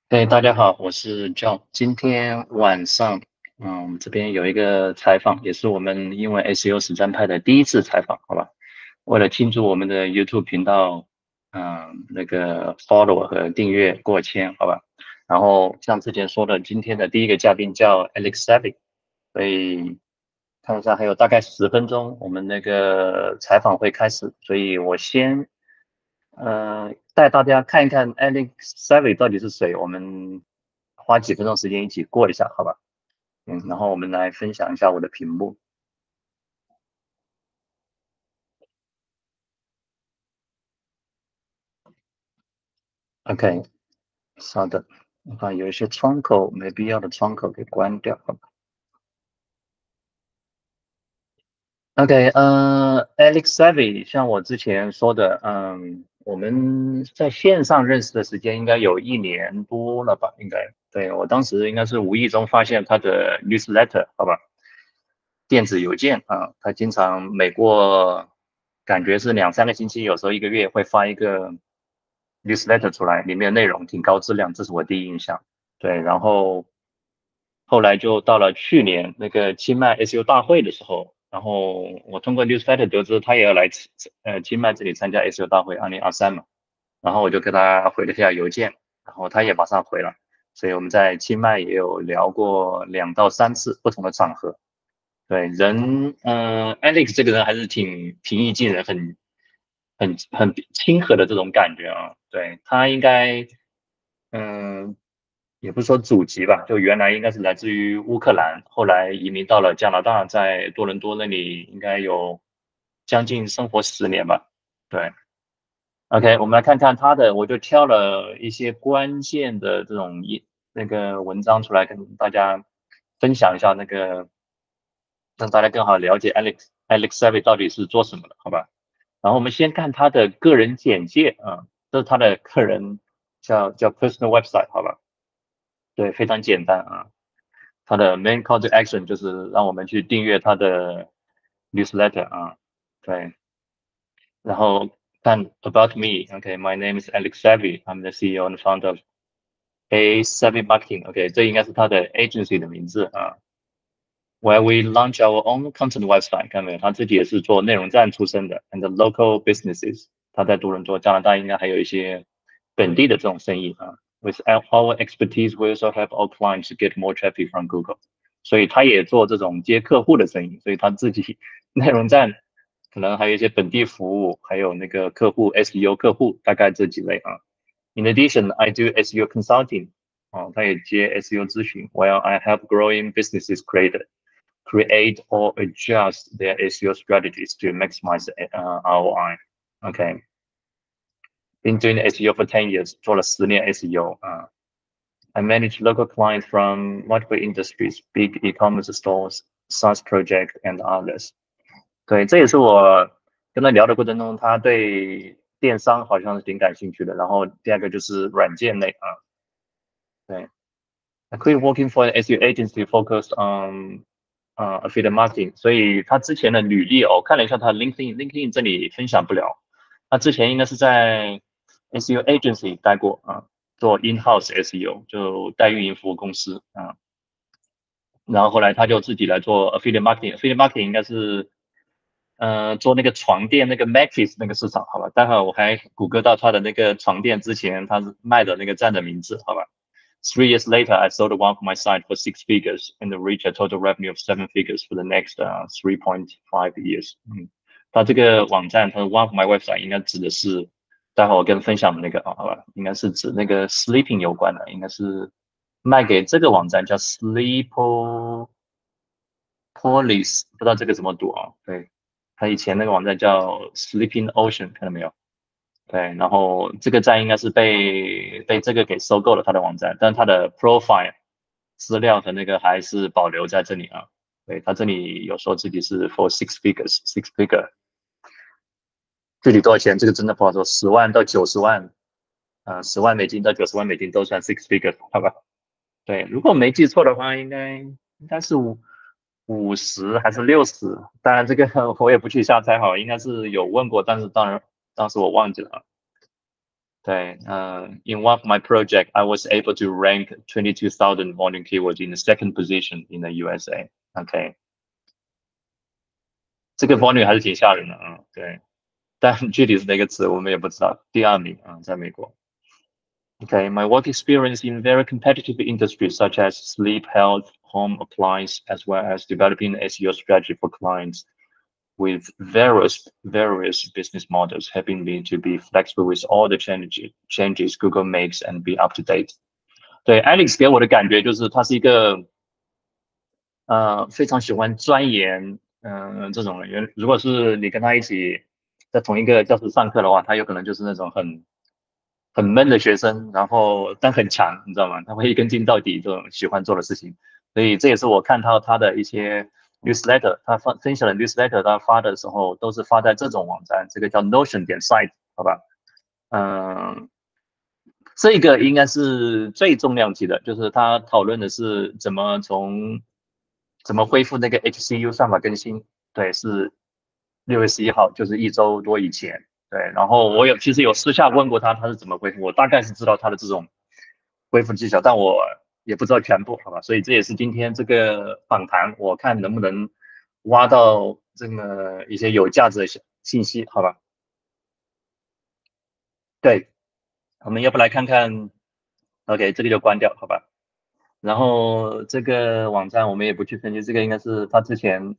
大家好，我是 John。今天晚上，我们这边有一个采访，也是我们英文 SEO 实战派的第一次采访，好吧？为了庆祝我们的 YouTube 频道，那个 follow 和订阅过千，好吧？然后像之前说的，今天的第一个嘉宾叫 Alex Savy，所以看一下还有大概10分钟，我们那个采访会开始，所以我先带大家看一看 Alex Savy 到底是谁，我们花几分钟时间一起过一下，好吧？然后我们来分享一下我的屏幕。OK，稍等，我把有一些窗口没必要的窗口给关掉，好吧？OK，Alex Savy，像我之前说的，我们在线上认识的时间应该有1年多了吧？应该，对，我当时应该是无意中发现他的 newsletter，好吧？电子邮件啊，他经常每过感觉是2、3个星期，有时候1个月会发一个 newsletter 出来，里面内容挺高质量，这是我第一印象。对，然后后来就到了去年那个清迈 SEO 大会的时候，然后我通过 newsletter 得知他也要来清迈这里参加 SEO 大会2023嘛，然后我就给他回了一下邮件，然后他也马上回了，所以我们在清迈也有聊过2到3次不同的场合。对，Alex 这个人还是挺平易近人，很亲和的这种感觉啊。对，他应该，嗯，也不是说祖籍吧，就原来应该是来自于乌克兰，后来移民到了加拿大，在多伦多那里应该有将近生活10年吧。对，OK，我们来看看他的，我就挑了一些关键的这种那个文章出来跟大家分享一下那个。让大家更好了解 Alex Savy 到底是做什么的，好吧？然后我们先看他的个人简介啊，这是他的个人叫 personal website，好吧？对，非常简单啊。他的 main call to action 就是让我们去订阅他的 newsletter 啊，对。然后看 about me，OK，my name is Alex Savy，I'm the CEO and founder of A Savy Marketing，OK，这应该是他的 agency 的名字啊。where we launch our own content website，看到没有？他自己也是做内容站出身的，and the local businesses，他在多伦多、加拿大应该还有一些本地的这种生意啊。With our expertise, we also help our clients to get more traffic from Google。所以他也做这种接客户的生意，所以他自己内容站可能还有一些本地服务，还有那个客户 SEO 客户，大概这几类啊。In addition, I do SEO consulting，他也接 SEO 咨询，while I help growing businesses create or adjust their SEO strategies to maximize ROI. Okay, been doing SEO for 10 years, 做了10年 SEO I manage local clients from multiple industries, big e-commerce stores, SaaS project, and others. 对，这也是我跟他聊的过程中，他对电商好像是挺感兴趣的。然后第二个就是软件类啊，对。I quit working for an SEO agency focused on affiliate marketing，所以他之前的履历我看了一下他的 LinkedIn 这里分享不了。他之前应该是在 SEO agency 待过做 in-house SEO，就代运营服务公司然后后来他就自己来做 affiliate marketing，affiliate marketing 应该是做那个床垫那个 mattress 那个市场，好吧？待会儿我还谷歌到他的那个床垫之前他是卖的那个站的名字，好吧？ 3 years later, I sold one of my site for 6 figures and reached a total revenue of 7 figures for the next 3.5 years。它这个网站，它的 one of my website 应该指的是，待会我跟分享的那个好吧，应该是指那个 sleeping 有关的，应该是卖给这个网站叫 Sleepopolis，不知道这个怎么读啊？对，它以前那个网站叫 Sleeping Ocean，看到没有？对，然后这个站应该是被这个给收购了他的网站，但他的 profile 资料和那个还是保留在这里啊。对，他这里有说自己是 for six figure，具体多少钱这个真的不好说，10万到90万，10万美金到90万美金都算 six figure，好吧？对，如果没记错的话，应该是50还是60，当然这个我也不去瞎猜好，应该是有问过，但是当时我忘记了。对，in one of my project, I was able to rank 22,000 volume keywords in the second position in the USA. OK， 这个 volume 还是挺吓人的啊，对，但具体是哪个词我们也不知道。第2名啊，在美国。Okay, my work experience in very competitive industries such as sleep, health, home appliance, as well as developing SEO strategy for clients with various business models, helping me to be flexible with all the changes Google makes and be up to date. 对 Alex 给我的感觉就是他是一个非常喜欢钻研这种人。如果是你跟他一起在同一个教室上课的话，他有可能就是那种很闷的学生，然后但很强，你知道吗？他会一根筋到底这种喜欢做的事情。所以这也是我看到他的一些 newsletter， 他分享的 newsletter， 他发的时候都是发在这种网站，这个叫 Notion site， 好吧？这个应该是最重量级的，就是他讨论的是怎么恢复那个 HCU 算法更新。对，是6月11号，就是1周多以前。对，然后我其实有私下问过他是怎么恢复，我大概是知道他的这种恢复技巧，但我也不知道全部，好吧？所以这也是今天这个访谈，我看能不能挖到这么一些有价值的信息，好吧？对，我们要不来看看 ，OK， 这个就关掉，好吧？然后这个网站我们也不去分析，这个应该是他之前，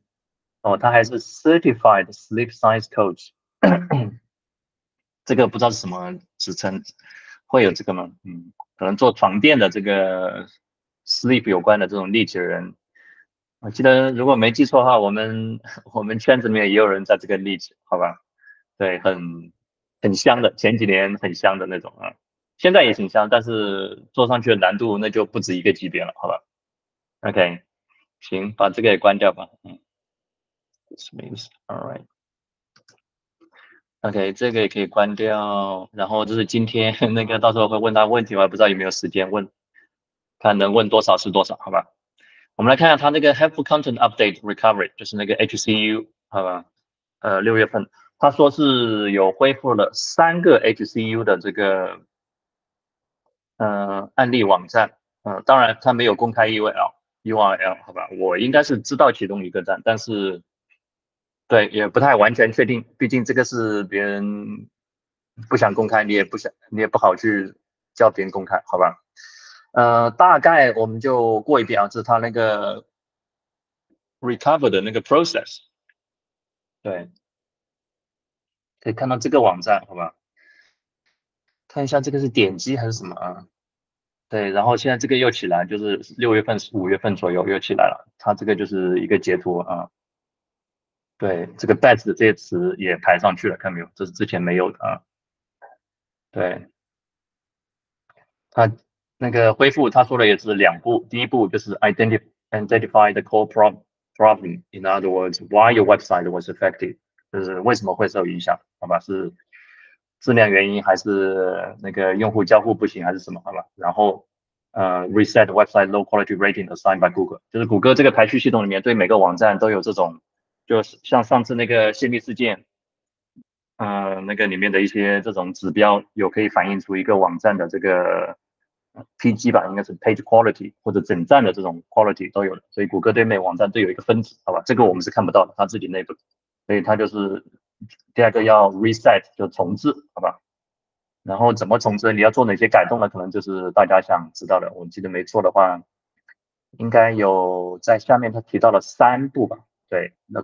他还是 Certified Sleep Science Coach。这个不知道是什么职称，会有这个吗？可能做床垫的这个 sleep 有关的这种利己人，我记得如果没记错的话，我们圈子里面也有人在这个例子，好吧？对，很香的，前几年很香的那种啊，现在也挺香，但是做上去的难度那就不止一个级别了，好吧 ？OK， 行，把这个也关掉吧。Dismiss， all right。OK， 这个也可以关掉。然后这是今天那个，到时候会问他问题，我还不知道有没有时间问，看能问多少是多少，好吧？我们来看一下他那个 Helpful Content Update Recovery， 就是那个 HCU， 好吧？6月份，他说是有恢复了3个 HCU 的这个案例网站，当然他没有公开 URL， 好吧？我应该是知道其中一个站，但是。对，也不太完全确定，毕竟这个是别人不想公开，你也不好去叫别人公开，好吧？大概我们就过一遍啊，这是他那个 recover 的那个 process。对，可以看到这个网站，好吧？看一下这个是点击还是什么啊？对，然后现在这个又起来，就是6月份、5月份左右又起来了，它这个就是一个截图啊。对，这个 best 的这些词也排上去了，看没有？这是之前没有的啊。对，他那个恢复，他说的也是2步，第一步就是 identify the core problem， in other words, why your website was affected， 就是为什么会受影响，好吧？是质量原因还是那个用户交互不行还是什么，好吧？然后reset website low quality rating assigned by Google， 就是谷歌这个排序系统里面对每个网站都有这种。就是像上次那个泄密事件，那个里面的一些这种指标，有可以反映出一个网站的这个 PG 吧，应该是 Page Quality 或者整站的这种 Quality 都有的，所以谷歌对每网站都有一个分值，好吧？这个我们是看不到的，它自己内部，所以它就是第2个要 reset 就重置，好吧？然后怎么重置，你要做哪些改动呢？可能就是大家想知道的。我记得没错的话，应该有在下面他提到了3步吧。对 ，the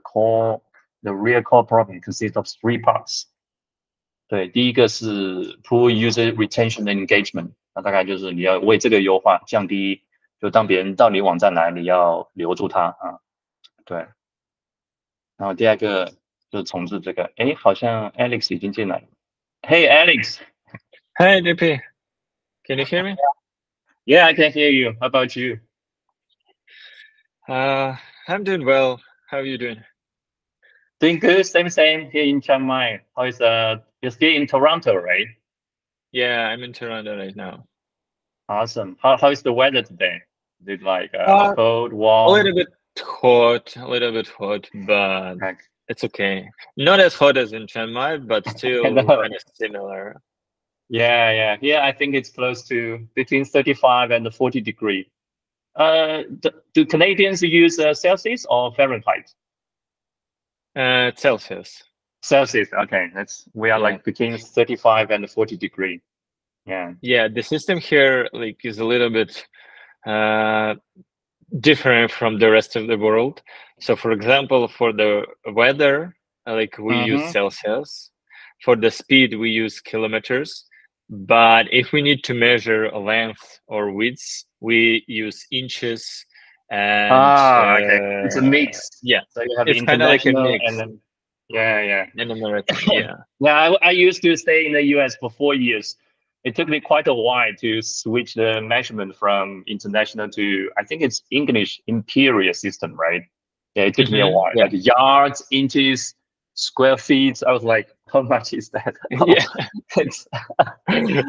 real core problem consists of 3 parts。对，第一个是 poor user retention and engagement， 那大概就是你要为这个优化，降低，就当别人到你网站来，你要留住他啊。对，然后第2个就是重置这个，哎，好像 Alex 已经进来了。Hey Alex。Hey DP, can you hear me? Yeah, I can hear you. How about you? I'm doing well. How are you doing? Doing good. Same here in Chiang Mai. How is you're still in Toronto, right? Yeah, I'm in Toronto right now. Awesome. How is the weather today? Is it like cold, warm? A little bit hot, but it's okay. Not as hot as in Chiang Mai, but still kind of similar. Yeah. Here, I think it's close to between 35 and 40 degree. Do Canadians use Celsius or Fahrenheit? Celsius. Celsius. Okay, we are like between 35 and 40 degree. Yeah, the system here like is a little bit different from the rest of the world. So for example, for the weather, like we use Celsius. For the speed, we use kilometers. But if we need to measure a length or width, we use inches. And okay, it's a mix. Yeah, so you have it's kind of like a mix. and then And American, yeah. I used to stay in the US for 4 years. It took me quite a while to switch the measurement from international to, I think it's English imperial system, right? Yeah, it took me a while. Yeah. Like yards, inches, square feet. I was like, how much is that?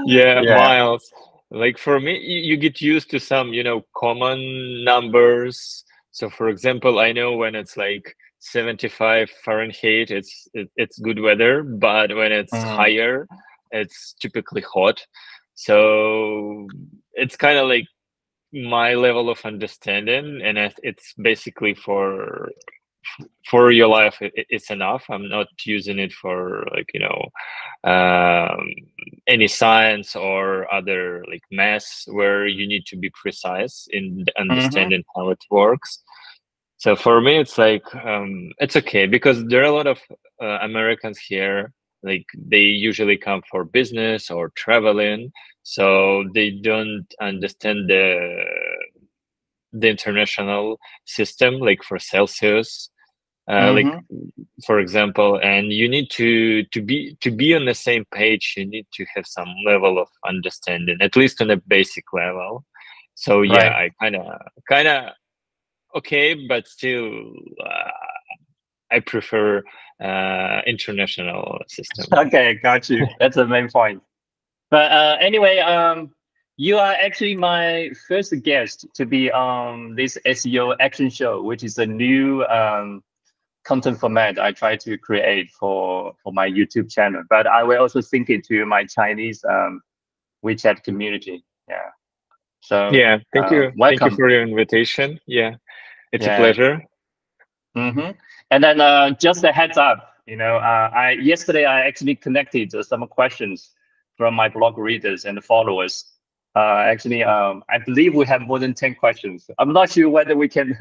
Yeah, miles. Like for me, you get used to some, common numbers. So for example, I know when it's like 75 Fahrenheit, it's good weather, but when it's higher, it's typically hot. So it's kind of like my level of understanding, and it's basically for your life, it's enough. I'm not using it for like any science or other like math where you need to be precise in understanding how it works. So for me, it's like it's okay, because there are a lot of Americans here. Like they usually come for business or traveling, so they don't understand the international system, like for Celsius. Like for example, and you need to be on the same page. You need to have some level of understanding, at least on a basic level. So yeah, I kind of okay, but still I prefer international system. Okay, got you. That's the main point. But anyway, you are actually my first guest to be on this SEO action show, which is a new content format I try to create for my YouTube channel. But I will also sync it to my Chinese WeChat community. Yeah. So yeah, thank you. Welcome. Thank you for your invitation. Yeah, it's a pleasure. And then just a heads up, yesterday I actually connected some questions from my blog readers and followers. Actually, I believe we have more than 10 questions. I'm not sure whether we can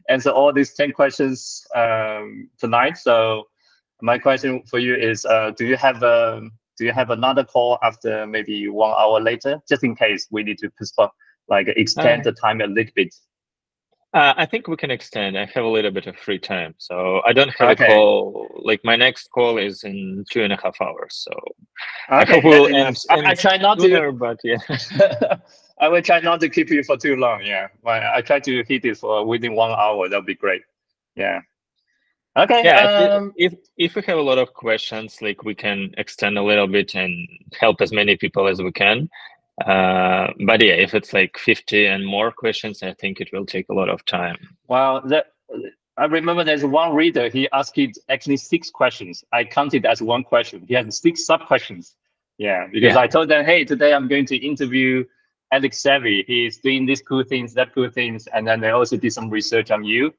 answer all these 10 questions tonight. So my question for you is, do you have another call after maybe 1 hour later, just in case we need to postpone, like extend the time a little bit? I think we can extend. I have a little bit of free time, so I don't have a call. Like my next call is in 2.5 hours. So I hope we'll end. I try not sooner, but yeah. I will try not to keep you for too long. Yeah, I try to hit it for within 1 hour. That'll be great. Yeah. Okay. Yeah. If we have a lot of questions, like we can extend a little bit and help as many people as we can. But yeah, if it's like 50 and more questions, I think it will take a lot of time. Well, I remember there's one reader, he asked actually 6 questions. I counted as 1 question. He has 6 sub questions. Yeah, because I told them, hey, today I'm going to interview Alex Savy. He's doing these cool things, that cool things. And then they also did some research on you.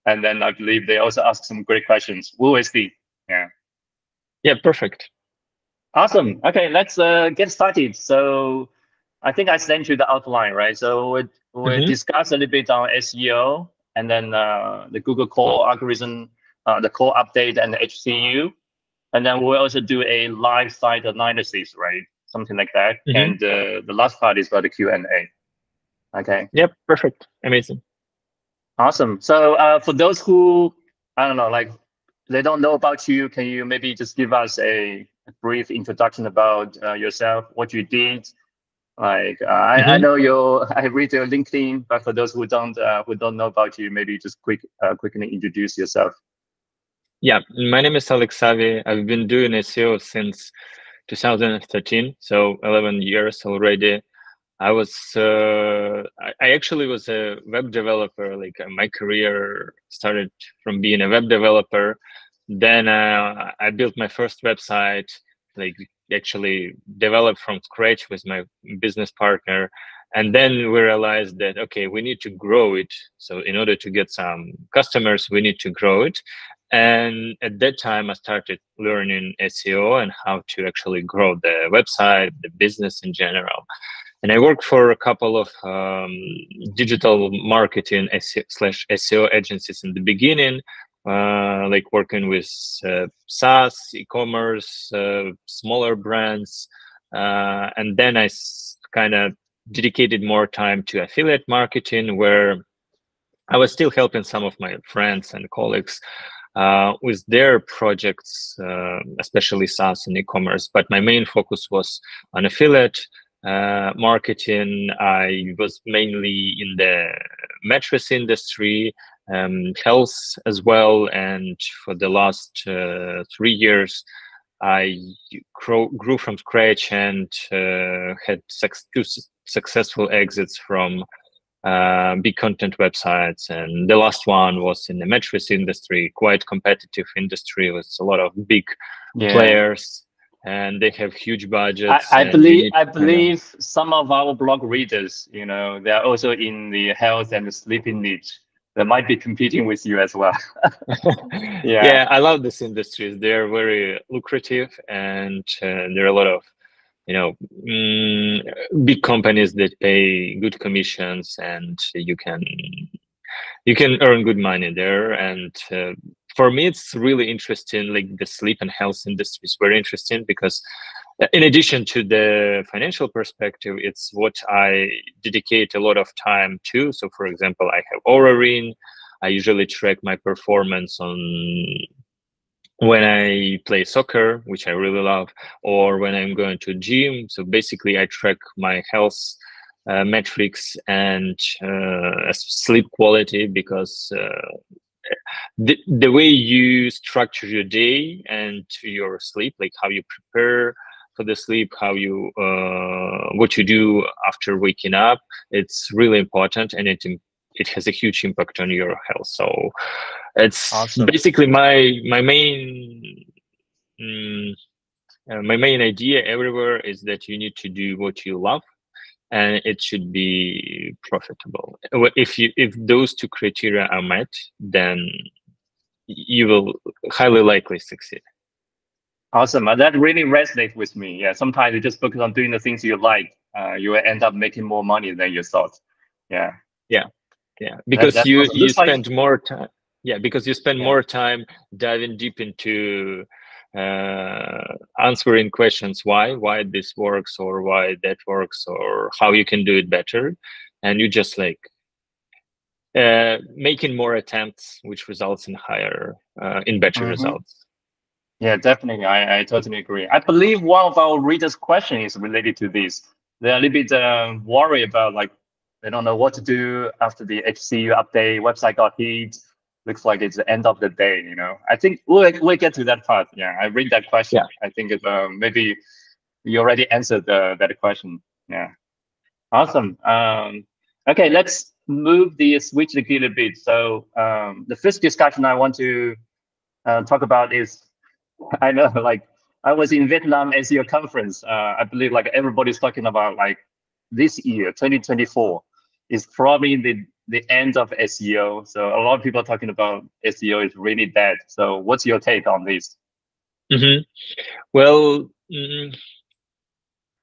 And then I believe they also asked some great questions. We will see. Yeah. Yeah, perfect. Awesome. Okay, let's get started. So I think I sent you the outline, right? So we'll discuss a little bit on SEO, and then the Google core algorithm, the core update, and the HCU. And then we'll also do a live site analysis, right? Something like that. And the last part is about the Q&A. Okay. Yep, perfect. Amazing. Awesome. So for those who, I don't know, like they don't know about you, can you maybe just give us a brief introduction about yourself, what you did? Like I know I read your LinkedIn, but for those who don't know about you, maybe just quickly introduce yourself. Yeah, my name is Alex Savy. I've been doing SEO since 2013, so 11 years already. I actually was a web developer. Like my career started from being a web developer. Then I built my first website, like actually developed from scratch with my business partner. And then we realized that, okay, we need to grow it. So in order to get some customers, we need to grow it. And at that time, I started learning SEO and how to actually grow the website, the business in general. And I worked for a couple of digital marketing SEO agencies in the beginning, like working with SaaS, e-commerce, smaller brands. And then I kind of dedicated more time to affiliate marketing, where I was still helping some of my friends and colleagues with their projects, especially SaaS and e-commerce. But my main focus was on affiliate marketing. I was mainly in the mattress industry, health as well. And for the last 3 years, I grew from scratch and had two successful exits from big content websites. And the last one was in the mattress industry, quite competitive industry with a lot of big players, and they have huge budgets. I believe some of our blog readers, you know, they're also in the health and the sleeping niche. They might be competing with you as well. Yeah, I love these industries. They're very lucrative, and there are a lot of, you know, big companies that pay good commissions, and you can earn good money there. And for me, it's really interesting. Like the sleep and health industry is very interesting because, in addition to the financial perspective, it's what I dedicate a lot of time to. So, for example, I have Oura Ring. I usually track my performance on when I play soccer, which I really love, or when I'm going to gym. So basically, I track my health metrics and sleep quality, because the way you structure your day and your sleep, like how you prepare for the sleep, how you what you do after waking up, it's really important, and it has a huge impact on your health. So it's awesome. Basically my main idea everywhere is that you need to do what you love, and it should be profitable. If those two criteria are met, then you will highly likely succeed. Awesome. That really resonates with me. Yeah, sometimes you just focus on doing the things you like, you will end up making more money than you thought. Yeah. Because you spend more time. Yeah, because you spend more time diving deep into answering questions, why this works, or why that works, or how you can do it better, and you just like making more attempts, which results in better results. Yeah, definitely. I totally agree. I believe one of our readers' question is related to this. They're a little bit worried about, like, they don't know what to do after the HCU update. Website got hit. Looks like it's the end of the day. You know, I think we'll get to that part. Yeah, I read that question. Yeah. I think it's maybe you already answered that question. Yeah, awesome. Okay, let's move the switch a little bit. So the first discussion I want to talk about is, I know, like, I was in Vietnam SEO conference. I believe like everybody's talking about, like, this year, 2024, is probably the end of SEO. So a lot of people are talking about SEO is really dead. So what's your take on this? Well,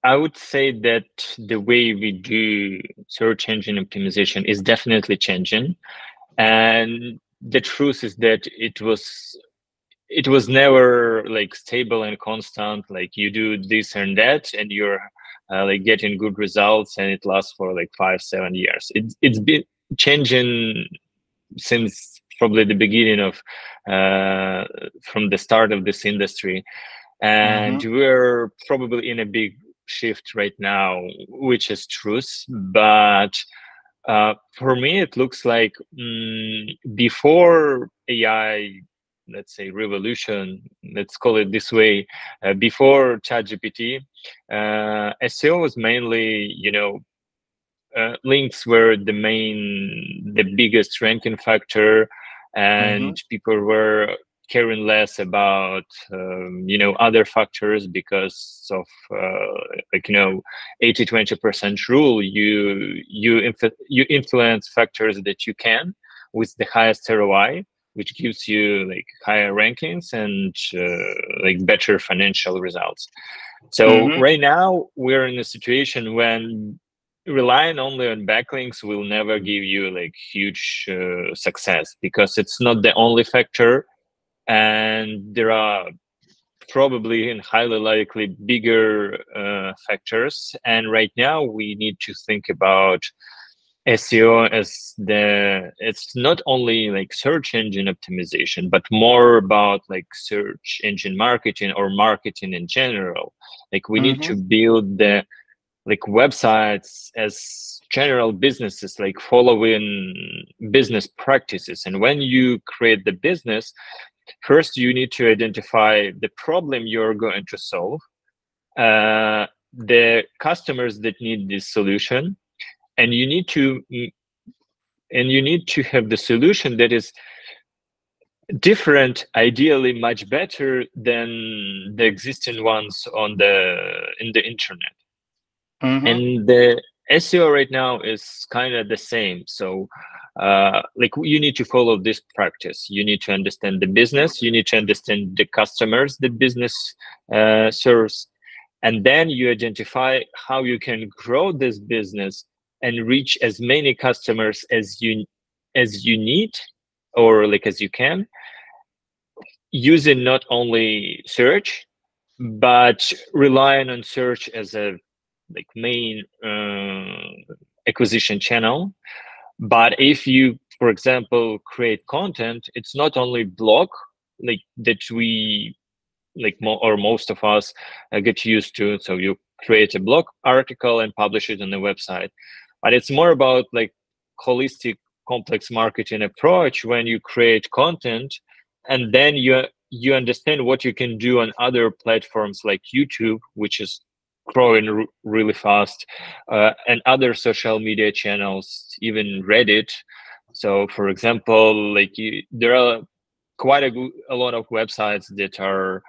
I would say that the way we do search engine optimization is definitely changing. And the truth is that it was never like stable and constant, like you do this and that and you're like getting good results, and it lasts for like 5-7 years. It's been changing since probably the beginning of from the start of this industry, and we're probably in a big shift right now, which is truth. But for me, it looks like before AI, let's say, revolution, let's call it this way, before ChatGPT, SEO was mainly, you know, links were the biggest ranking factor, and people were caring less about other factors because of 80-20% rule. You influence factors that you can with the highest ROI, which gives you like higher rankings and like better financial results. So right now we're in a situation when relying only on backlinks will never give you like huge success, because it's not the only factor, and there are probably and highly likely bigger factors. And right now we need to think about SEO as it's not only like search engine optimization, but more about like search engine marketing or marketing in general. Like we need to build the like websites as general businesses, like following business practices. And when you create the business, first you need to identify the problem you're going to solve, the customers that need this solution, and you need to have the solution that is different, ideally much better than the existing ones in the internet. And the SEO right now is kind of the same. So like you need to follow this practice. You need to understand the business. You need to understand the customers the business serves. And then you identify how you can grow this business and reach as many customers as you need, or like as you can, using not only search, but relying on search as a like main acquisition channel. But if you, for example, create content, it's not only blog like that we like most of us get used to. So you create a blog article and publish it on the website, but it's more about like holistic complex marketing approach when you create content, and then you understand what you can do on other platforms like YouTube, which is growing really fast, and other social media channels, even Reddit. So for example, like there are quite a lot of websites that are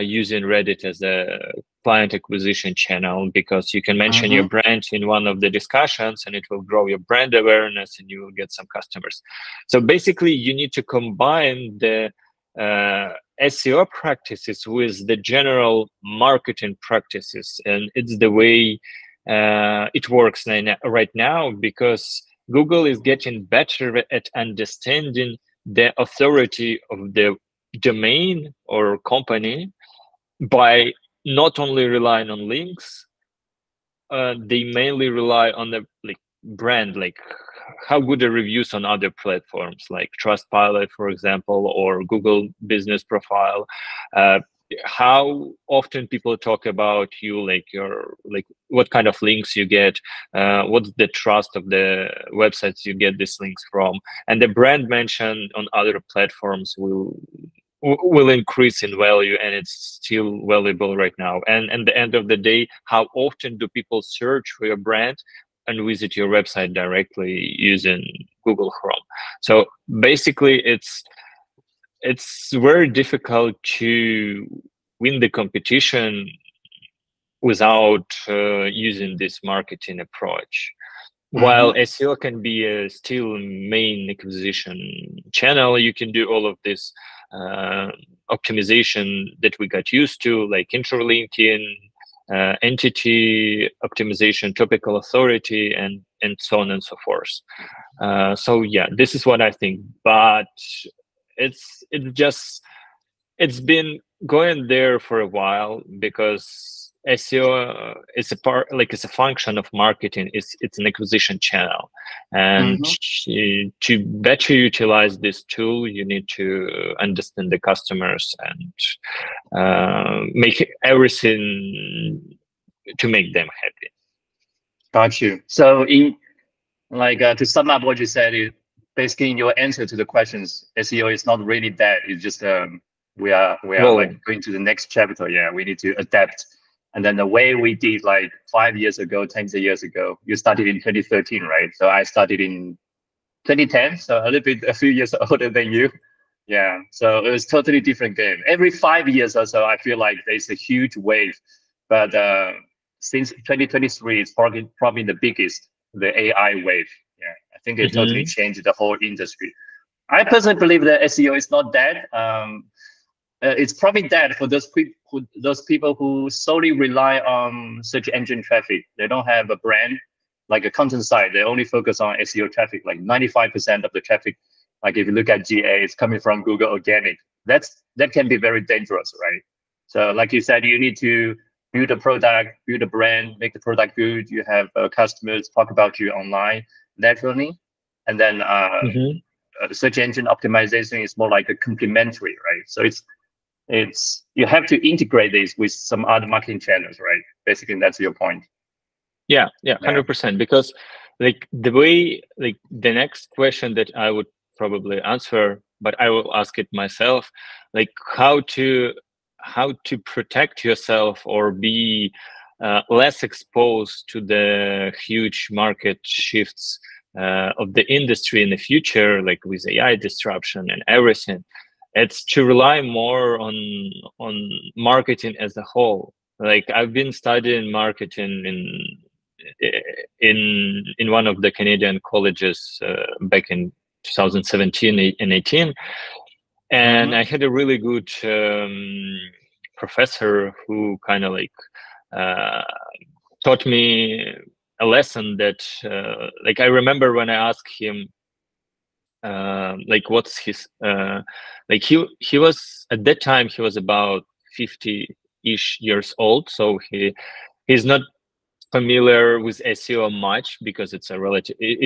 using Reddit as a client acquisition channel, because you can mention your brand in one of the discussions and it will grow your brand awareness and you will get some customers. So basically you need to combine the SEO practices with the general marketing practices, and it's the way it works right now, because Google is getting better at understanding the authority of the domain or company by not only relying on links. They mainly rely on the like brand, like how good are reviews on other platforms like Trustpilot, for example, or Google Business Profile. How often people talk about you, like what kind of links you get, what's the trust of the websites you get these links from, and the brand mention on other platforms will increase in value, and it's still valuable right now. And at the end of the day, how often do people search for your brand and visit your website directly using Google Chrome? So basically it's very difficult to win the competition without using this marketing approach. While SEO can be a still main acquisition channel, you can do all of this optimization that we got used to, like interlinking, entity optimization, topical authority, and so on and so forth. So yeah, this is what I think. But it's been going there for a while, because SEO is it's a function of marketing. It's an acquisition channel, and to better utilize this tool, you need to understand the customers and make everything to make them happy. Got you. So in to sum up what you said, basically in your answer to the questions, SEO is not really dead. It's just we are like going to the next chapter. Yeah, we need to adapt. And then the way we did like 5 years ago, 10 years ago, you started in 2013, right? So I started in 2010, so a few years older than you. Yeah, so it was totally different game. Every 5 years or so, I feel like there's a huge wave, but since 2023, it's probably the biggest, the AI wave. Yeah, I think it totally changed the whole industry. I personally believe that SEO is not dead. It's probably dead for those people who solely rely on search engine traffic. They don't have a brand like a content site. They only focus on SEO traffic. Like 95% of the traffic, like if you look at GA, it's coming from Google organic. That can be very dangerous, right? So like you said, you need to build a product, build a brand, make the product good. You have customers talk about you online naturally, and then search engine optimization is more like a complementary, right? So it's you have to integrate this with some other marketing channels, right? Basically, that's your point. Yeah, 100%. Because like the way, like the next question that I would probably answer, but I will ask it myself, like how to protect yourself or be less exposed to the huge market shifts of the industry in the future, like with AI disruption and everything. It's to rely more on marketing as a whole. Like I've been studying marketing in one of the Canadian colleges back in 2017 and 18, and I had a really good professor who kind of like taught me a lesson that like I remember when I asked him like what's his like he was at that time he was about 50-ish years old, so he's not familiar with SEO much because it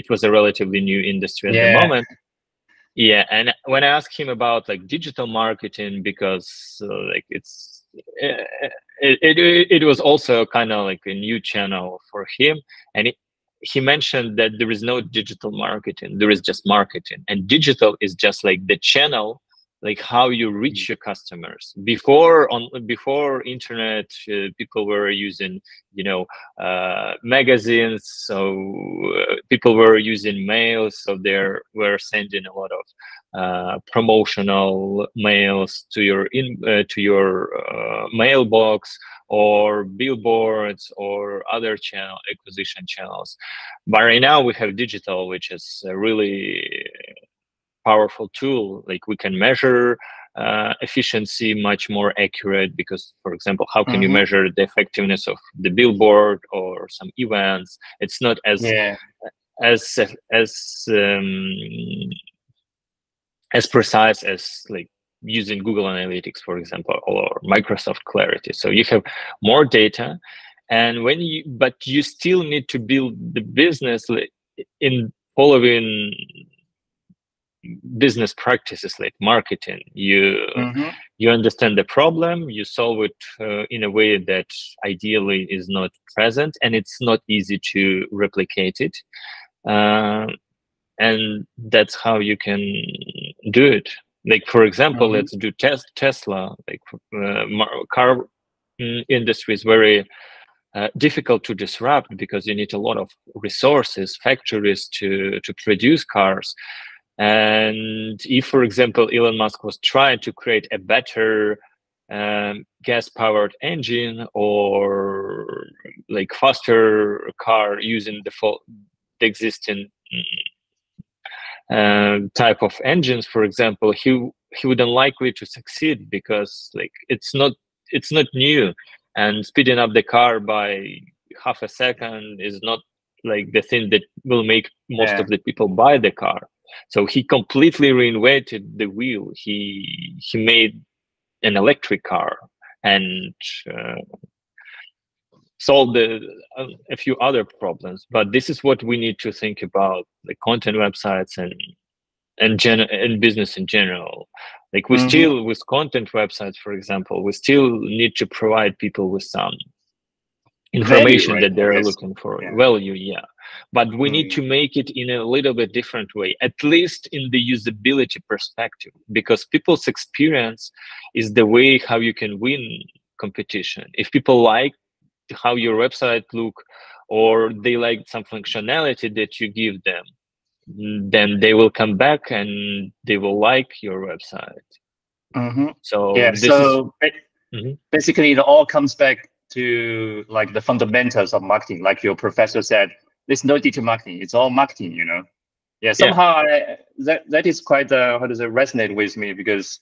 was a relatively new industry at the moment. Yeah, and when I asked him about like digital marketing, because like it was also kind of like a new channel for him, and he mentioned that there is no digital marketing, there is just marketing, and digital is just like the channel, like how you reach your customers. Before internet, people were using, you know, magazines, so people were using mails, so they were sending a lot of promotional mails to your mailbox, or billboards or other acquisition channels. But right now we have digital, which is a really powerful tool. Like we can measure efficiency much more accurate, because for example, how can you measure the effectiveness of the billboard or some events? It's not as precise as like using Google Analytics, for example, or Microsoft Clarity. So you have more data, and but you still need to build the business in following business practices like marketing. You understand the problem, you solve it in a way that ideally is not present, and it's not easy to replicate it. And that's how you can do it. Like for example, let's do Tesla. Like car industry is very difficult to disrupt, because you need a lot of resources, factories to produce cars. And if, for example, Elon Musk was trying to create a better gas-powered engine, or like faster car using the existing type of engines, for example, he would unlikely to succeed, because like it's not new, and speeding up the car by half a second is not like the thing that will make most of the people buy the car. So he completely reinvented the wheel. He made an electric car and solved a few other problems. But this is what we need to think about, like content websites and business in general. Like we still, with content websites, for example, we still need to provide people with some information that they're looking for, value, but we need to make it in a little bit different way, at least in the usability perspective, because people's experience is the way how you can win competition. If people like how your website look, or they like some functionality that you give them, then they will come back and they will like your website. So yeah, this so is basically it all comes back to like the fundamentals of marketing. Like your professor said, there's no digital marketing, it's all marketing, you know. Yeah, somehow that is quite how does it resonate with me, because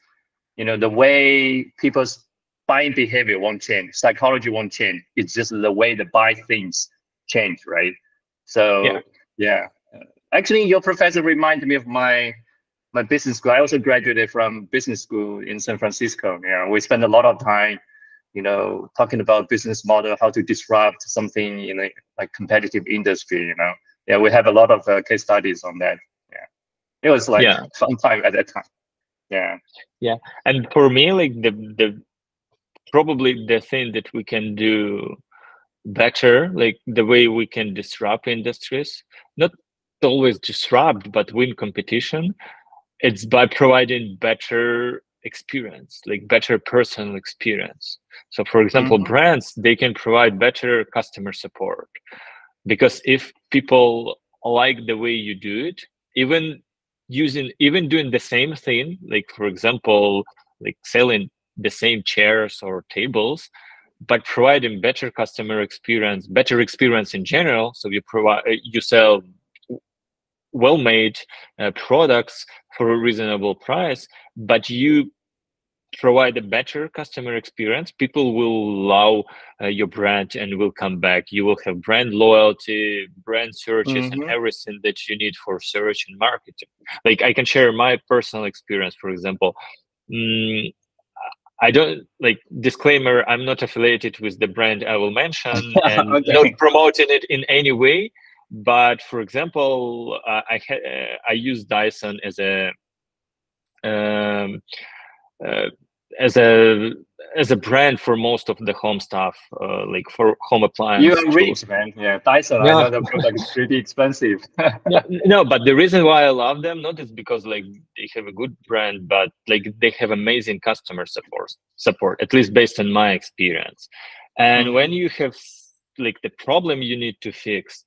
you know the way people's buying behavior won't change, psychology won't change, it's just the way they buy things change, right? So yeah. Actually, your professor reminded me of my business school. I also graduated from business school in San Francisco. Yeah, we spend a lot of time, you know, talking about business model, how to disrupt something in a like competitive industry. You know, yeah, we have a lot of case studies on that. Yeah, it was like fun time at that time. Yeah, and for me, like the probably the thing that we can do better, like the way we can disrupt industries, not always disrupt, but win competition, it's by providing better experience, like better personal experience. So for example, brands, they can provide better customer support, because if people like the way you do it, even doing the same thing, like for example, like selling the same chairs or tables, but providing better customer experience, better experience in general. So you sell well-made products for a reasonable price, but you provide a better customer experience, people will love your brand and will come back. You will have brand loyalty, brand searches, and everything that you need for search and marketing. Like I can share my personal experience, for example. I don't, like, disclaimer, I'm not affiliated with the brand I will mention and not promoting it in any way. But for example, I use Dyson as a brand for most of the home stuff, like for home appliance. You are rich, man. Yeah, Dyson. I know the product is pretty expensive. No, but the reason why I love them not is because like they have a good brand, but like they have amazing customer support, at least based on my experience. And when you have like the problem you need to fix,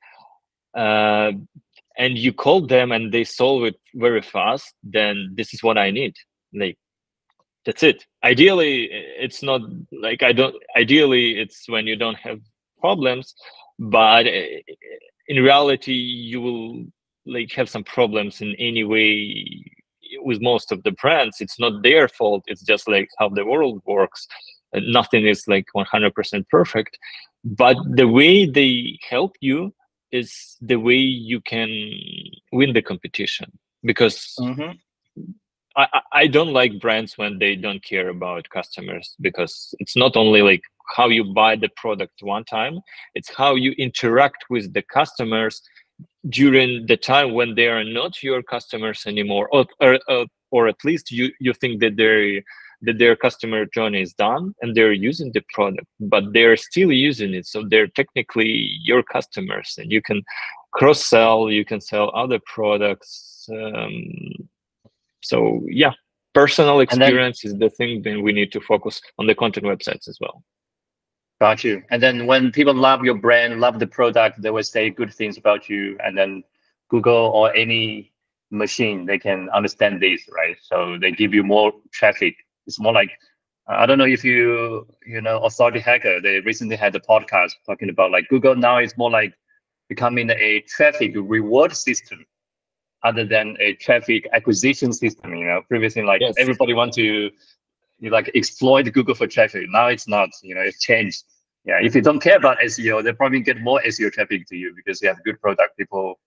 and you call them and they solve it very fast, then this is what I need. Like, that's it. Ideally, it's not like ideally it's when you don't have problems, but in reality, you will like have some problems in any way with most of the brands. It's not their fault. It's just like how the world works. Nothing is like 100% perfect, but the way they help you is the way you can win the competition, because I don't like brands when they don't care about customers, because it's not only like how you buy the product one time, it's how you interact with the customers during the time when they are not your customers anymore, or at least you think that their customer journey is done and they're using the product, but they're still using it, so they're technically your customers, and you can cross-sell, you can sell other products. So yeah, personal experience is the thing that we need to focus on the content websites as well. Got you. And then when people love your brand, love the product, they will say good things about you. And then Google or any machine, they can understand this, right? So they give you more traffic. It's more like, I don't know if you know, Authority Hacker, they recently had a podcast talking about like Google now is more like becoming a traffic reward system other than a traffic acquisition system. You know, previously like everybody want to like exploit Google for traffic. Now it's not, you know, it's changed. Yeah, if you don't care about SEO, they probably get more SEO traffic to you because you have good product. People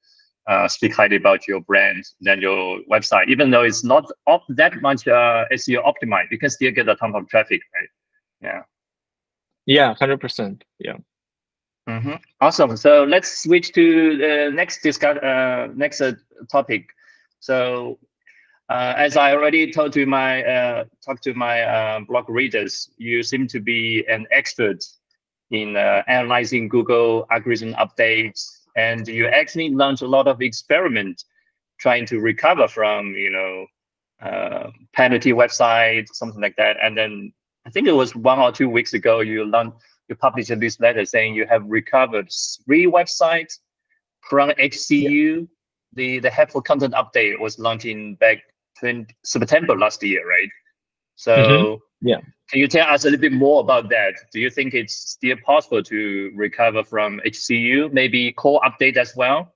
speak highly about your brand than your website, even though it's not that much SEO optimized. You can still get a ton of traffic, right? Yeah, 100%. Yeah. Awesome. So let's switch to the next topic. So as I already talked to my blog readers, you seem to be an expert in analyzing Google algorithm updates, and you actually launched a lot of experiments trying to recover from, you know, penalty website, something like that. And then I think it was 1 or 2 weeks ago, you published a newsletter saying you have recovered 3 websites from HCU the helpful content update was launching back 20 September last year, right? So yeah. Can you tell us a little bit more about that? Do you think it's still possible to recover from HCU? Maybe core update as well?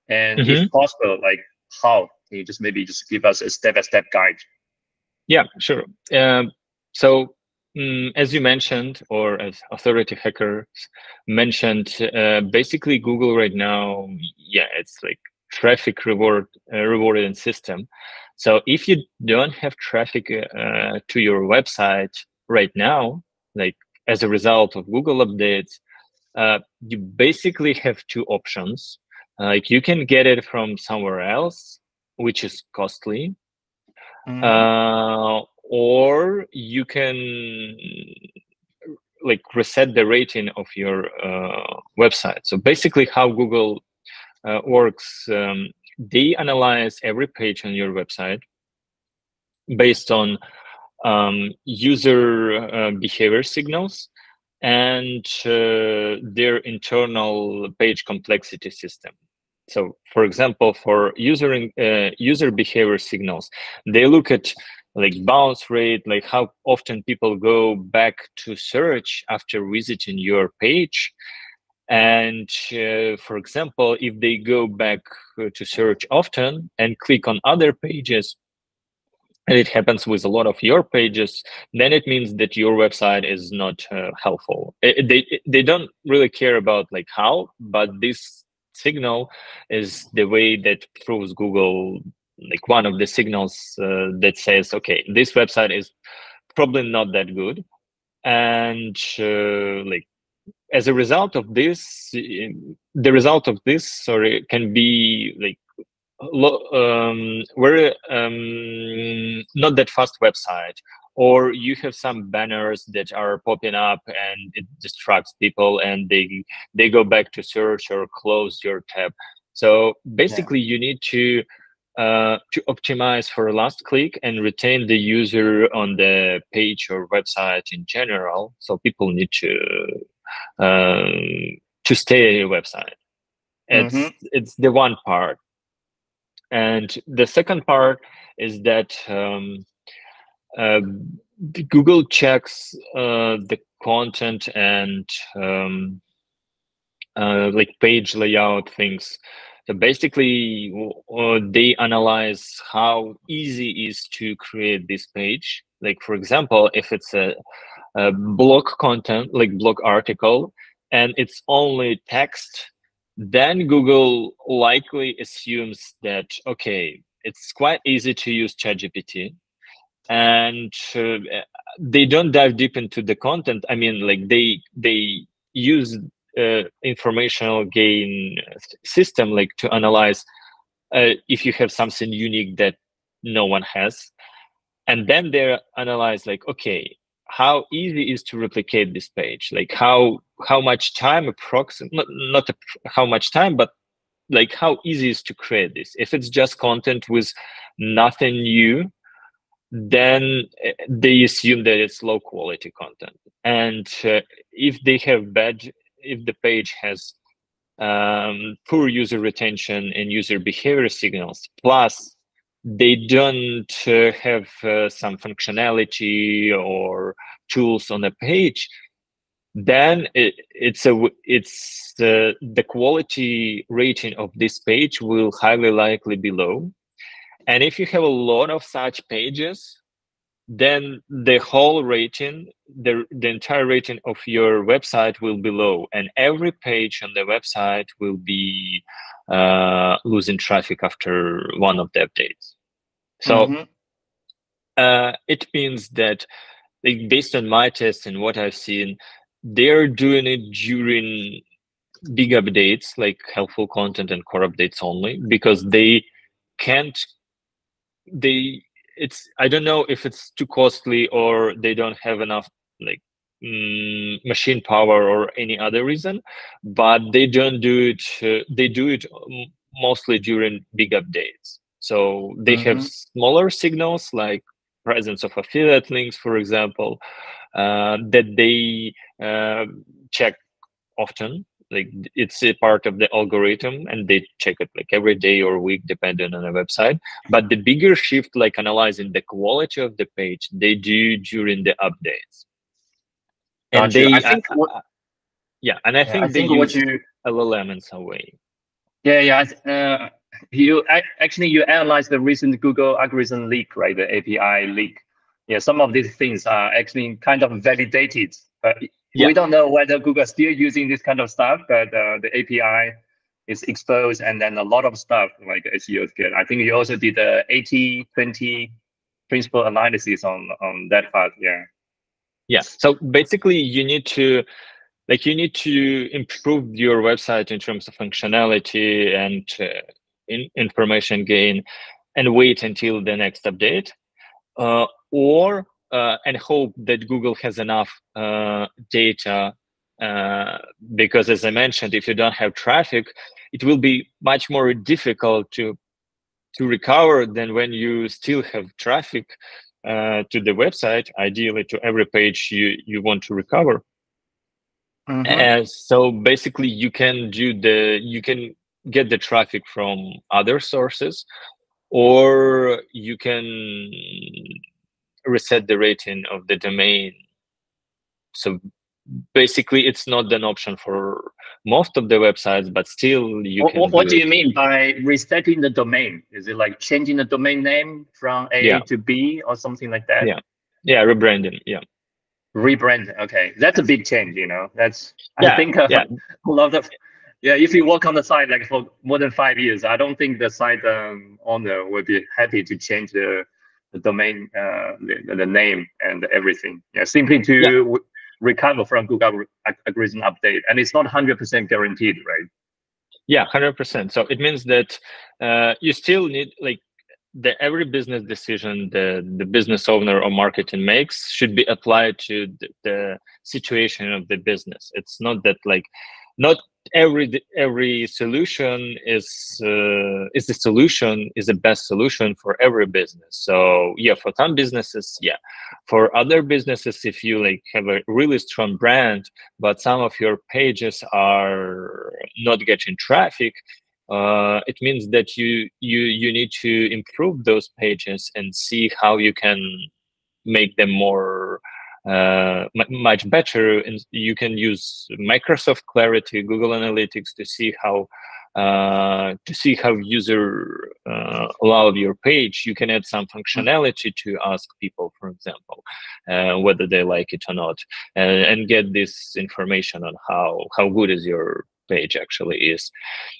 And if possible, like how? Can you just maybe just give us a step-by-step guide? Yeah, sure. So as you mentioned, or as authority hackers mentioned, basically Google right now, yeah, it's like traffic rewarded system. So if you don't have traffic to your website right now, like as a result of Google updates, you basically have two options. Like you can get it from somewhere else, which is costly, or you can like reset the rating of your website. So basically how Google works, they analyze every page on your website based on user behavior signals and their internal page complexity system. So, for example, for user behavior signals, they look at like bounce rate, like how often people go back to search after visiting your page. And for example, if they go back to search often and click on other pages, and it happens with a lot of your pages, then it means that your website is not helpful. They don't really care about like how, but this signal is the way that proves Google, like one of the signals that says, okay, this website is probably not that good. And like as a result of this, the result of this, sorry, can be like very not that fast website, or you have some banners that are popping up and it distracts people and they go back to search or close your tab. So basically you need to optimize for last click and retain the user on the page or website in general. So people need to stay on your website. It's the one part. And the second part is that Google checks the content and like page layout things. So basically, they analyze how easy it is to create this page. Like, for example, if it's a blog content, like blog article, and it's only text, then Google likely assumes that, okay, it's quite easy to use ChatGPT, and they don't dive deep into the content. I mean, like they use informational gain system, like to analyze if you have something unique that no one has, and then they analyze like, okay, how easy is to replicate this page, like how much time not how much time, but like how easy is to create this. If it's just content with nothing new, then they assume that it's low quality content. And if the page has poor user retention and user behavior signals, plus they don't have some functionality or tools on the page, then the quality rating of this page will highly likely be low. And if you have a lot of such pages, then the whole rating, the entire rating of your website will be low, and every page on the website will be losing traffic after one of the updates. So it means that, like, based on my tests and what I've seen, they're doing it during big updates, like helpful content and core updates only, because they can't. I don't know if it's too costly or they don't have enough like machine power or any other reason, but they don't do it. They do it mostly during big updates. So they have smaller signals like presence of affiliate links, for example, that they check often. like it's a part of the algorithm, and they check it like every day or week, depending on the website. But the bigger shift, like analyzing the quality of the page, they do during the updates. And Gotcha. they, I think yeah, and I I think they think what use you LLM in some way. Yeah, you actually you analyze the recent Google algorithm leak, right? The API leak. Yeah, some of these things are actually kind of validated. Yeah. We don't know whether Google is still using this kind of stuff, but the API is exposed, and then a lot of stuff like SEO is good. I think you also did the 80-20 principle analysis on that part. Yeah. Yeah. So basically, you need to improve your website in terms of functionality and information gain, and wait until the next update, and hope that Google has enough data, because as I mentioned, if you don't have traffic, it will be much more difficult to recover than when you still have traffic to the website, ideally to every page you want to recover. And so basically you can get the traffic from other sources, or you can reset the rating of the domain. So basically it's not an option for most of the websites, but still you can What do you mean by resetting the domain? Is it like changing the domain name from A to B or something like that? Yeah, rebranding. Yeah. Rebrand. Okay, that's a big change. That's yeah, I think a lot of if you work on the site like for more than 5 years, I don't think the site owner will be happy to change the domain, the name and everything. Yeah, simply to recover from Google algorithm update, and it's not 100% guaranteed, right? Yeah, 100%. So it means that you still need like every business decision the business owner or marketing makes should be applied to the situation of the business. It's not that like not every solution is the best solution for every business. So yeah, for some businesses, yeah. For other businesses, if you like have a really strong brand, but some of your pages are not getting traffic, it means that you need to improve those pages and see how you can make them more much better. And you can use Microsoft Clarity, Google Analytics to see how user love your page. You can add some functionality to ask people, for example, whether they like it or not, and get this information on how good is your page actually is.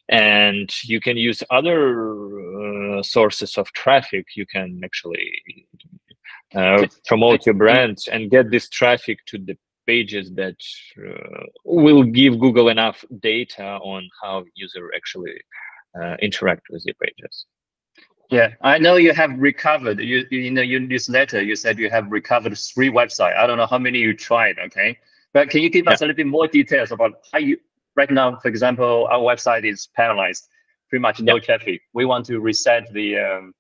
And you can use other sources of traffic. You can actually promote your brand and get this traffic to the pages that will give Google enough data on how user actually interact with your pages. Yeah, I know you have recovered. You in your newsletter, you said you have recovered 3 websites. I don't know how many you tried. Okay, but can you give us a little bit more details about how you? Right now, for example, our website is paralyzed, pretty much no traffic. We want to reset the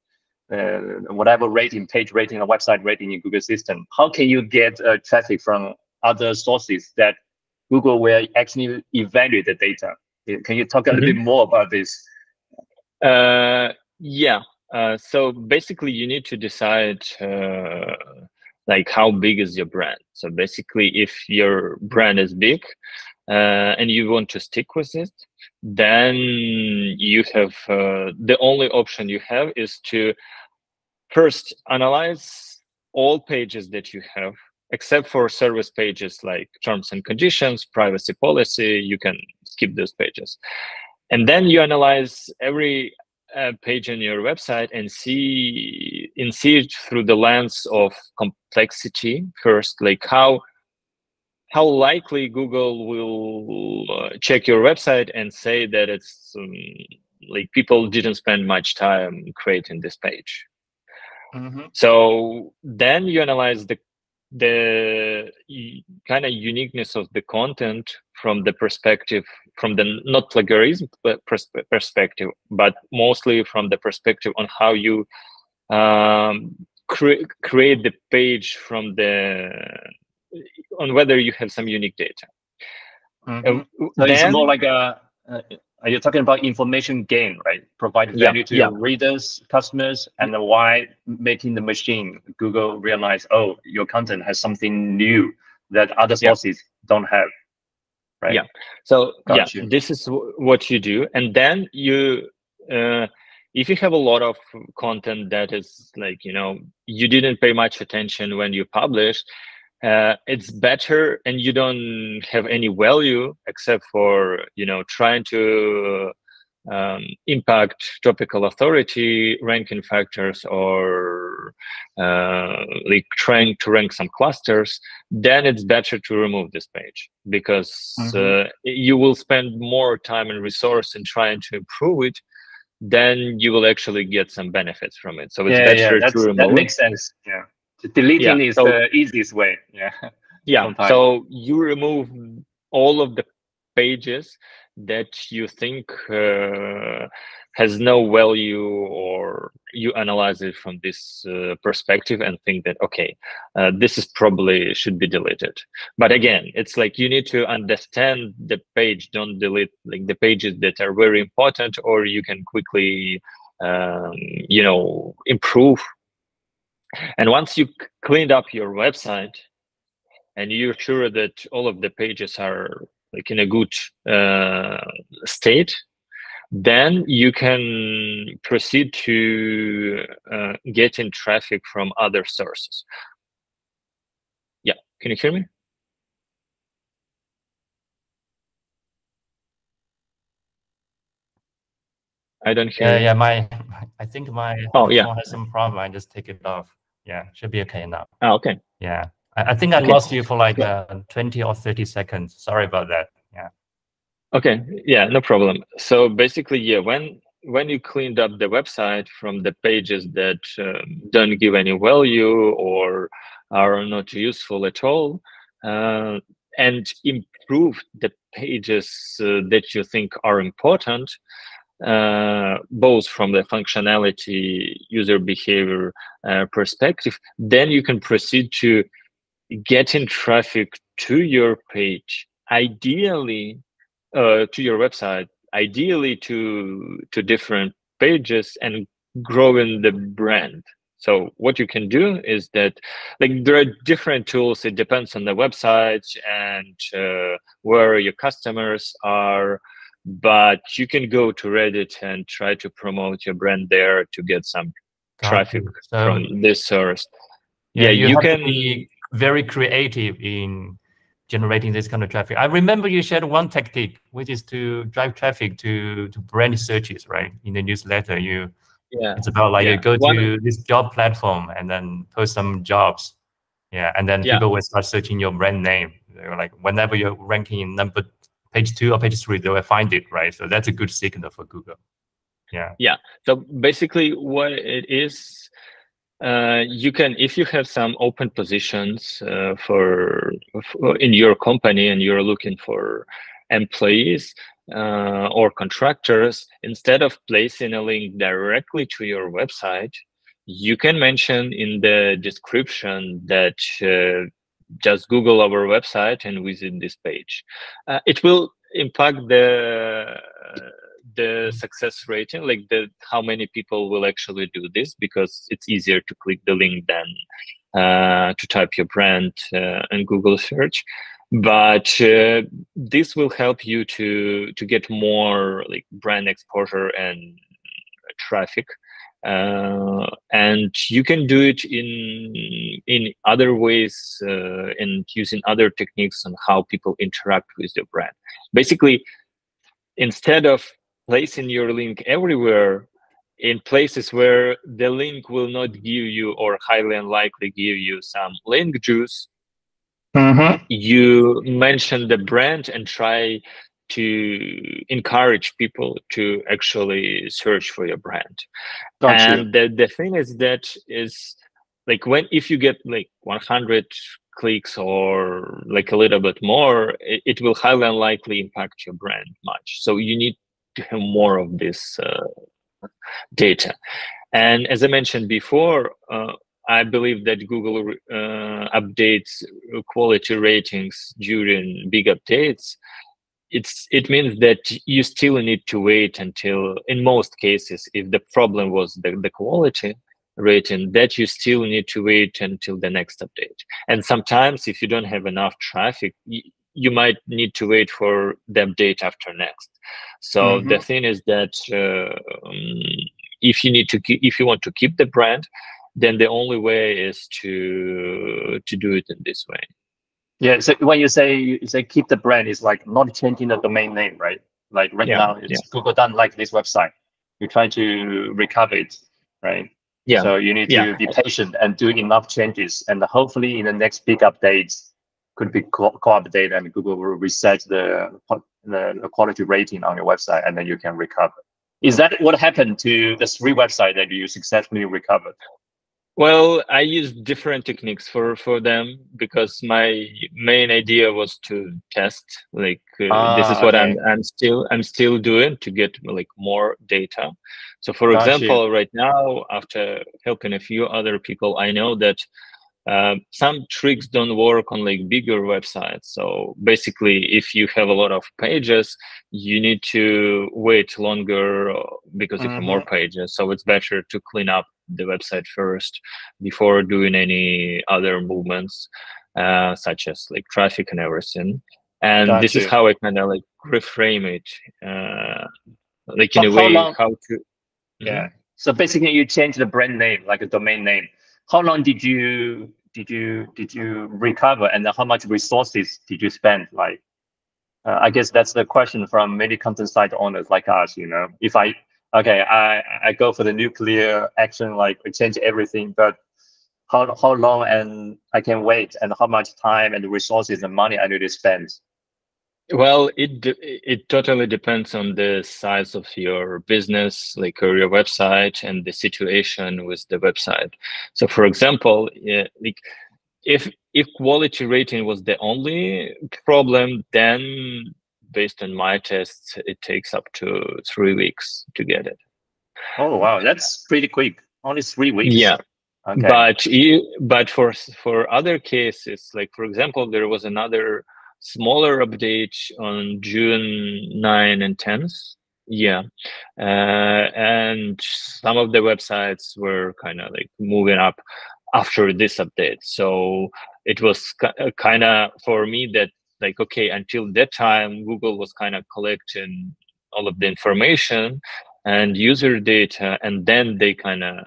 whatever page rating or website rating in Google system. How can you get traffic from other sources that Google will actually evaluate the data? Can you talk a little bit more about this? Yeah. So basically, you need to decide like how big is your brand. So basically, if your brand is big and you want to stick with it, then you have the only option you have is to first analyze all pages that you have, except for service pages like terms and conditions, privacy policy. You can skip those pages, and then you analyze every page on your website and see it through the lens of complexity first, like how likely Google will check your website and say that it's like people didn't spend much time creating this page. So then you analyze the kind of uniqueness of the content from the perspective, from the not plagiarism perspective, but mostly from the perspective on how you create the page on whether you have some unique data. So it's more like a, are you talking about information gain, right? Provide value to your readers, customers, and why making the machine, Google realize, oh, your content has something new that other sources don't have, right? Yeah. So this is what you do. And then you, if you have a lot of content that is like, you know, you didn't pay much attention when you published, it's better, and you don't have any value except for, you know, trying to impact topical authority, ranking factors, or like trying to rank some clusters, then it's better to remove this page, because you will spend more time and resource in trying to improve it, then you will actually get some benefits from it. So it's better to remove. That makes sense. Yeah. Deleting is the easiest way. Sometimes. So you remove all of the pages that you think has no value, or you analyze it from this perspective and think that, okay, this is probably should be deleted. But again, it's like you need to understand the page. Don't delete like the pages that are very important, or you can quickly you know, improve. And once you cleaned up your website and you're sure that all of the pages are like in a good state, then you can proceed to getting traffic from other sources. Yeah, can you hear me? I don't hear. I think my phone has some problem. I just take it off. Yeah, should be okay now. Oh, okay. Yeah, I think I lost you for like 20 or 30 seconds. Sorry about that. Yeah. Okay. Yeah, no problem. So basically, yeah, when you cleaned up the website from the pages that don't give any value or are not useful at all, and improve the pages that you think are important, both from the functionality, user behavior perspective, then you can proceed to getting traffic to your page, ideally to your website, ideally to different pages, and growing the brand. So what you can do is that, like, there are different tools. It depends on the website and where your customers are, but you can go to Reddit and try to promote your brand there to get some traffic from this source. Yeah, you can be very creative in generating this kind of traffic. I remember you shared one technique, which is to drive traffic to brand searches, right? In the newsletter, it's about like you go to this job platform and then post some jobs. Yeah, and then people will start searching your brand name. They're like, whenever you're ranking in page 2 or page 3, they will find it, right? So that's a good signal for Google. Yeah. So basically what it is, you can, if you have some open positions for in your company and you're looking for employees or contractors, instead of placing a link directly to your website, you can mention in the description that just Google our website and visit this page. It will impact the success rating, like how many people will actually do this, because it's easier to click the link than to type your brand in Google search. But this will help you to get more like brand exposure and traffic. And you can do it in other ways and using other techniques on how people interact with your brand. Basically, instead of placing your link everywhere, in places where the link will not give you, or highly unlikely give you, some link juice, you mention the brand and try to encourage people to actually search for your brand. And the thing is that is like, if you get like 100 clicks or like a little bit more, it will highly unlikely impact your brand much. So you need to have more of this data. And as I mentioned before, I believe that Google updates quality ratings during big updates. it means that you still need to wait until, in most cases, if the problem was the quality rating, that you still need to wait until the next update. And sometimes if you don't have enough traffic, you might need to wait for the update after next. So the thing is that if you want to keep the brand, then the only way is to do it in this way. Yeah. So when you say keep the brand, it's like not changing the domain name, right? Like right now, it's Google doesn't like this website. You try to recover it, right? Yeah. So you need to be patient and do enough changes, and hopefully in the next big updates, could be core update, and Google will reset the quality rating on your website, and then you can recover. Is that what happened to the 3 websites that you successfully recovered? Well, I used different techniques for them, because my main idea was to test, like this is what I'm still doing to get like more data. So for example, right now, after helping a few other people, I know that some tricks don't work on like bigger websites. So basically, if you have a lot of pages, you need to wait longer because you have more pages. So it's better to clean up the website first before doing any other movements, such as like traffic and everything. And this is how I kind of like reframe it, like in a way how to. Yeah. So basically, you change the brand name, like a domain name. How long did you recover, and how much resources did you spend? Like, I guess that's the question from many content site owners like us. You know, if I go for the nuclear action, like we change everything, but how long and I can wait, and how much time and resources and money I need to spend? Well, it totally depends on the size of your business, like your website, and the situation with the website. So, for example, like if quality rating was the only problem, then based on my tests, it takes up to 3 weeks to get it. Oh wow, that's pretty quick. Only 3 weeks. Yeah. Okay. But for other cases, like for example, there was another smaller update on June 9 and 10th. Yeah. And some of the websites were kind of like moving up after this update. So it was kind of for me that like, okay, until that time, Google was kind of collecting all of the information and user data, and then they kind of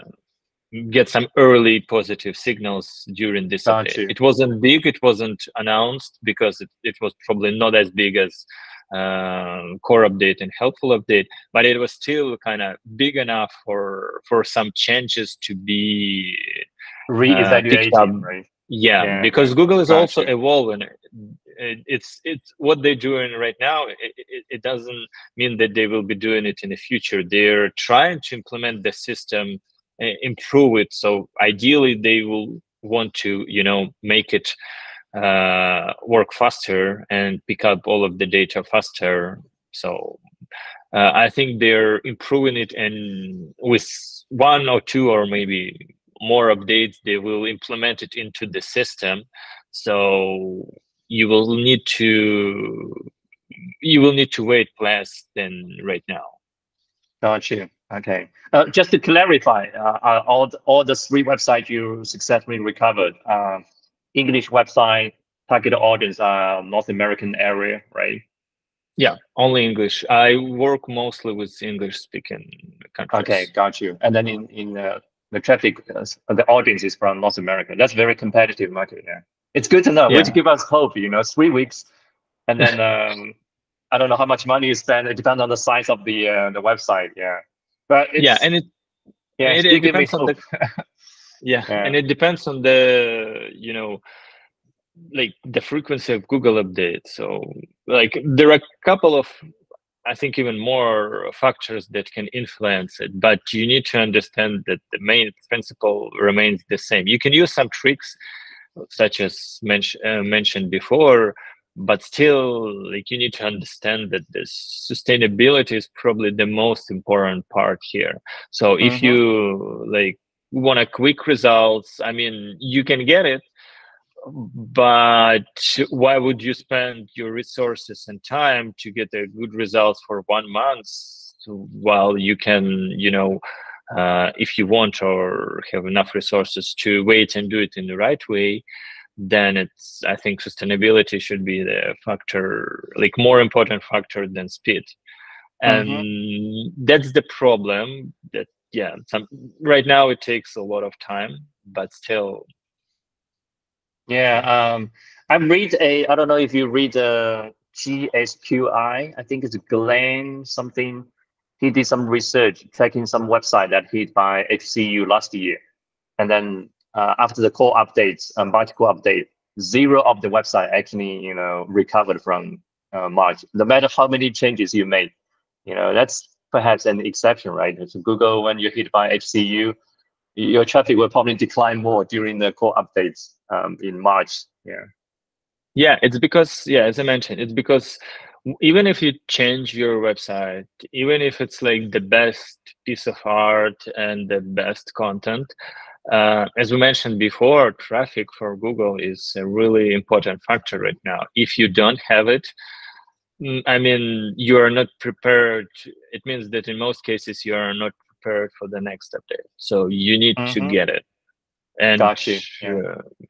get some early positive signals during this update. It wasn't big, it wasn't announced because it was probably not as big as core update and helpful update, but it was still kind of big enough for some changes to be re-evaluated, right? Yeah, because Google is also evolving. It's what they're doing right now. It doesn't mean that they will be doing it in the future. They're trying to implement the system, improve it. So ideally, they will want to, make it work faster and pick up all of the data faster. So I think they're improving it, and with 1 or 2 or maybe more updates, they will implement it into the system. So you will need to wait less than right now. Gotcha. Okay. Just to clarify, all the 3 websites you successfully recovered, English website, target audience, North American area, right? Yeah, only English. I work mostly with English-speaking countries. Okay, got you. And then in the traffic, the audience is from North America. That's very competitive market. Yeah, it's good to know. Yeah. Which give us hope. 3 weeks, and then I don't know how much money you spend. It depends on the size of the website. Yeah, but it's, and it depends on the and it depends on the like the frequency of Google updates. So like there are a couple of, I think, even more factors that can influence it, but you need to understand that the main principle remains the same. You can use some tricks such as mentioned before, but still, like, you need to understand that the sustainability is probably the most important part here. So if you like want a quick results, I mean, you can get it, but why would you spend your resources and time to get a good result for 1 month while you can, you know, if you want or have enough resources to wait and do it in the right way, then I think sustainability should be the factor, like more important factor than speed. And that's the problem that, yeah, right now it takes a lot of time, but still. Yeah, I don't know if you read GSQI, I think it's Glenn something. He did some research tracking some website that hit by HCU last year. And then after the core updates, March core update, 0 of the website actually, you know, recovered from March, no matter how many changes you made. You know, that's perhaps an exception, right? So Google, when you're hit by HCU, your traffic will probably decline more during the core updates in March. Yeah, it's because, yeah, as I mentioned, it's because even if you change your website, even if it's like the best piece of art and the best content, as we mentioned before, traffic for Google is a really important factor right now. If you don't have it, I mean, you are not prepared. It means that in most cases, you are not prepared for the next update. So you need to get it. And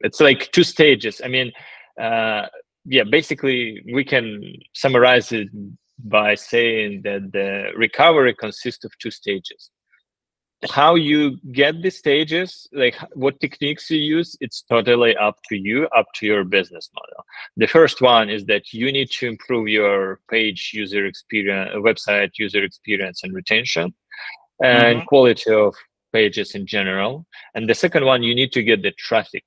it's like 2 stages. I mean, yeah, basically, we can summarize it by saying that the recovery consists of 2 stages. How you get the stages, like what techniques you use, it's totally up to you, up to your business model. The first one is that you need to improve your page user experience, website user experience and retention, and quality of pages in general. And the second one, you need to get the traffic.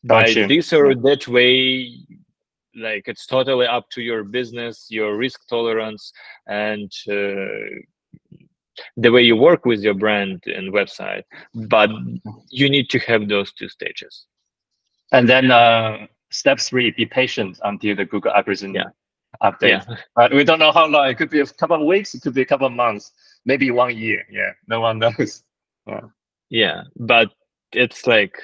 By this or that way, like it's totally up to your business, your risk tolerance, and the way you work with your brand and website, but you need to have those 2 stages. And then step 3, be patient until the Google algorithm update. But we don't know how long. It could be a couple of weeks, it could be a couple of months, maybe 1 year. Yeah, no one knows. Yeah, but it's like,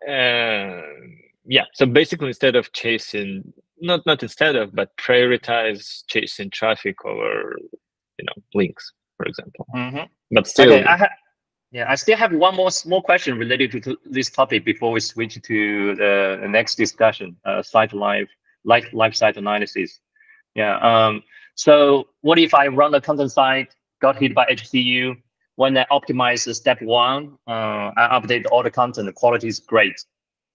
yeah. So basically, instead of chasing, not instead of, but prioritize chasing traffic over, you know, links, for example. But still, okay, I still have one more small question related to this topic before we switch to the next discussion, site life site analysis. Yeah. So what if I run a content site, got hit by HCU? When I optimize step 1, I update all the content, the quality is great.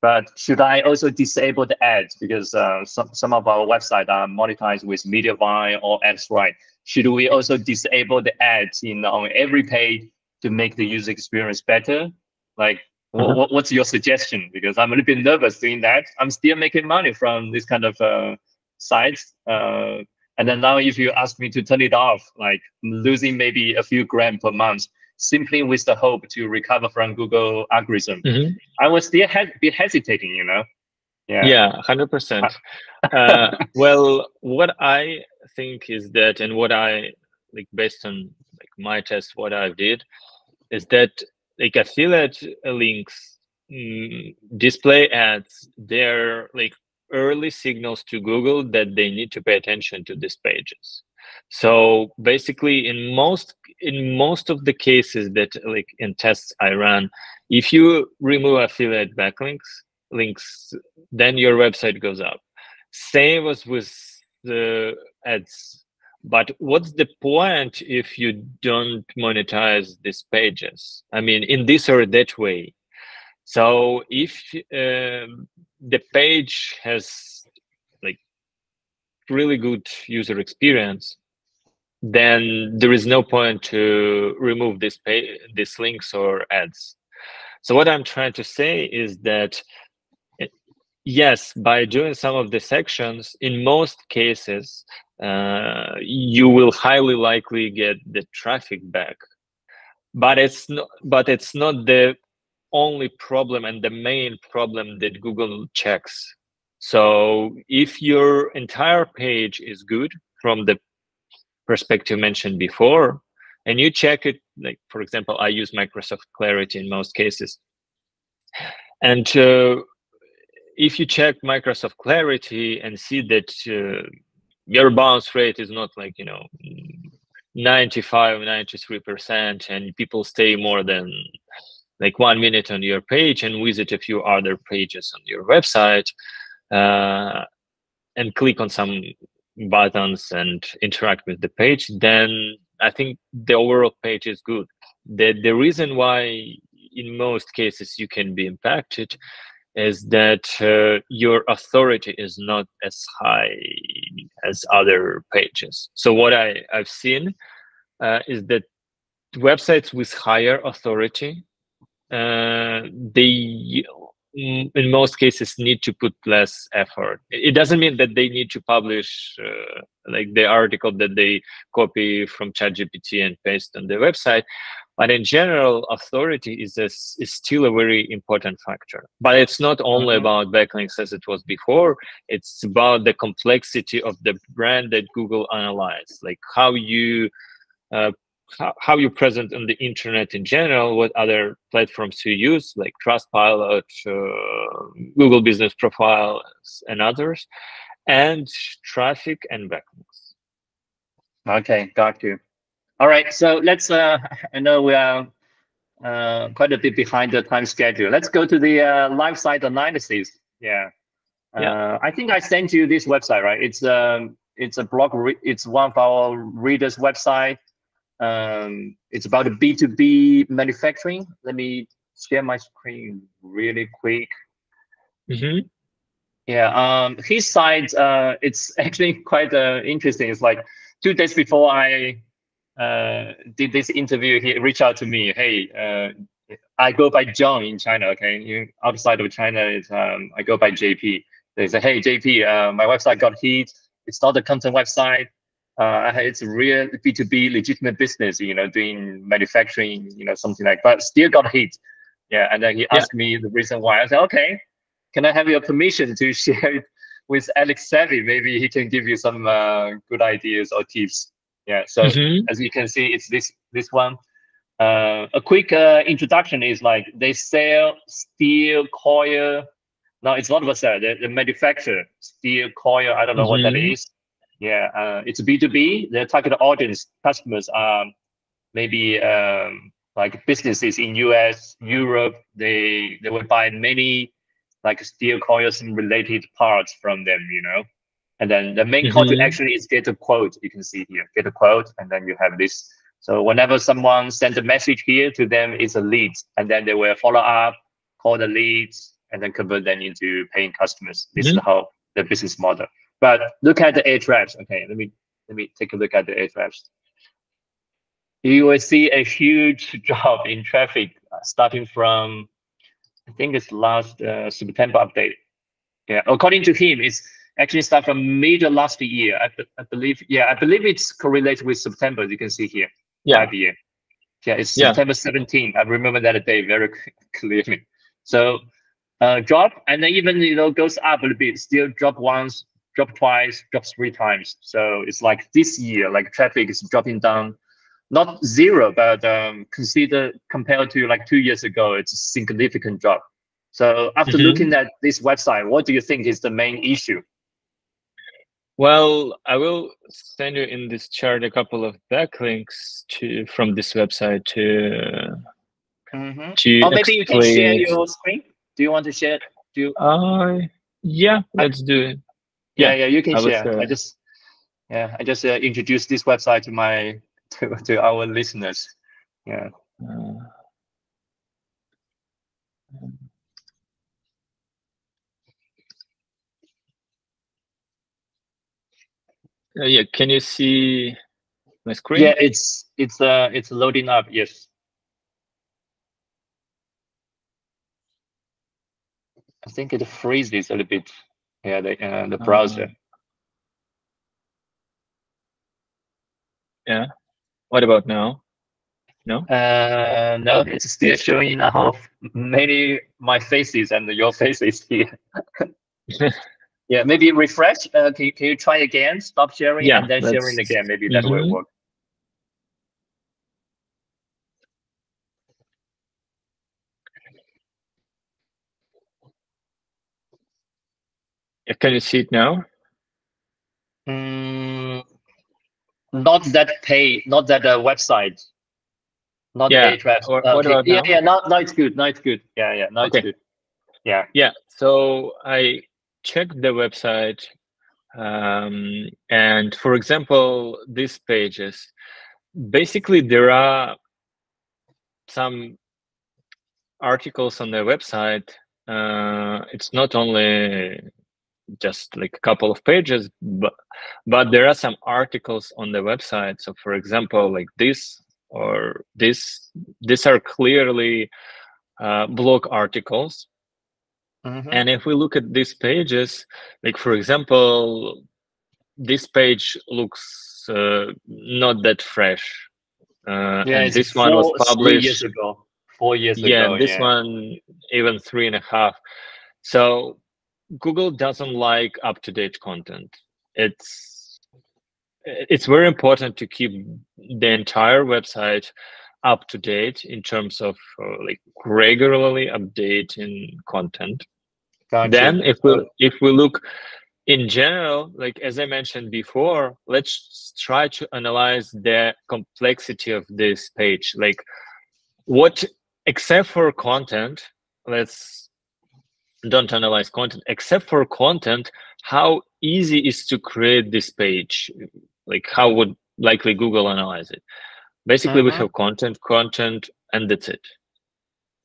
But should I also disable the ads? Because some of our websites are monetized with media buy or ads, right? Should we also disable the ads on every page to make the user experience better? Like, what's your suggestion? Because I'm a little bit nervous doing that. I'm still making money from this kind of sites. And then now if you ask me to turn it off, like I'm losing maybe a few grand per month, simply with the hope to recover from Google algorithm, I will still be hesitating, you know? Yeah, 100%. Well, what I think is that, and what I, like based on like my test, what I did is that like affiliate links, display ads, they're like early signals to Google that they need to pay attention to these pages. So basically, in most of the cases that like in tests I ran, if you remove affiliate links, then your website goes up. Same as with the ads. But what's the point if you don't monetize these pages? I mean, in this or that way. So if the page has like really good user experience, then there is no point to remove these links or ads. So what I'm trying to say is that yes, by doing some of the sections, in most cases, you will highly likely get the traffic back. But it's not the only problem and the main problem that Google checks. So if your entire page is good from the perspective mentioned before, and you check it, like for example, I use Microsoft Clarity in most cases, and if you check Microsoft Clarity and see that your bounce rate is not like 95, 93%, and people stay more than like 1 minute on your page and visit a few other pages on your website, and click on some buttons and interact with the page, then I think the overall page is good. The reason why in most cases you can be impacted is that your authority is not as high as other pages. So what I've seen is that websites with higher authority, they in most cases need to put less effort. It doesn't mean that they need to publish like the article that they copy from ChatGPT and paste on the website, but in general, authority is still a very important factor. But it's not only about backlinks as it was before. It's about the complexity of the brand that Google analyzes, like how you present on the internet in general, what other platforms you use, like Trustpilot, Google Business Profile, and others, and traffic and backlinks. Okay, got you. All right, so let's, I know we are quite a bit behind the time schedule. Let's go to the live site analysis. Yeah. I think I sent you this website, right? It's a blog, it's one of our readers' website. It's about a B2B manufacturing. Let me share my screen really quick. Yeah, his site, it's actually quite interesting. It's like 2 days before I did this interview, he reached out to me. Hey, I go by John in China, okay? Outside of China, it's, I go by JP. They say, hey, JP, my website got hit. It's not a content website. It's a real B2B legitimate business, doing manufacturing, something like that, but still got hit. Yeah, and then he asked me the reason why. I said, okay, can I have your permission to share it with Alex Savy? Maybe he can give you some good ideas or tips. Yeah, so as you can see, it's this one. A quick introduction is like they sell steel coil. No, it's not what sell. The manufacturer steel coil. I don't know what that is. Yeah, it's B2B. The target audience customers are maybe like businesses in US, Europe. They will buy many like steel coils and related parts from them, And then the main call to action is get a quote. You can see here, get a quote, and then you have this. So whenever someone sends a message here to them, it's a lead, and then they will follow up, call the leads, and then convert them into paying customers. This is how the business model. But look at the Ahrefs. Okay, let me take a look at the Ahrefs. You will see a huge drop in traffic starting from, I think it's last September update. Yeah, according to him, it's actually start from mid of last year. I believe. Yeah, I believe it's correlated with September. You can see here. Yeah. Yeah, it's September 17th. I remember that day very clearly. So drop, and then even goes up a little bit. Still drop once, drop twice, drop 3 times. So it's like this year, like traffic is dropping down. Not zero, but compared to like 2 years ago, it's a significant drop. So after looking at this website, what do you think is the main issue? Well, I will send you in this chart a couple of backlinks from this website to or maybe you can share your screen. Do you want to share? Yeah, let's do it. Yeah, you can share. I just introduced this website to our listeners. Yeah. Yeah, can you see my screen? Yeah, it's loading up. Yes. I think it freezes a little bit. Yeah, the browser. Yeah. What about now? No. No, it's still showing my faces and your faces here. Yeah, maybe refresh. Can you try again? Stop sharing and then sharing again. Maybe that will work. Can you see it now? Not that website. Not the traffic. What about now? Now it's good. Now it's good. Yeah. Now it's good. Yeah. So I checked the website, and for example, these pages, basically there are some articles on the website. It's not only just like a couple of pages, but there are some articles on the website. So for example, like this or this, these are clearly blog articles. And if we look at these pages, like for example, this page looks not that fresh. And this one was published 4 years ago. Yeah, this one even 3.5. So Google doesn't like up-to-date content. It's very important to keep the entire website up to date in terms of like regularly updating content. Gotcha. Then if we look in general, like as I mentioned before, let's try to analyze the complexity of this page. Like what, except for content, let's don't analyze content. Except for content, how easy is to create this page? Like how would likely Google analyze it? Basically, we have content, and that's it.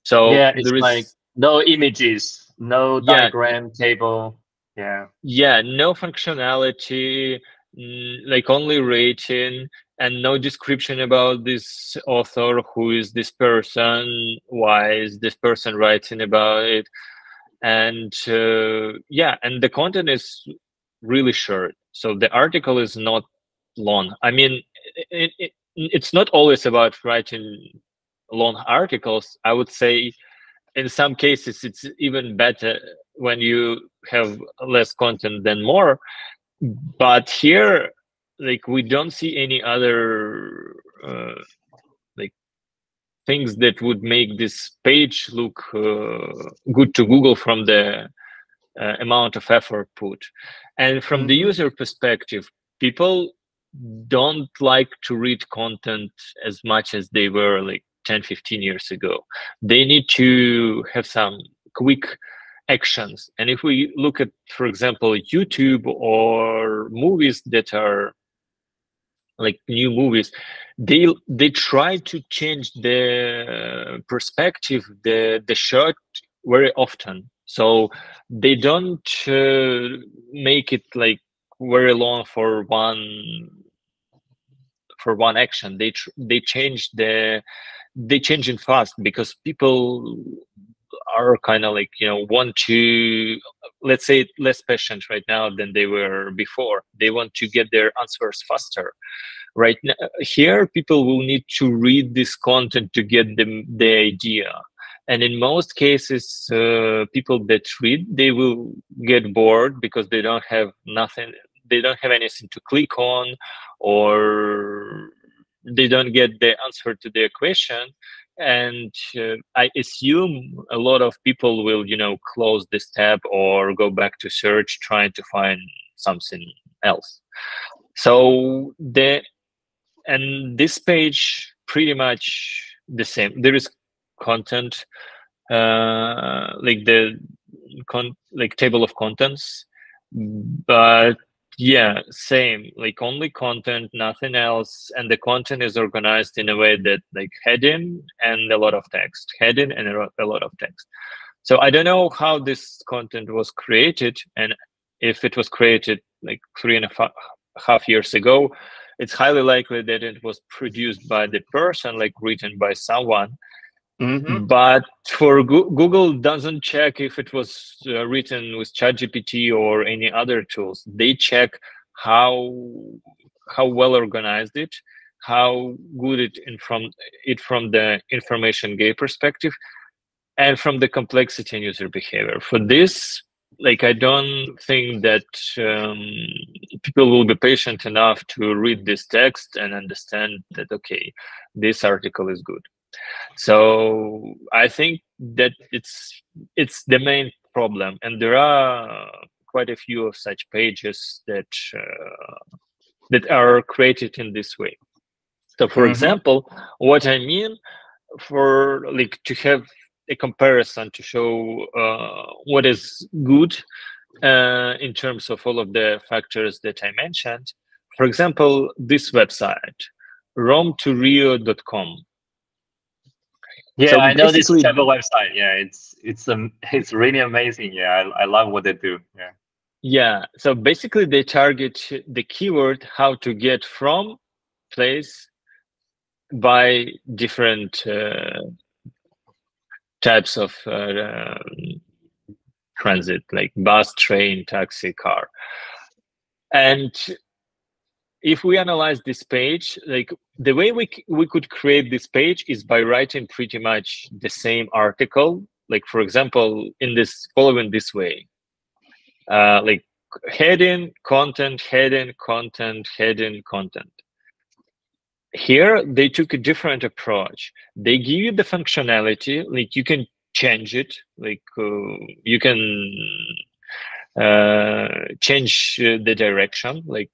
So it's like no images, no diagram, table. Yeah, no functionality, like only rating, and no description about this author, who is this person, why is this person writing about it, and and the content is really short. So the article is not long. I mean, it's not always about writing long articles. I would say in some cases it's even better when you have less content than more. But here, like, we don't see any other like things that would make this page look good to Google from the amount of effort put. And from the user perspective, people don't like to read content as much as they were like 10-15 years ago. They need to have some quick actions. And if we look at, for example, YouTube or movies that are like new movies, they try to change the perspective, the shot very often. So they don't make it like very long for one action. They change it fast, because people are kind of like, want to, let's say, less patient right now than they were before. They want to get their answers faster. Right now, here, people will need to read this content to get the idea. And in most cases, people that read, they will get bored because they don't have nothing. They don't have anything to click on, or they don't get the answer to their question. And I assume a lot of people will, close this tab or go back to search, trying to find something else. So this page pretty much the same. There is content, like table of contents, but yeah, same, like only content, nothing else. And the content is organized in a way that like heading and a lot of text, heading and a lot of text. So I don't know how this content was created, and if it was created like 3.5 years ago, it's highly likely that it was produced by the person, like written by someone. But for Google doesn't check if it was written with ChatGPT or any other tools. They check how well organized it, how good it from the information gate perspective, and from the complexity in user behavior. For this, like, I don't think that people will be patient enough to read this text and understand that, okay, this article is good. So I think that it's the main problem, and there are quite a few of such pages that that are created in this way. So, for example, what I mean, for like to have a comparison to show what is good in terms of all of the factors that I mentioned. For example, this website, roamtorio.com. Yeah, So I know this type of website. Yeah, it's really amazing. Yeah, I love what they do. Yeah. Yeah. So basically, they target the keyword how to get from place by different types of transit, like bus, train, taxi, car. And if we analyze this page, like the way we could create this page is by writing pretty much the same article. Like, for example, following this way, like heading, content, heading, content, heading, content. Here, they took a different approach. They give you the functionality, like you can change it, like you can change the direction, like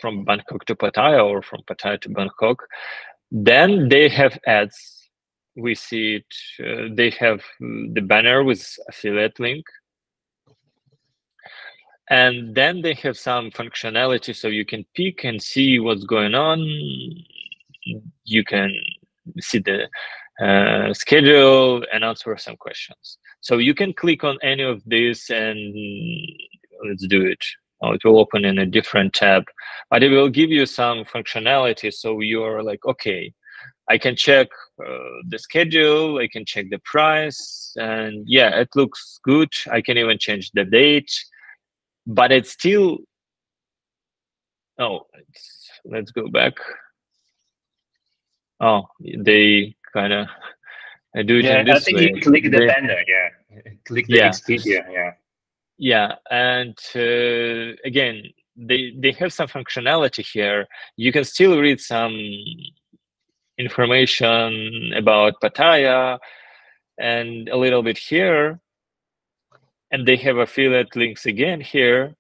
from Bangkok to Pattaya or from Pattaya to Bangkok. Then they have ads. We see it. They have the banner with affiliate link. And then they have some functionality, so you can pick and see what's going on. You can see the schedule and answer some questions. So you can click on any of this and let's do it. Oh, it will open in a different tab, but it will give you some functionality. So you're like, okay, I can check the schedule, I can check the price, and yeah, it looks good. I can even change the date, but it's still, let's go back. Oh, they kind of do it in this way. I think you click the banner, click the Expedia, Yeah, and again, they have some functionality here. You can still read some information about Pattaya and a little bit here, and they have affiliate links again here.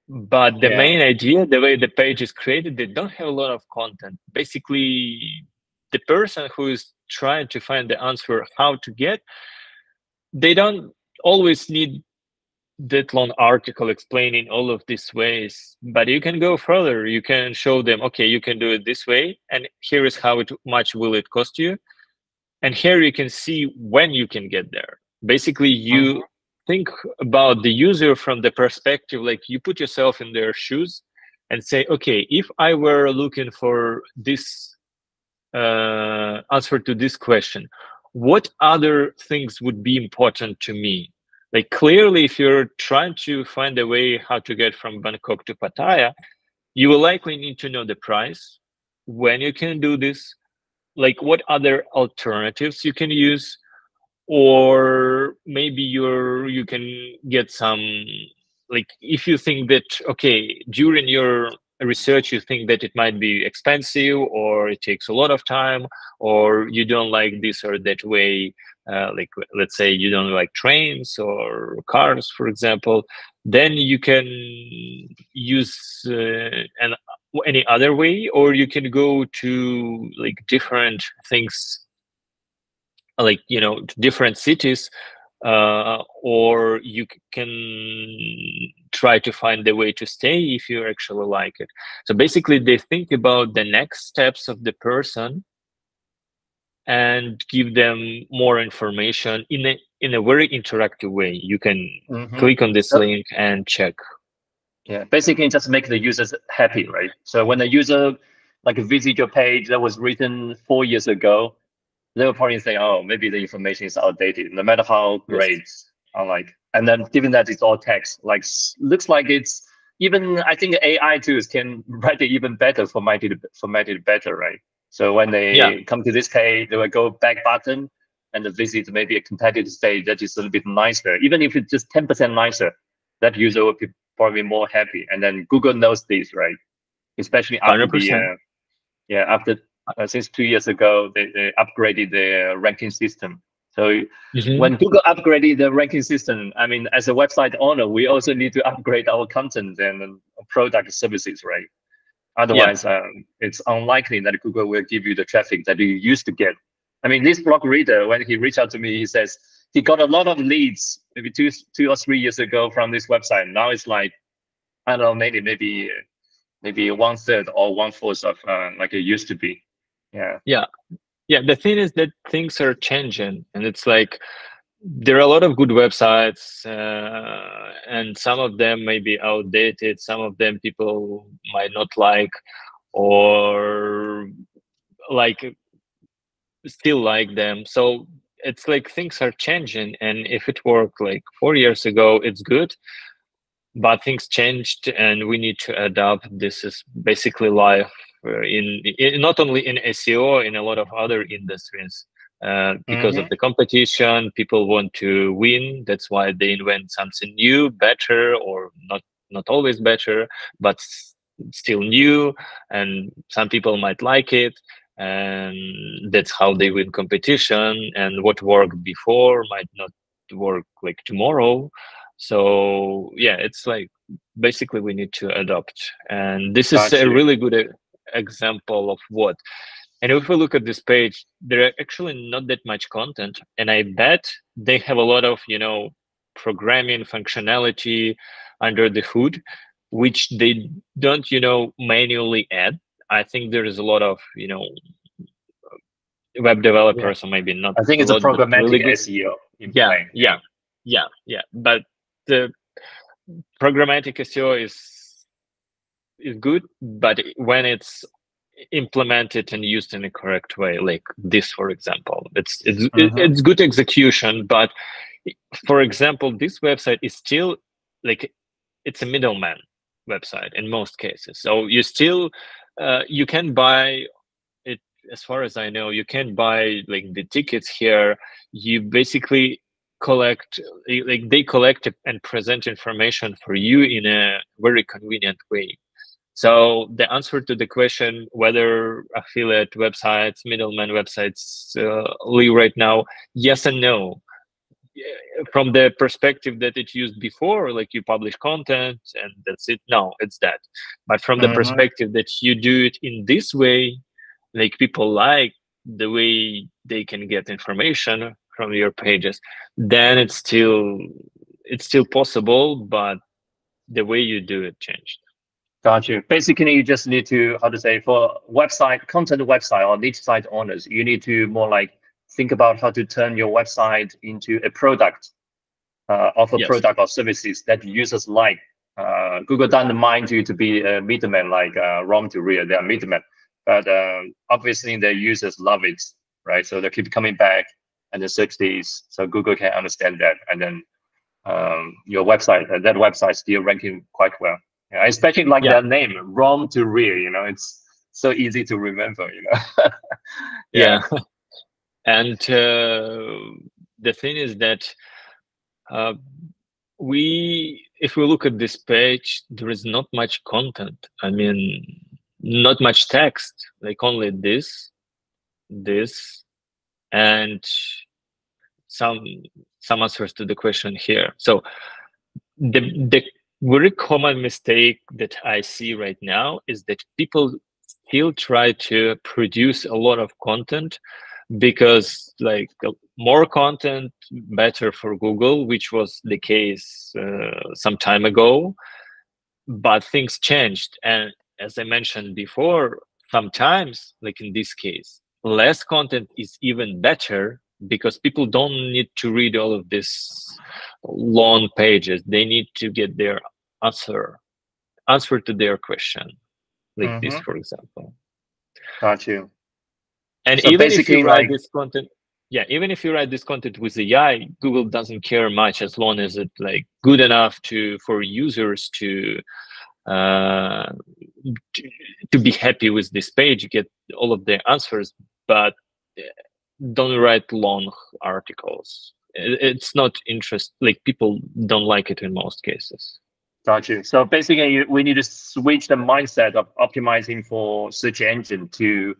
But the main idea, the way the page is created, they don't have a lot of content. Basically, the person who is trying to find the answer how to get, they don't always need that long article explaining all of these ways, but you can go further. You can show them, okay, you can do it this way, and here is how much will it cost you, and here you can see when you can get there. Basically, you think about the user from the perspective, like you put yourself in their shoes and say, okay, if I were looking for this answer to this question, what other things would be important to me? Like clearly, if you're trying to find a way how to get from Bangkok to Pattaya, you will likely need to know the price, when you can do this, like what other alternatives you can use, or maybe you can get some, like if you think that, okay, during your research, you think that it might be expensive or it takes a lot of time, or you don't like this or that way, like let's say you don't like trains or cars, for example, then you can use any other way, or you can go to like different things, like to different cities, or you can try to find a way to stay if you actually like it. So basically, they think about the next steps of the person and give them more information in a very interactive way. You can click on this link and check. Yeah, basically just make the users happy, right? So when the user like visit your page that was written 4 years ago, they will probably say, oh, maybe the information is outdated, no matter how great are like. And then given that it's all text, like looks like it's even, I think AI tools can write it even better, formatted better, right? So when they come to this page, they will go back button and visit maybe a competitive stage that is a little bit nicer. Even if it's just 10% nicer, that user will be probably more happy. And then Google knows this, right? Especially after 100%. After since 2 years ago, they upgraded their ranking system. So when Google upgraded the ranking system, I mean, as a website owner, we also need to upgrade our content and product services, right? Otherwise, it's unlikely that Google will give you the traffic that you used to get. I mean, this blog reader, when he reached out to me, he says he got a lot of leads maybe two or 3 years ago from this website. Now it's like, I don't know, maybe 1/3 or 1/4 of like it used to be. Yeah, the thing is that things are changing, and it's like there are a lot of good websites, and some of them may be outdated, some of them people might not like, or like still like them. So it's like things are changing, and if it worked like 4 years ago, it's good, but things changed and we need to adapt. This is basically life in not only in SEO, in a lot of other industries. Because of the competition, people want to win. That's why they invent something new, better, or not always better, but still new. And some people might like it, and that's how they win competition. And what worked before might not work like tomorrow. So yeah, it's like basically we need to adopt. And this is a really good example of what. And if we look at this page, there are actually not that much content, and I bet they have a lot of, you know, programming functionality under the hood, which they don't, you know, manually add. I think there is a lot of, you know, web developers, or maybe not. I think it's a programmatic really SEO. Yeah. But the programmatic SEO is good, but when it's implemented and used in a correct way, like this, for example, it's good execution. But for example, this website is still like it's a middleman website in most cases. So you still you can buy it, as far as I know, you can buy like the tickets here. You basically collect, like they collect and present information for you in a very convenient way. So the answer to the question whether affiliate websites, middleman websites live right now, yes and no. From the perspective that it used before, like you publish content and that's it, no, it's that. But from the perspective that you do it in this way, like people like the way they can get information from your pages, then it's still possible, but the way you do it changed. Got you. Basically, you just need to, how to say, for website, content website or niche site owners, you need to more like think about how to turn your website into a product, offer product or services that users like. Google doesn't mind you to be a middleman like raw material, they are middlemen, but obviously the users love it, right? So they keep coming back and they search these, so Google can understand that, and then your website, that website still ranking quite well. Yeah, especially like that name, ROM to real, you know, it's so easy to remember, you know. Yeah. And the thing is that if we look at this page, there is not much content. I mean, not much text, like only this, and some answers to the question here. So the very common mistake that I see right now is that people still try to produce a lot of content because like more content better for Google, which was the case some time ago, but things changed. And as I mentioned before, sometimes, like in this case, less content is even better because people don't need to read all of this long pages. They need to get their answer to their question, like this, for example. Got you. And so even if you write this content, even if you write this content with AI, Google doesn't care much as long as it's like good enough for users to be happy with this page, get all of their answers, but don't write long articles. It's not interest, like people don't like it in most cases. Got you. So basically, we need to switch the mindset of optimizing for search engine to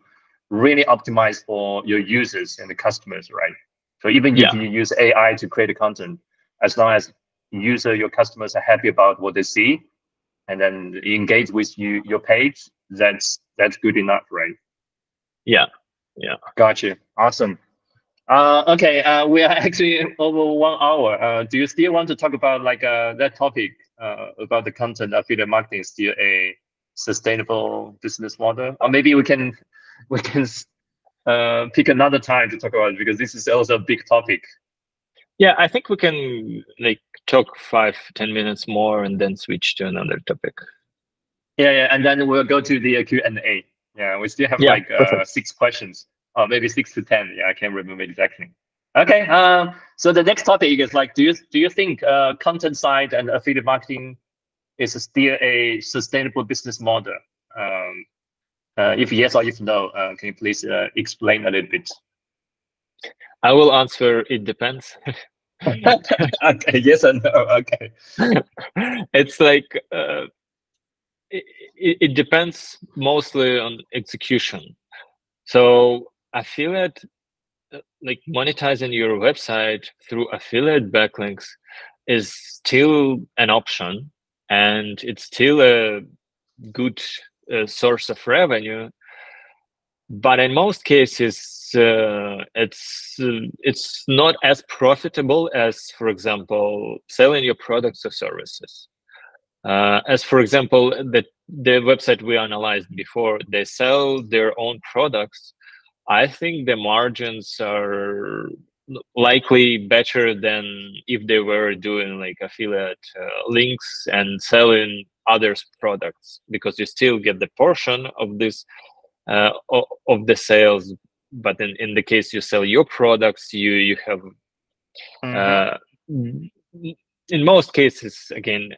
really optimize for your users and the customers, right? So even if you use AI to create the content, as long as your customers are happy about what they see, and then engage with your page, that's good enough, right? Yeah. Gotcha. Awesome. Okay, we are actually over 1 hour. Do you still want to talk about like that topic about the content affiliate marketing still a sustainable business model, or maybe we can pick another time to talk about it, because this is also a big topic. Yeah, I think we can like talk 5-10 minutes more and then switch to another topic. Yeah, and then we'll go to the Q&A. Yeah, we still have like 6 questions, or maybe 6 to 10. Yeah, I can't remember exactly. Okay, so the next topic is like, do you think content side and affiliate marketing is still a sustainable business model? If yes or if no, can you please explain a little bit? I will answer, it depends. Okay, yes or no, okay. It's like, it depends mostly on execution. So affiliate, like monetizing your website through affiliate backlinks is still an option, and it's still a good source of revenue. But in most cases, it's not as profitable as, for example, selling your products or services. As for example, the website we analyzed before, they sell their own products. I think the margins are likely better than if they were doing like affiliate links and selling others' products, because you still get the portion of this of the sales. But in the case you sell your products, you have in most cases, again,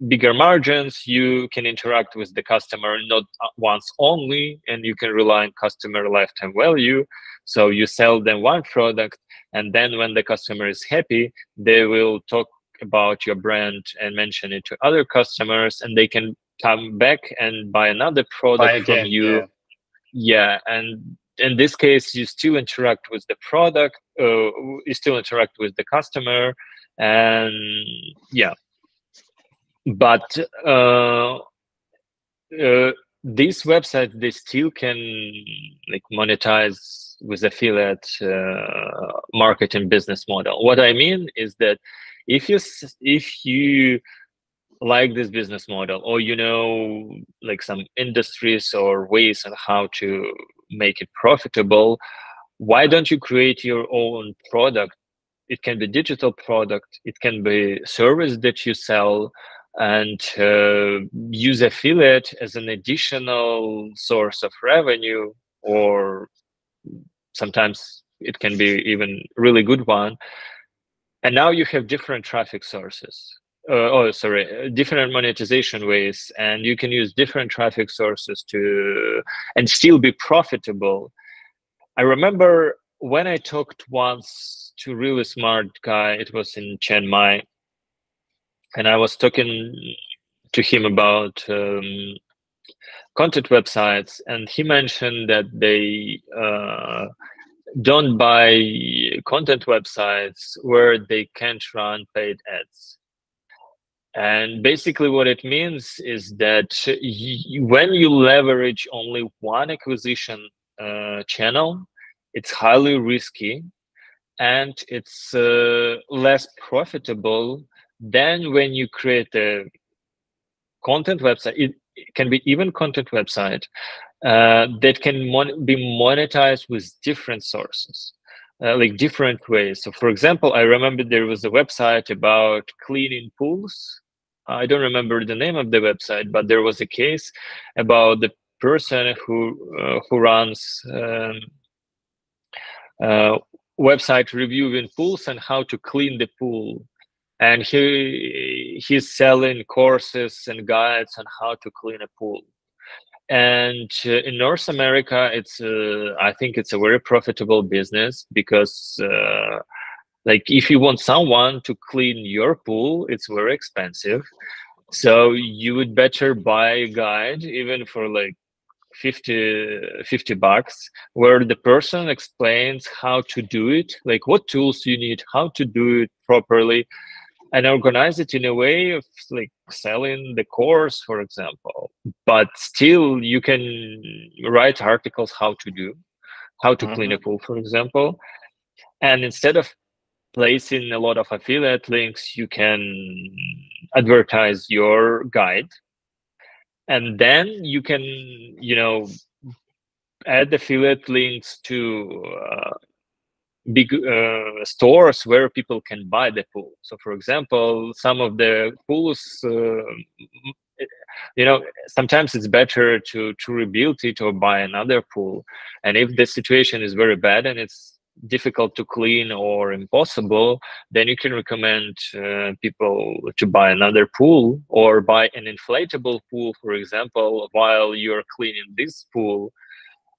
bigger margins. You can interact with the customer not once only, and you can rely on customer lifetime value. So you sell them one product, and then when the customer is happy, they will talk about your brand and mention it to other customers, and they can come back and buy another product from you. Yeah, and in this case, you still interact with the product, you still interact with the customer, and yeah. But these websites, they still can like monetize with affiliate marketing business model. What I mean is that if you like this business model, or you know like some industries or ways on how to make it profitable, why don't you create your own product? It can be digital product, it can be service that you sell, and use affiliate as an additional source of revenue, or sometimes it can be even really good one. And now you have different traffic sources. Different monetization ways, and you can use different traffic sources and still be profitable. I remember when I talked once to a really smart guy, it was in Chiang Mai, and I was talking to him about content websites, and he mentioned that they don't buy content websites where they can't run paid ads. And basically what it means is that when you leverage only one acquisition channel, it's highly risky, and it's less profitable than when you create a content website. It can be even content website that can be monetized with different sources. Like different ways. So for example, I remember there was a website about cleaning pools. I don't remember the name of the website, but there was a case about the person who runs website reviewing pools and how to clean the pool. And he's selling courses and guides on how to clean a pool. And in North America, I think it's a very profitable business, because like if you want someone to clean your pool, it's very expensive. So you would better buy a guide, even for like $50, where the person explains how to do it, like what tools you need, how to do it properly, and organize it in a way of like selling the course, for example. But still, you can write articles how to clean a pool, for example. And instead of placing a lot of affiliate links, you can advertise your guide. And then you can, add affiliate links to big stores where people can buy the pool. So, for example, some of the pools, sometimes it's better to rebuild it or buy another pool. And if the situation is very bad and it's difficult to clean or impossible, then you can recommend people to buy another pool or buy an inflatable pool, for example, while you're cleaning this pool.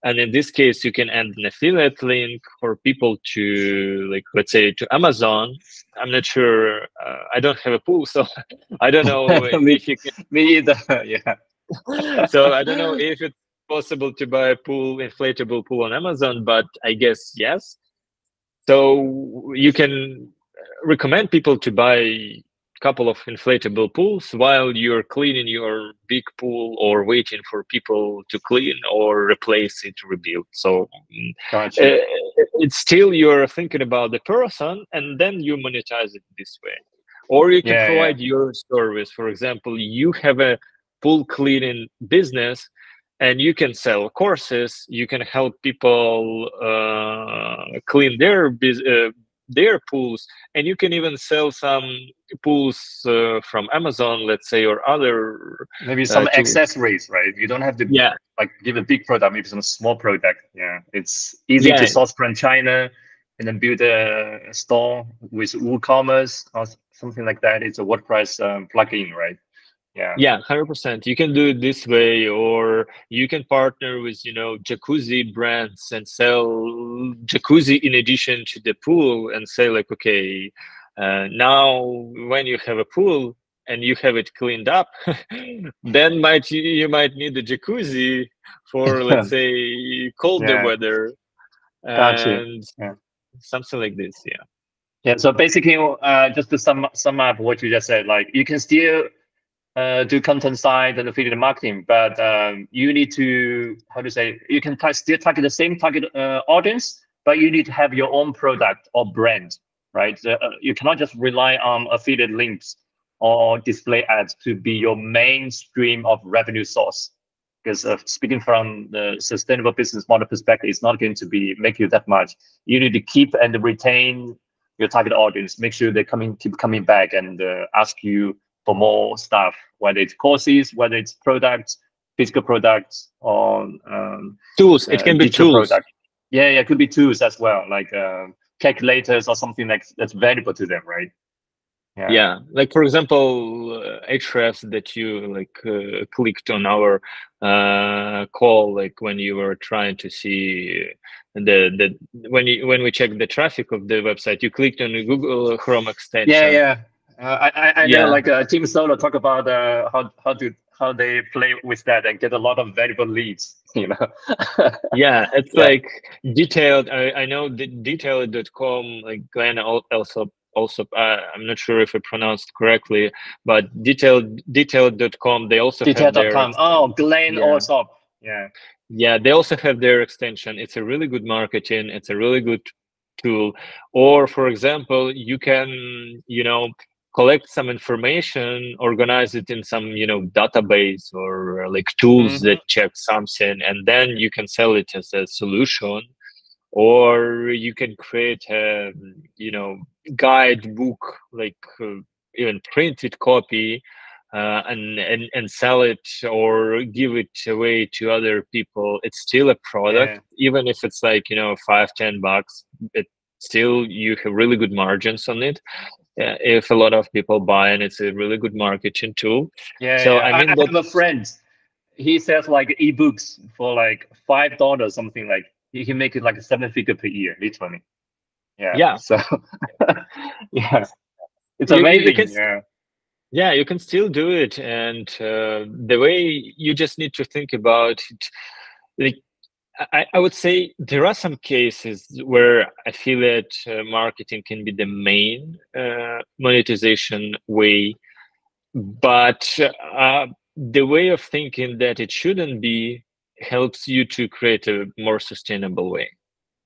And in this case, you can add an affiliate link for people to, like, let's say, to Amazon. I'm not sure. I don't have a pool, so I don't know if you can. Me either. Yeah. So I don't know if it's possible to buy a inflatable pool on Amazon, but I guess yes. So you can recommend people to buy a couple of inflatable pools while you're cleaning your big pool or waiting for people to clean or replace it, rebuild. So gotcha. It's still you're thinking about the person, and then you monetize it this way. Or you can provide your service. For example, you have a pool cleaning business, and you can sell courses. You can help people clean their pools, and you can even sell some pools from Amazon, let's say, or other maybe some accessories, right? You don't have to like give a big product, maybe some small product. Yeah, it's easy to source from China and then build a store with WooCommerce or something like that. It's a WordPress plugin, right? Yeah, 100%. You can do it this way, or you can partner with jacuzzi brands and sell jacuzzi in addition to the pool, and say like, okay, now when you have a pool and you have it cleaned up, then you might need the jacuzzi for, let's say, colder weather, and something like this. Yeah. So basically, just to sum up what you just said, like you can still do content side and affiliate marketing, but you need to, you can still target the same target audience, but you need to have your own product or brand, right? You cannot just rely on affiliate links or display ads to be your main stream of revenue source. Because speaking from the sustainable business model perspective, it's not going to make you that much. You need to keep and retain your target audience. Make sure they keep coming back and ask you for more stuff, whether it's courses, whether it's products, physical products, or tools. It can be tools. Product. Yeah, it could be tools as well, like calculators or something that's valuable to them, right? Yeah, like for example, Ahrefs that you clicked on our call, like when you were trying to see when we checked the traffic of the website, you clicked on the Google Chrome extension. I know, like Team Solo talk about how they play with that and get a lot of valuable leads. Yeah, it's like detailed. I know the detailed.com, like Glenn also I'm not sure if I pronounced correctly, but detailed.com, they also have their Glenn also. Yeah, they also have their extension. It's a really good marketing. It's a really good tool. Or for example, you can collect some information, organize it in some database or like tools that check something, and then you can sell it as a solution. Or you can create a guidebook, like even printed copy, and sell it or give it away to other people. It's still a product, even if it's like $5-10. It still, you have really good margins on it. If a lot of people buy, and it's a really good marketing tool. I mean, I have a friend. He sells like ebooks for like $5, something like. He can make it like a 7-figure per year, literally. So it's amazing. You can still do it, and the way you just need to think about it, like I would say there are some cases where affiliate marketing can be the main monetization way, but the way of thinking that it shouldn't be helps you to create a more sustainable way,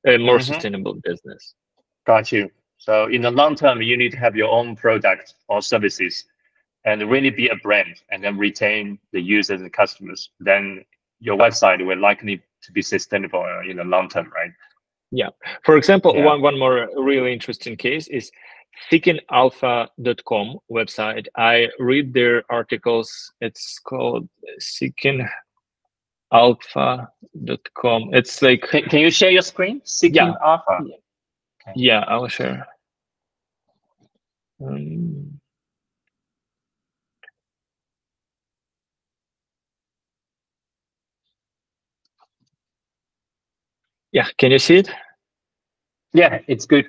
a more sustainable business. Got you. So in the long term, you need to have your own product or services and really be a brand and then retain the users and customers. Then your website will likely to be sustainable in the long term, right? Yeah. For example, one more really interesting case is seekingalpha.com website. I read their articles. It's called seekingalpha.com. It's like... Can you share your screen? Seeking Alpha. Okay. Yeah, I will share. Yeah, can you see it? Yeah, it's good.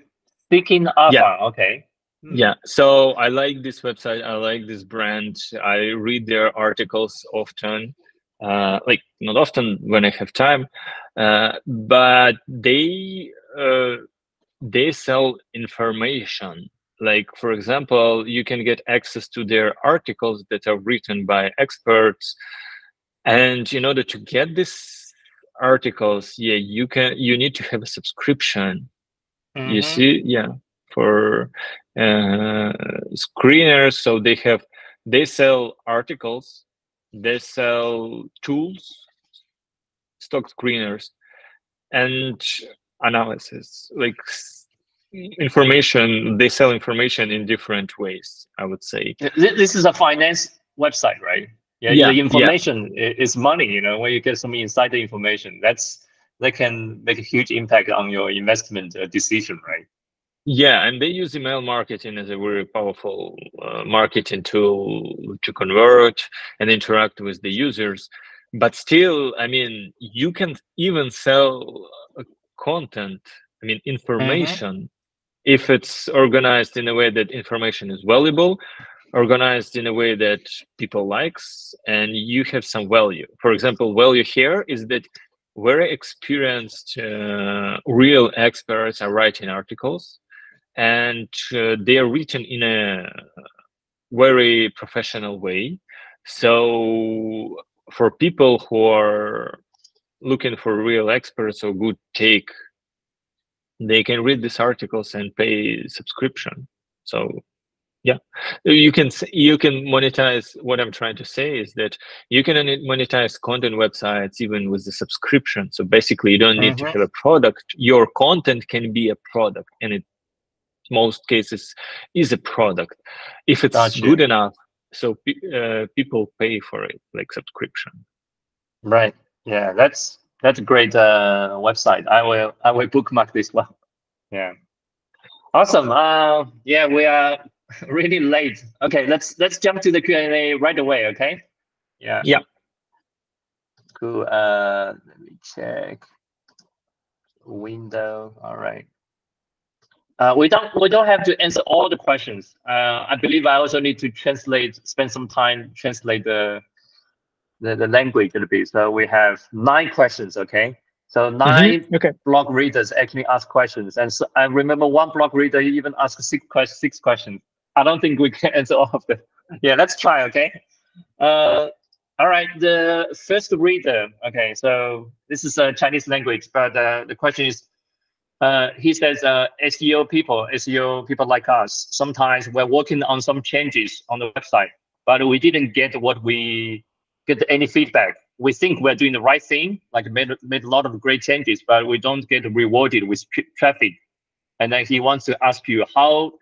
Seeking Alpha, okay. Yeah, so I like this website. I like this brand. I read their articles often, like not often when I have time, but they sell information. Like, for example, you can get access to their articles that are written by experts, and in order to get these articles, you need to have a subscription. You see, for screeners. So they sell articles, they sell tools, stock screeners, and analysis, like information. They sell information in different ways, I would say. This is a finance website, right? The information is money, when you get some insider information, that can make a huge impact on your investment decision, right? Yeah, and they use email marketing as a very powerful marketing tool to convert and interact with the users. But still, I mean, you can even sell content, information, if it's organized in a way that information is valuable, organized in a way that people likes, and you have some value. For example, value here is that very experienced, real experts are writing articles, and they are written in a very professional way. So for people who are looking for real experts or good take, they can read these articles and pay subscription. So yeah, you can monetize. What I'm trying to say is that you can monetize content websites even with the subscription. So basically, you don't need to have a product. Your content can be a product, and in most cases is a product if it's good enough. So people pay for it, like subscription. Right. Yeah, that's a great website. I will bookmark this one. Yeah. Awesome. Yeah, we are really late. Okay, let's jump to the Q&A right away. Okay. Yeah. Yeah. Cool. Let me check. Window. All right. We don't have to answer all the questions. I believe I also need to spend some time translate the language a little bit. So we have 9 questions. Okay. So 9 blog readers actually ask questions, and so I remember one blog reader even asked 6 questions. I don't think we can answer all of them. Yeah, let's try. Okay. All right. The first reader. Okay. So this is a Chinese language, but the question is. He says, SEO people like us, sometimes we're working on some changes on the website, but we didn't get any feedback. We think we're doing the right thing, like made a lot of great changes, but we don't get rewarded with traffic. And then he wants to ask you, how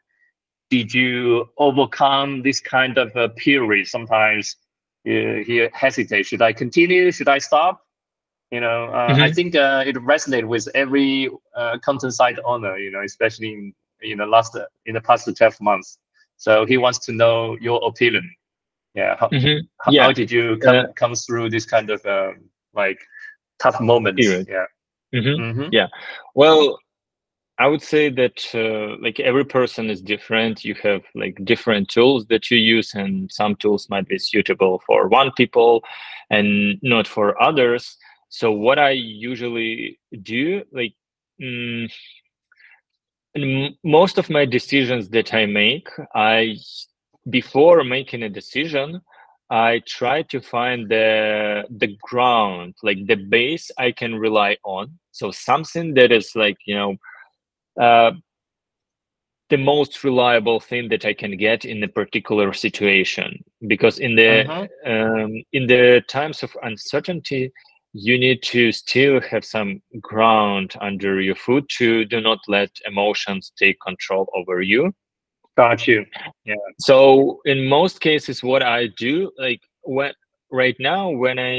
did you overcome this kind of period? Sometimes he hesitates. Should I continue? Should I stop? I think it resonates with every content site owner, especially in the past 12 months. So he wants to know your opinion. Yeah. How did you come through this kind of like tough moments? Period. Yeah. Yeah. Well, I would say that like every person is different. You have like different tools that you use, and some tools might be suitable for one people and not for others. So what I usually do, like, in most of my decisions that I make, before making a decision, I try to find the ground, like the base I can rely on. So something that is like, the most reliable thing that I can get in a particular situation. Because in the times of uncertainty, you need to still have some ground under your foot to do not let emotions take control over you. Got you. Yeah. So in most cases, what I do, like right now, when I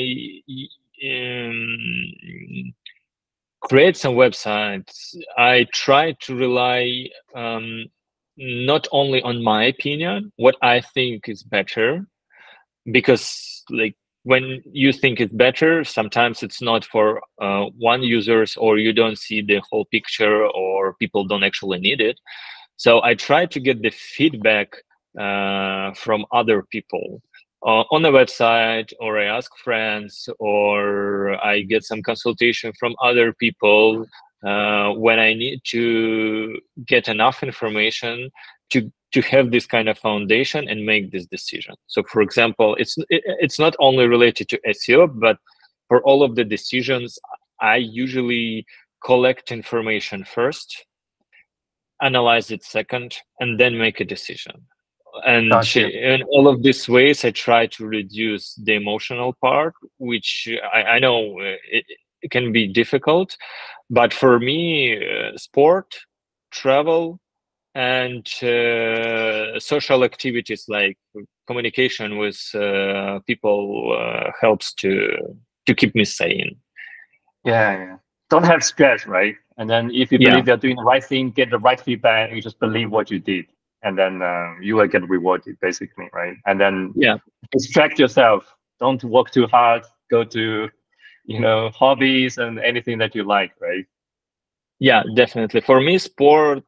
create some websites, I try to rely not only on my opinion, what I think is better, because like when you think it's better, sometimes it's not for one users, or you don't see the whole picture, or people don't actually need it. So I try to get the feedback from other people on the website, or I ask friends, or I get some consultation from other people when I need to get enough information to have this kind of foundation and make this decision. So for example, it's not only related to SEO, but for all of the decisions, I usually collect information first, analyze it second, and then make a decision. And in all of these ways, I try to reduce the emotional part, which I know it can be difficult. But for me, sport, travel, and social activities like communication with people helps to keep me sane. Yeah. Don't have stress, right? And then if you believe you're doing the right thing, get the right feedback, you just believe what you did. And then you will get rewarded, basically, right? And then distract yourself. Don't work too hard. Go to, hobbies and anything that you like, right? Yeah, definitely. For me, sport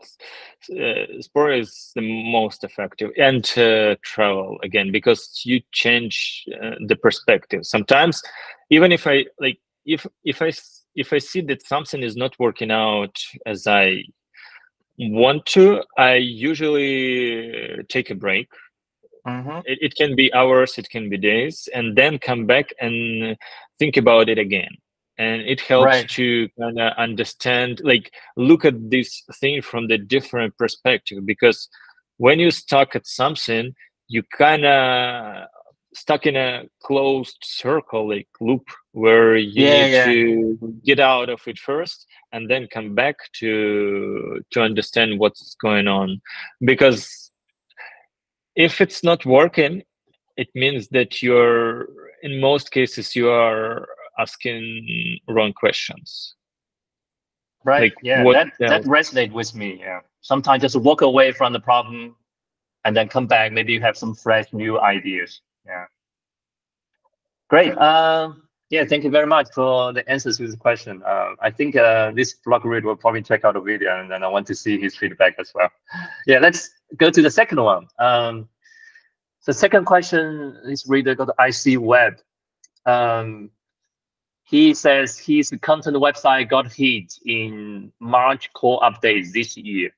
is the most effective, and travel again, because you change the perspective. Sometimes, even if I like, if I see that something is not working out as I want to, I usually take a break. It can be hours, it can be days, and then come back and think about it again. And it helps to kind of understand, like, look at this thing from the different perspective, because when you're stuck at something, you kind of stuck in a closed circle, like loop, where you need to get out of it first and then come back to understand what's going on. Because if it's not working, it means that in most cases, you are asking wrong questions. Right. Like, that resonates with me. Yeah. Sometimes just walk away from the problem and then come back. Maybe you have some fresh new ideas. Yeah. Great. Thank you very much for the answers to this question. I think this blog reader will probably check out the video, and then I want to see his feedback as well. Yeah, let's go to the second one. The second question, this reader got IC Web. He says his content website got hit in March core updates this year.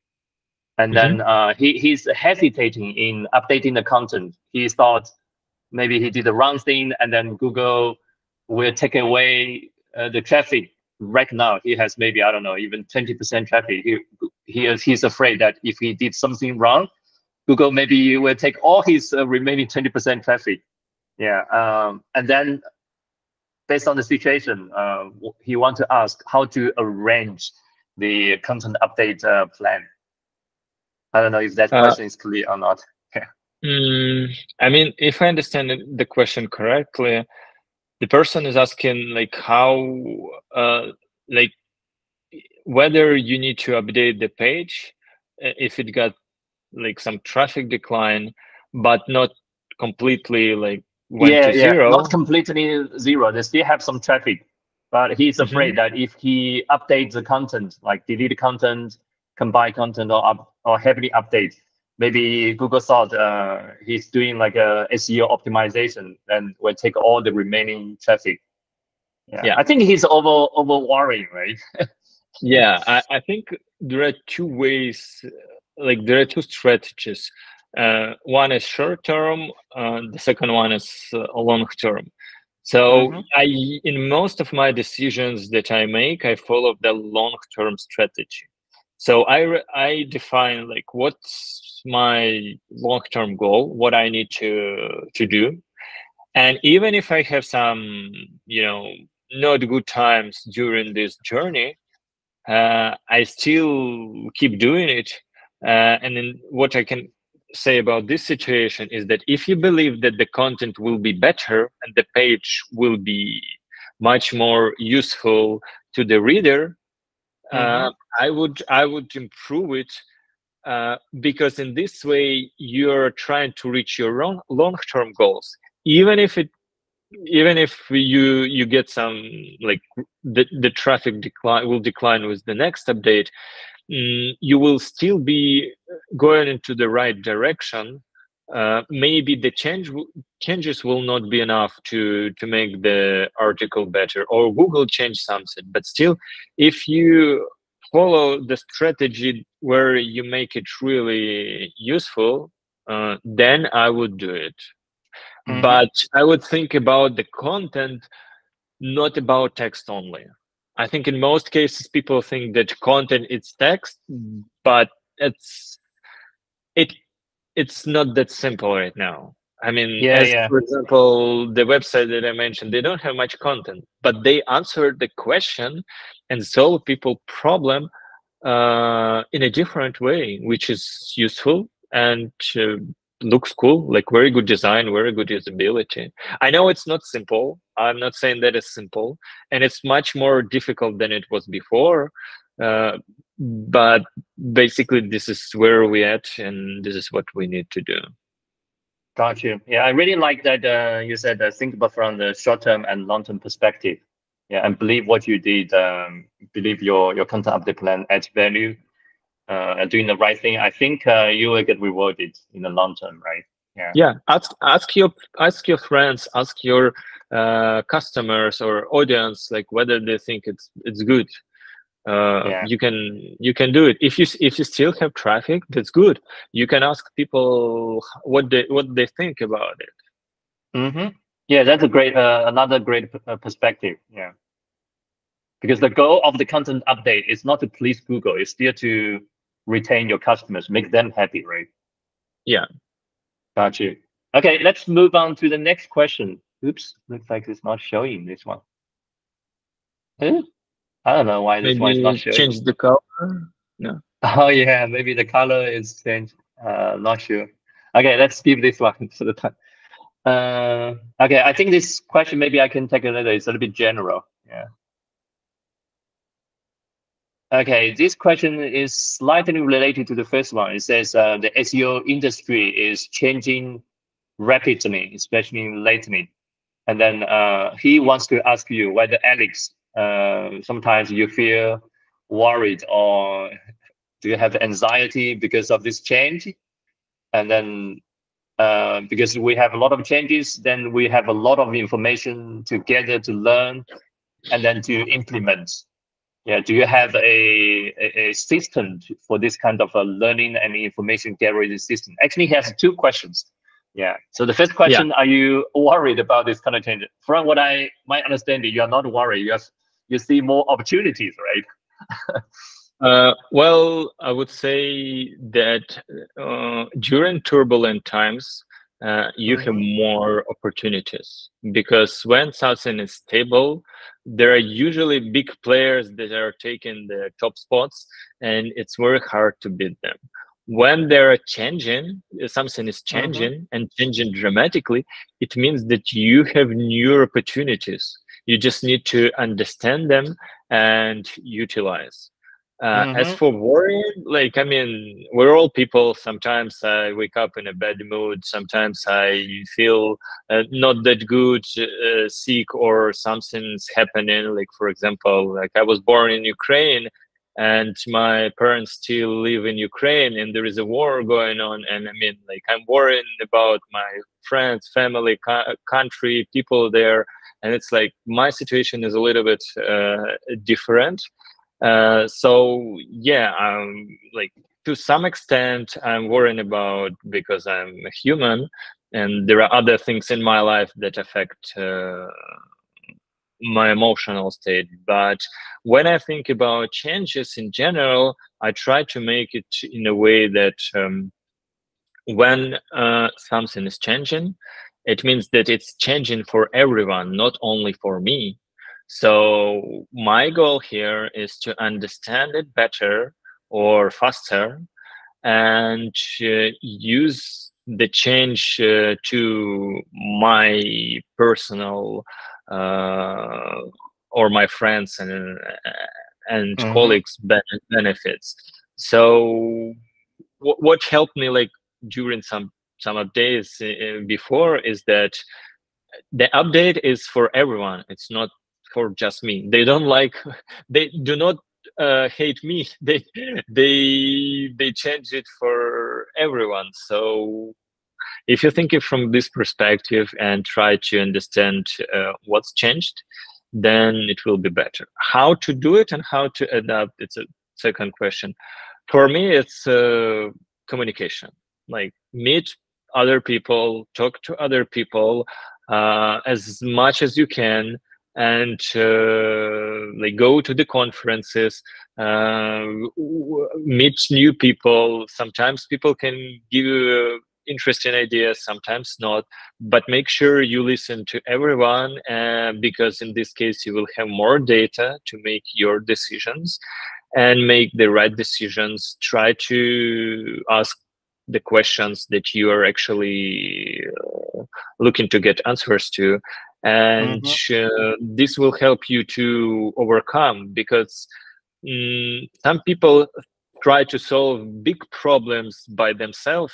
And then he's hesitating in updating the content. He thought maybe he did the wrong thing, and then Google will take away the traffic. Right now, he has maybe, I don't know, even 20% traffic. He's afraid that if he did something wrong, Google maybe will take all his remaining 20% traffic. Yeah. And then based on the situation, he wants to ask how to arrange the content update plan. I don't know if that question is clear or not. I mean, if I understand the question correctly, the person is asking like how, like whether you need to update the page if it got like some traffic decline, but not completely like went to zero. Not completely zero. They still have some traffic, but he's afraid that if he updates the content, like delete content, combine content, or heavily update, maybe Google thought he's doing like a SEO optimization and will take all the remaining traffic. Yeah. I think he's over worrying, right? Yeah, I think there are two ways, like there are two strategies. One is short term, the second one is long term. So in most of my decisions that I make, I follow the long term strategy. So I define like what's my long term goal, what I need to do, and even if I have some not good times during this journey, I still keep doing it. And then what I can say about this situation is that if you believe that the content will be better and the page will be much more useful to the reader, I would improve it, because in this way you're trying to reach your long-term goals, even if you get some, like the traffic will decline with the next update, you will still be going into the right direction. Maybe the changes will not be enough to make the article better, or Google change something, but still, if you follow the strategy where you make it really useful, then I would do it. But I would think about the content, not about text only. I think in most cases people think that content is text, but it's not that simple right now. I mean, for example, the website that I mentioned, they don't have much content, but they answer the question and solve people's problem in a different way, which is useful and looks cool, like very good design, very good usability. I know it's not simple. I'm not saying that it's simple, and it's much more difficult than it was before. But basically, this is where we're at, and this is what we need to do. Got you. Yeah, I really like that you said think about from the short-term and long-term perspective. Yeah, and believe what you did. Believe your content update plan adds value. Doing the right thing. I think you will get rewarded in the long term, right? Yeah. Ask your friends, ask your customers or audience, like whether they think it's good. You can do it. If you still have traffic, that's good. You can ask people what they think about it. Yeah, that's a great another great perspective. Yeah, because the goal of the content update is not to please Google; it's still to retain your customers, make them happy, right? Yeah. Got you. Okay, let's move on to the next question. Oops, looks like it's not showing this one. I don't know why this one is not showing. Change the color? No. Oh yeah, maybe the color is changed. Not sure. Okay, let's skip this one for the time. Okay, I think this question maybe I can take a little. It's a little bit general. Yeah. Okay, this question is slightly related to the first one. It says the SEO industry is changing rapidly, especially lately. And then he wants to ask you whether Alex, sometimes you feel worried or do you have anxiety because of this change? And then because we have a lot of changes, then we have a lot of information to gather, to learn, and then to implement. Yeah, do you have a system for this kind of a learning and information gathering system? Actually, he has two questions. Yeah. So the first question, are you worried about this kind of change? From what my understanding, you are not worried. You see more opportunities, right? Well, I would say that during turbulent times, you have more opportunities, because when something is stable, there are usually big players that are taking the top spots, and it's very hard to beat them. When they're changing, something is changing and changing dramatically, it means that you have new opportunities. You just need to understand them and utilize. As for worrying, like, I mean, we're all people. Sometimes I wake up in a bad mood. Sometimes I feel not that good, sick, or something's happening. Like, for example, like I was born in Ukraine, and my parents still live in Ukraine, and there is a war going on, and I mean, like, I'm worrying about my friends, family, country, people there, and it's like my situation is a little bit different. So yeah, like, to some extent I'm worrying about, because I'm a human and there are other things in my life that affect my emotional state. But when I think about changes in general, I try to make it in a way that when something is changing, it means that it's changing for everyone, not only for me. So my goal here is to understand it better or faster, and use the change to my personal or my friends and colleagues benefits. So what helped me, like, during some updates before, is that the update is for everyone. It's not for just me. They don't like, they do not hate me. They change it for everyone. So if you think it from this perspective and try to understand what's changed, then it will be better. How to do it and how to adapt, it's a second question. For me, it's communication. Like, meet other people, talk to other people as much as you can, and like, go to the conferences, meet new people. Sometimes people can give you interesting ideas, sometimes not, but make sure you listen to everyone, because in this case you will have more data to make your decisions and make the right decisions. Try to ask the questions that you are actually looking to get answers to, and this will help you to overcome, because some people try to solve big problems by themselves,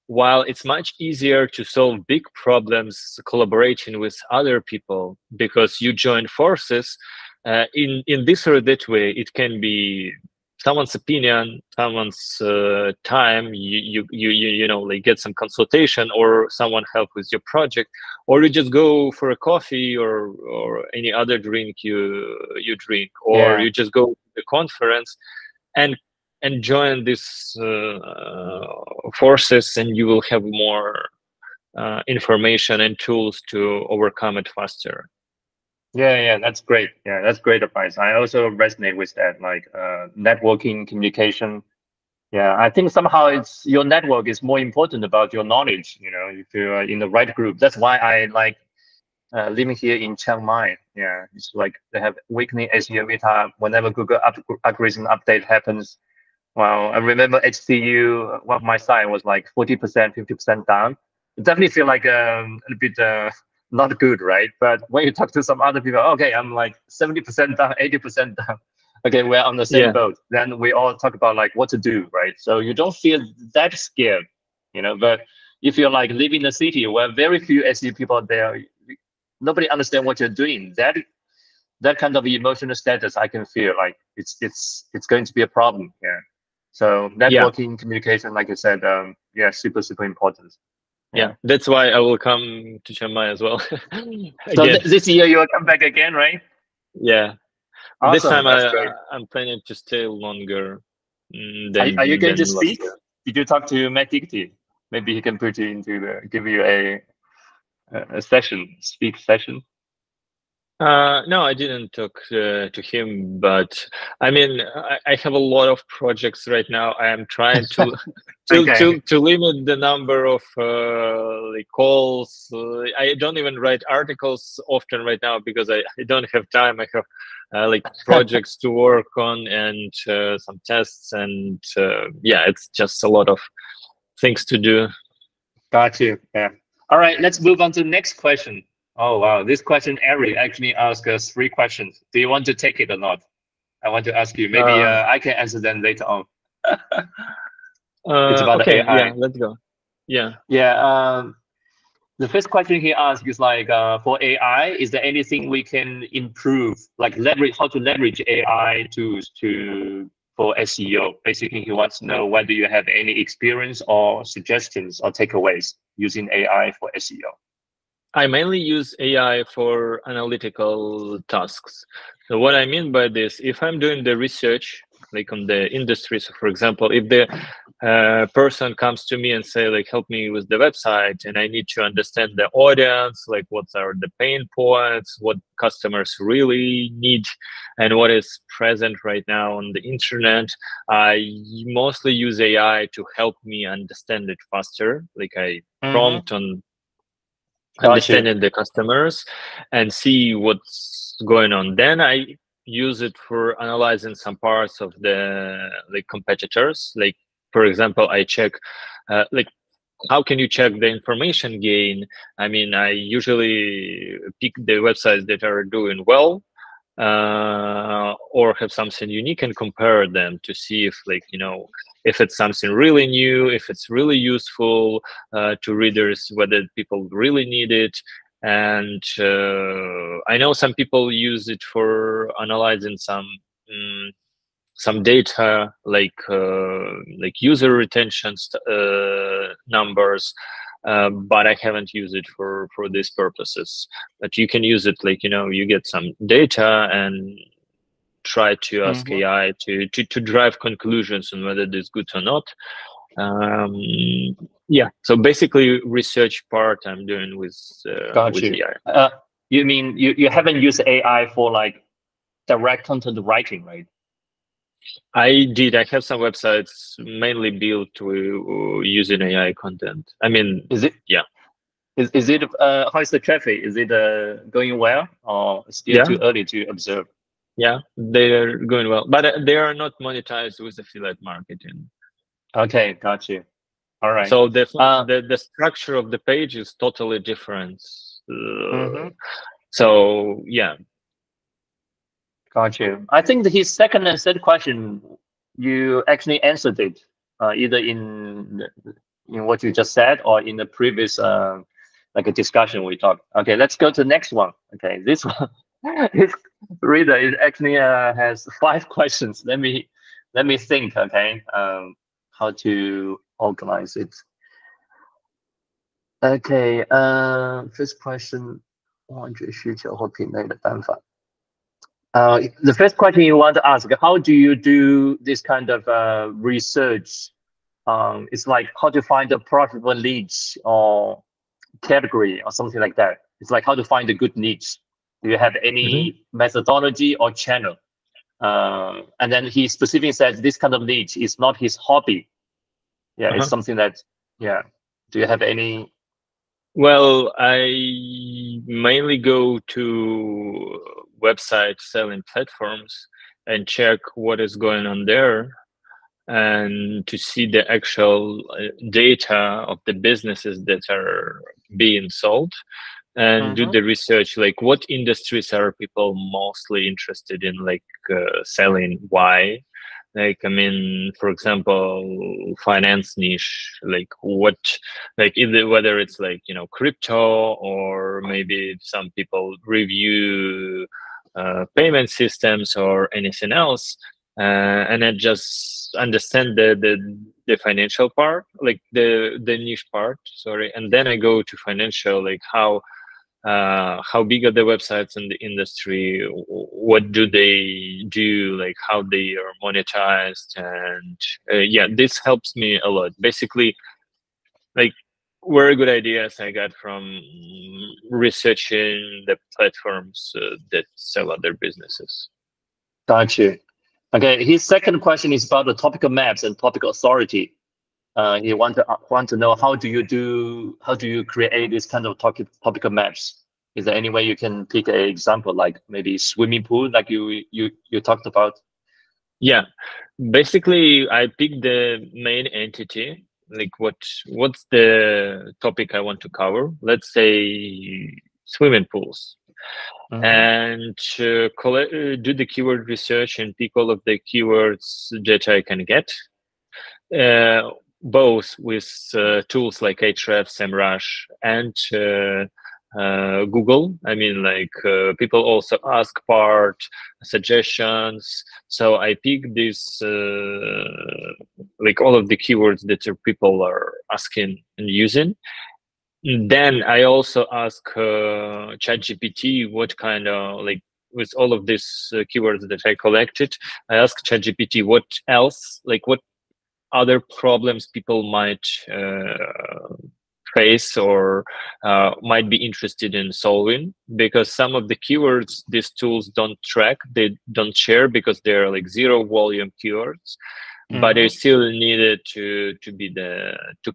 while it's much easier to solve big problems collaborating with other people, because you join forces in this or that way. It can be someone's opinion, someone's time, you know, like, get some consultation, or someone help with your project, or you just go for a coffee or any other drink you drink, or you just go to the conference and join these forces, and you will have more information and tools to overcome it faster. Yeah, that's great. Yeah, that's great advice. I also resonate with that, like networking, communication. Yeah, I think somehow it's your network is more important about your knowledge. You know, if you're in the right group. That's why I like living here in Chiang Mai. Yeah, it's like they have weekly SEO meetup. Whenever Google algorithm update happens, well, I remember HCU. Well, my site was like 40%, 50% down. It definitely feel like a bit not good, right? But when you talk to some other people, okay, I'm like 70% down, 80% down. Okay, we're on the same boat. Then we all talk about like what to do, right? So you don't feel that scared, you know. But if you're like living in a city where very few SEO people are there, nobody understand what you're doing. That kind of emotional status, I can feel like it's going to be a problem. Yeah. So networking, communication, like you said, yeah, super important. Yeah, that's why I will come to Chiang Mai as well. So this year you will come back again, right? Yeah. Awesome. This time I'm planning to stay longer. Are you going to speak? Did you talk to Matt Diggity? Maybe he can put you into give you a session, speak session. No, I didn't talk to him, but I mean, I have a lot of projects right now. I am trying to to limit the number of like calls. I don't even write articles often right now because I don't have time. I have like projects to work on and some tests, and yeah, it's just a lot of things to do. Got you. Yeah. All right, let's move on to the next question. Oh, wow. This question, Eric actually asked us 3 questions. Do you want to take it or not? I want to ask you. Maybe I can answer them later on. It's about okay, AI. Yeah, let's go. Yeah. Yeah. The first question he asked is like, for AI, is there anything we can improve, like how to leverage AI tools to for SEO. Basically, he wants to know whether you have any experience or suggestions or takeaways using AI for SEO. I mainly use AI for analytical tasks. So what I mean by this, if I'm doing the research, like on the industry, so for example, if the person comes to me and say, like, help me with the website, and I need to understand the audience, like what are the pain points, what customers really need, and what is present right now on the internet, I mostly use AI to help me understand it faster. Like I prompt on understanding the customers and see what's going on. Then I use it for analyzing some parts of the competitors. Like, for example, I check like how can you check the information gain? I mean, I usually pick the websites that are doing well or have something unique and compare them to see if, like, you know, if it's something really new, if it's really useful to readers, whether people really need it. And I know some people use it for analyzing some data, like user retention numbers, but I haven't used it for these purposes. But you can use it, like, you know, you get some data and try to ask AI to drive conclusions on whether it's good or not. Yeah, so basically research part I'm doing with AI. You mean you haven't used AI for like direct content writing, right? I did. I have some websites mainly built to using AI content. I mean, is it? Yeah. Is it? How is the traffic? Is it going well, or still too early to observe? Yeah, they are going well, but they are not monetized with affiliate marketing. Okay, got you. All right. So the structure of the page is totally different. So yeah. Got you. I think his second and third question, you actually answered it, either in what you just said or in the previous like a discussion we talked. Okay, let's go to the next one. Okay, this one, this reader is actually has 5 questions. Let me think. Okay, how to organize it. Okay, first question，挖掘需求或品类的办法。The first question you want to ask, how do you do this kind of research? It's like how to find a profitable niche or category or something like that. It's like how to find a good niche. Do you have any methodology or channel? And then he specifically says this kind of niche is not his hobby. Yeah, it's something that, yeah. Do you have any? Well, I mainly go to website selling platforms and check what is going on there and to see the actual data of the businesses that are being sold and do the research, like what industries are people mostly interested in, like selling, why. Like, I mean, for example, finance niche, like what, like either whether it's like, you know, crypto, or maybe some people review payment systems or anything else. And I just understand the financial part, like the niche part, sorry. And then I go to financial, like how big are the websites in the industry, what do they do, like how they are monetized, and yeah, this helps me a lot. Basically, like very good ideas I got from researching the platforms that sell other businesses. Got you. Okay, his second question is about the topical maps and topical authority. He want to know how do you create this kind of topical maps? Is there any way you can pick an example, like maybe swimming pool, like you talked about? Yeah, basically I pick the main entity, like what's the topic I want to cover. Let's say swimming pools, and do the keyword research and pick all of the keywords that I can get. Both with tools like Ahrefs, SEMrush, and Google. I mean, like people also ask part suggestions. So I pick this, like all of the keywords that people are asking and using. And then I also ask ChatGPT what kind of, like, with all of these keywords that I collected, I ask ChatGPT what else, like what other problems people might face or might be interested in solving, because some of the keywords these tools don't track, they don't share because they're like zero volume keywords, but they still needed to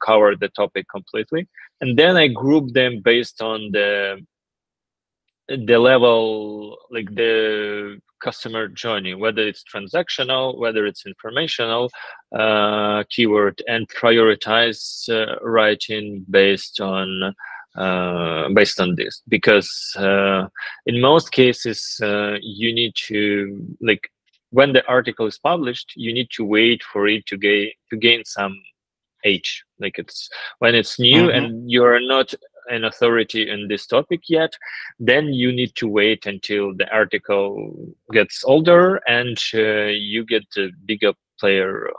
cover the topic completely. And then I group them based on the level, like the customer journey, whether it's transactional, whether it's informational keyword, and prioritize writing based on this, because in most cases you need to, like, when the article is published, you need to wait for it to gain some age. Like, it's when it's new and you're not an authority in this topic yet, then you need to wait until the article gets older and you get a bigger player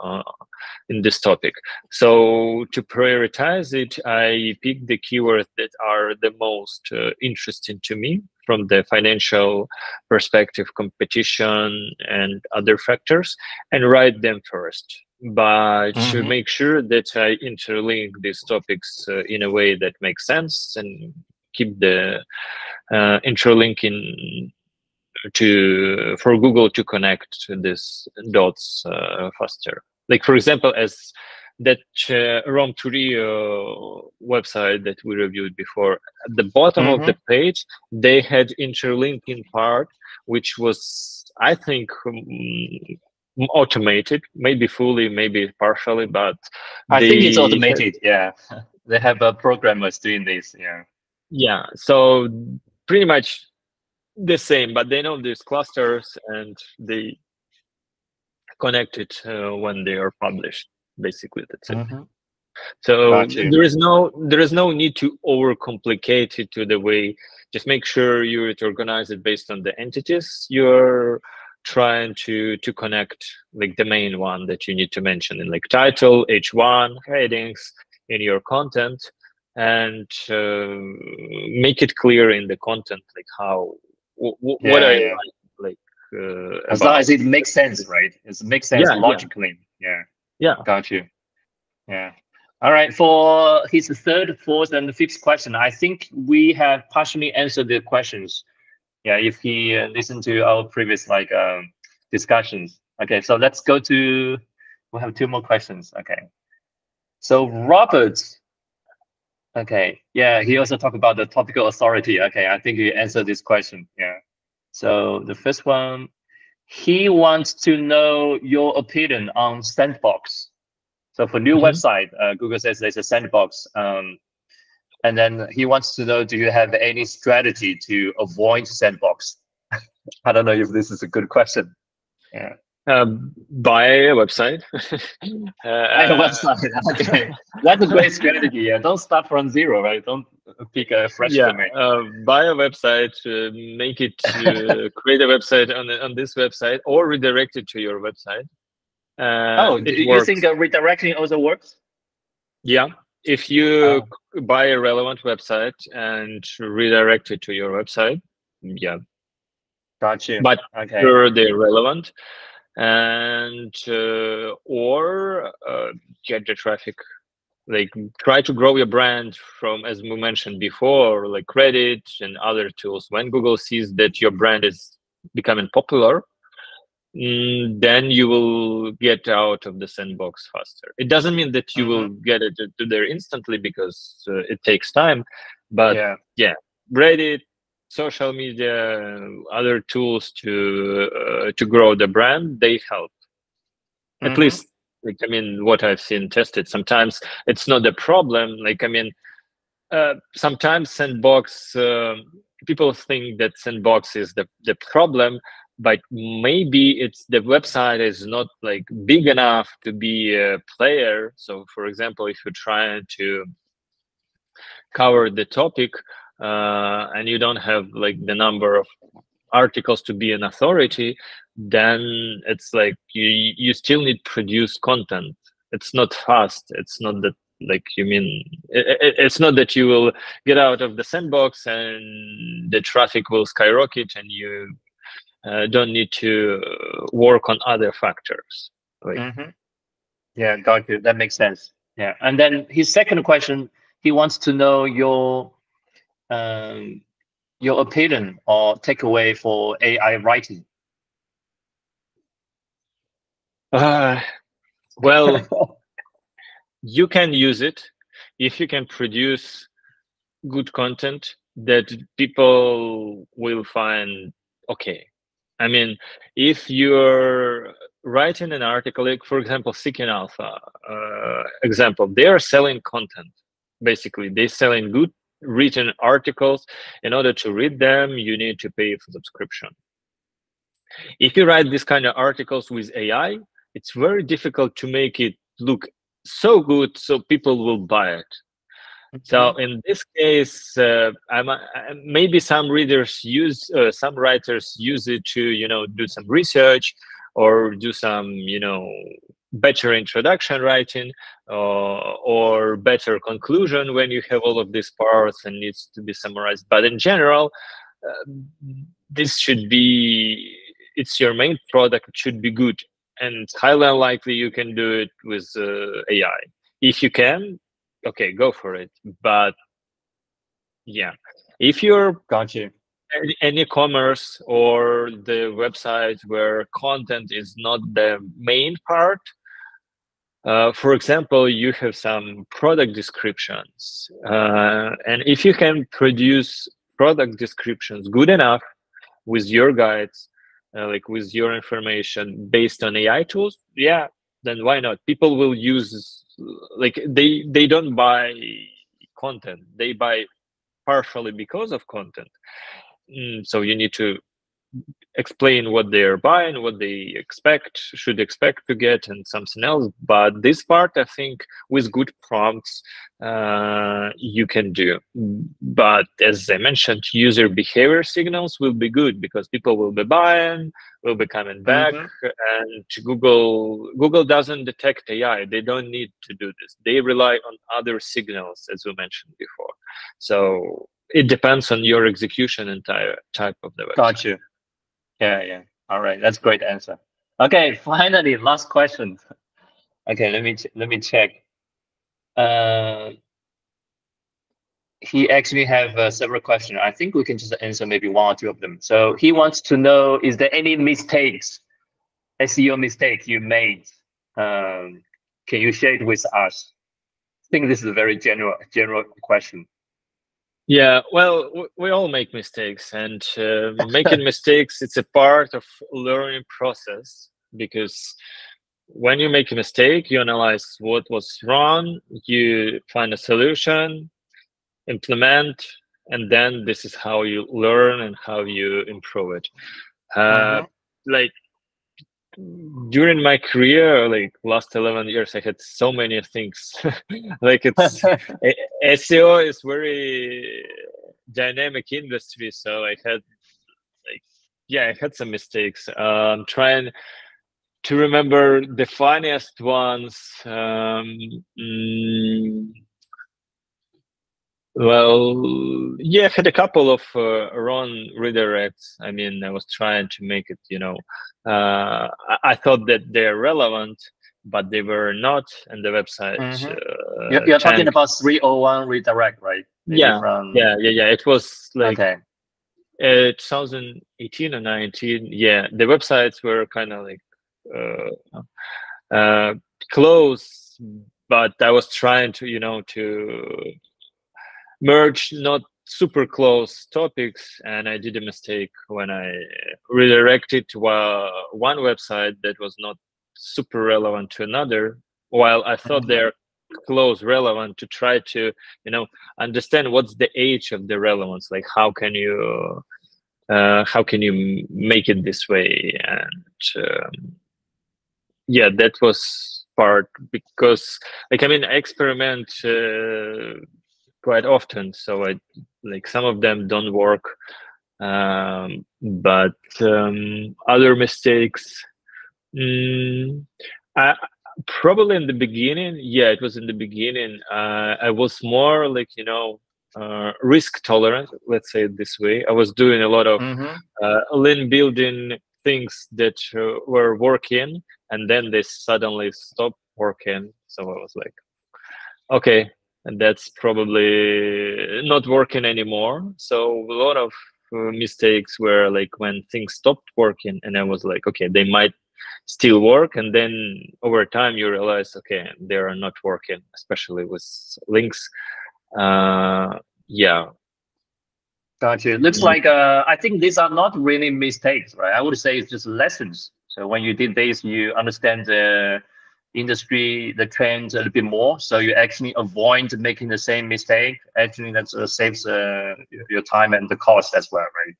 in this topic. So to prioritize it, I pick the keywords that are the most interesting to me from the financial perspective, competition, and other factors, and write them first. But to make sure that I interlink these topics in a way that makes sense and keep the interlinking for Google to connect these dots faster. Like, for example, as that Rome to Rio website that we reviewed before, at the bottom of the page, they had interlinking part, which was, I think, automated, maybe fully, maybe partially, but I think it's automated. Yeah, they have programmers doing this. Yeah, so pretty much the same, but they know these clusters and they connect it when they are published. Basically, that's it. So there is no need to overcomplicate it to the way. Just make sure you organize it based on the entities you're trying to connect, like the main one that you need to mention in, like, title, H1, headings in your content, and make it clear in the content, like how what I like as long as it makes sense, right? It makes sense logically. Yeah. Got you. Yeah. All right. For his third, fourth, and fifth question, I think we have partially answered the questions. Yeah, if he listened to our previous discussions. Okay, so let's go to, we'll have two more questions. Okay, so Robert, okay, yeah, he also talked about the topical authority. Okay, I think you answered this question. Yeah, so the first one, he wants to know your opinion on sandbox. So for new website, Google says there's a sandbox. And then he wants to know, do you have any strategy to avoid sandbox? I don't know if this is a good question. Yeah. Buy a website. Buy a website. Okay, that's a great strategy. Yeah, don't start from zero, right? Don't pick a fresh domain. Buy a website, make it, create a website on this website, or redirect it to your website. Do you think redirecting also works? Yeah. If you buy a relevant website and redirect it to your website, yeah. Got you. But sure, they're relevant, and or get the traffic. Like, try to grow your brand from, as we mentioned before, like Reddit and other tools. When Google sees that your brand is becoming popular, then you will get out of the sandbox faster. It doesn't mean that you will get it to there instantly, because it takes time. But yeah, Reddit, social media, other tools to grow the brand, they help. At least, like, I mean, what I've seen tested. Sometimes it's not the problem. Like, I mean, sometimes sandbox, people think that sandbox is the problem. But maybe it's the website is not like big enough to be a player. So, for example, if you're trying to cover the topic, and you don't have like the number of articles to be an authority, then it's like you still need to produce content. It's not fast. It's not that like it's not that you will get out of the sandbox and the traffic will skyrocket and you don't need to work on other factors. Like, yeah, got you. That makes sense. Yeah, and then his second question, he wants to know your opinion or takeaway for AI writing. Well, you can use it if you can produce good content that people will find okay. I mean, if you're writing an article, like for example, Seeking Alpha example, they are selling content. Basically, they're selling good written articles. In order to read them, you need to pay for subscription. If you write this kind of articles with AI, it's very difficult to make it look so good so people will buy it. So in this case, maybe some readers use, some writers use it to, do some research or do some, better introduction writing or better conclusion when you have all of these parts and needs to be summarized. But in general, this should be, it's your main product, it should be good. And it's highly unlikely you can do it with AI. If you can, okay, go for it. But yeah, if you're an e-commerce or the website where content is not the main part, for example, you have some product descriptions. And if you can produce product descriptions good enough with your guides, like with your information based on AI tools, yeah, then why not? People will use, like they don't buy content, they buy partially because of content. So you need to explain what they're buying, what they should expect to get, and something else. But this part, I think, with good prompts, you can do. But as I mentioned, user behavior signals will be good because people will be buying, will be coming back, and Google doesn't detect AI. They don't need to do this. They rely on other signals, as we mentioned before. So it depends on your execution and type of the website. Got you. Yeah. All right, that's a great answer. Okay, finally, last question. Okay, let me check. He actually have several questions. I think we can just answer maybe one or two of them. So he wants to know: is there any mistakes, SEO mistake you made? Can you share it with us? I think this is a very general question. Yeah, well, we all make mistakes, and making mistakes, it's a part of learning process, because when you make a mistake, you analyze what was wrong, you find a solution, implement, and then this is how you learn and how you improve it. Like during my career, like last 11 years, I had so many things. Like it's SEO is very dynamic industry, so I had I had some mistakes. I'm trying to remember the funniest ones. Well, yeah, I had a couple of wrong redirects. I mean, I was trying to make it, I thought that they're relevant, but they were not, and the website. You're talking about 301 redirect, right? Maybe yeah. It was like 2018 or 19. Yeah, the websites were kind of like close, but I was trying to, to merge not super close topics, and I did a mistake when I redirected to one website that was not super relevant to another, while I thought they're close relevant, to try to understand what's the age of the relevance, like how can you make it this way. And yeah, that was part, because I experiment quite often. So I like some of them don't work, but other mistakes. Probably in the beginning, yeah, it was in the beginning. I was more like, you know, risk tolerant, let's say it this way. I was doing a lot of lean building things that were working, and then they suddenly stopped working. So I was like, okay, and that's probably not working anymore. So a lot of mistakes were like when things stopped working, and I was like, okay, they might still work, and then over time you realize, okay, they are not working, especially with links. Yeah. Gotcha. Looks like I think these are not really mistakes, right? I would say it's just lessons. So when you did this, you understand the industry, the trends a little bit more, so you actually avoid making the same mistake. Actually, that saves your time and the cost as well, right?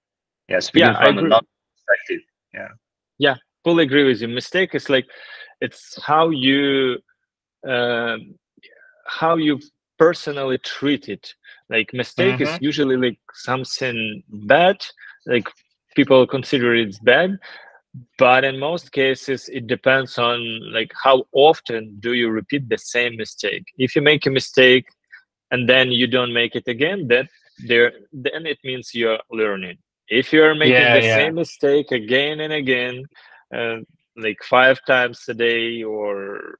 Yeah, speaking from the non-perspective. Yeah, fully agree with you. Mistake is like, it's how you personally treat it. Like mistake is usually like something bad, like people consider it's bad, but in most cases it depends on like how often do you repeat the same mistake. If you make a mistake and then you don't make it again, then it means you're learning. If you're making the same mistake again and again, like 5 times a day or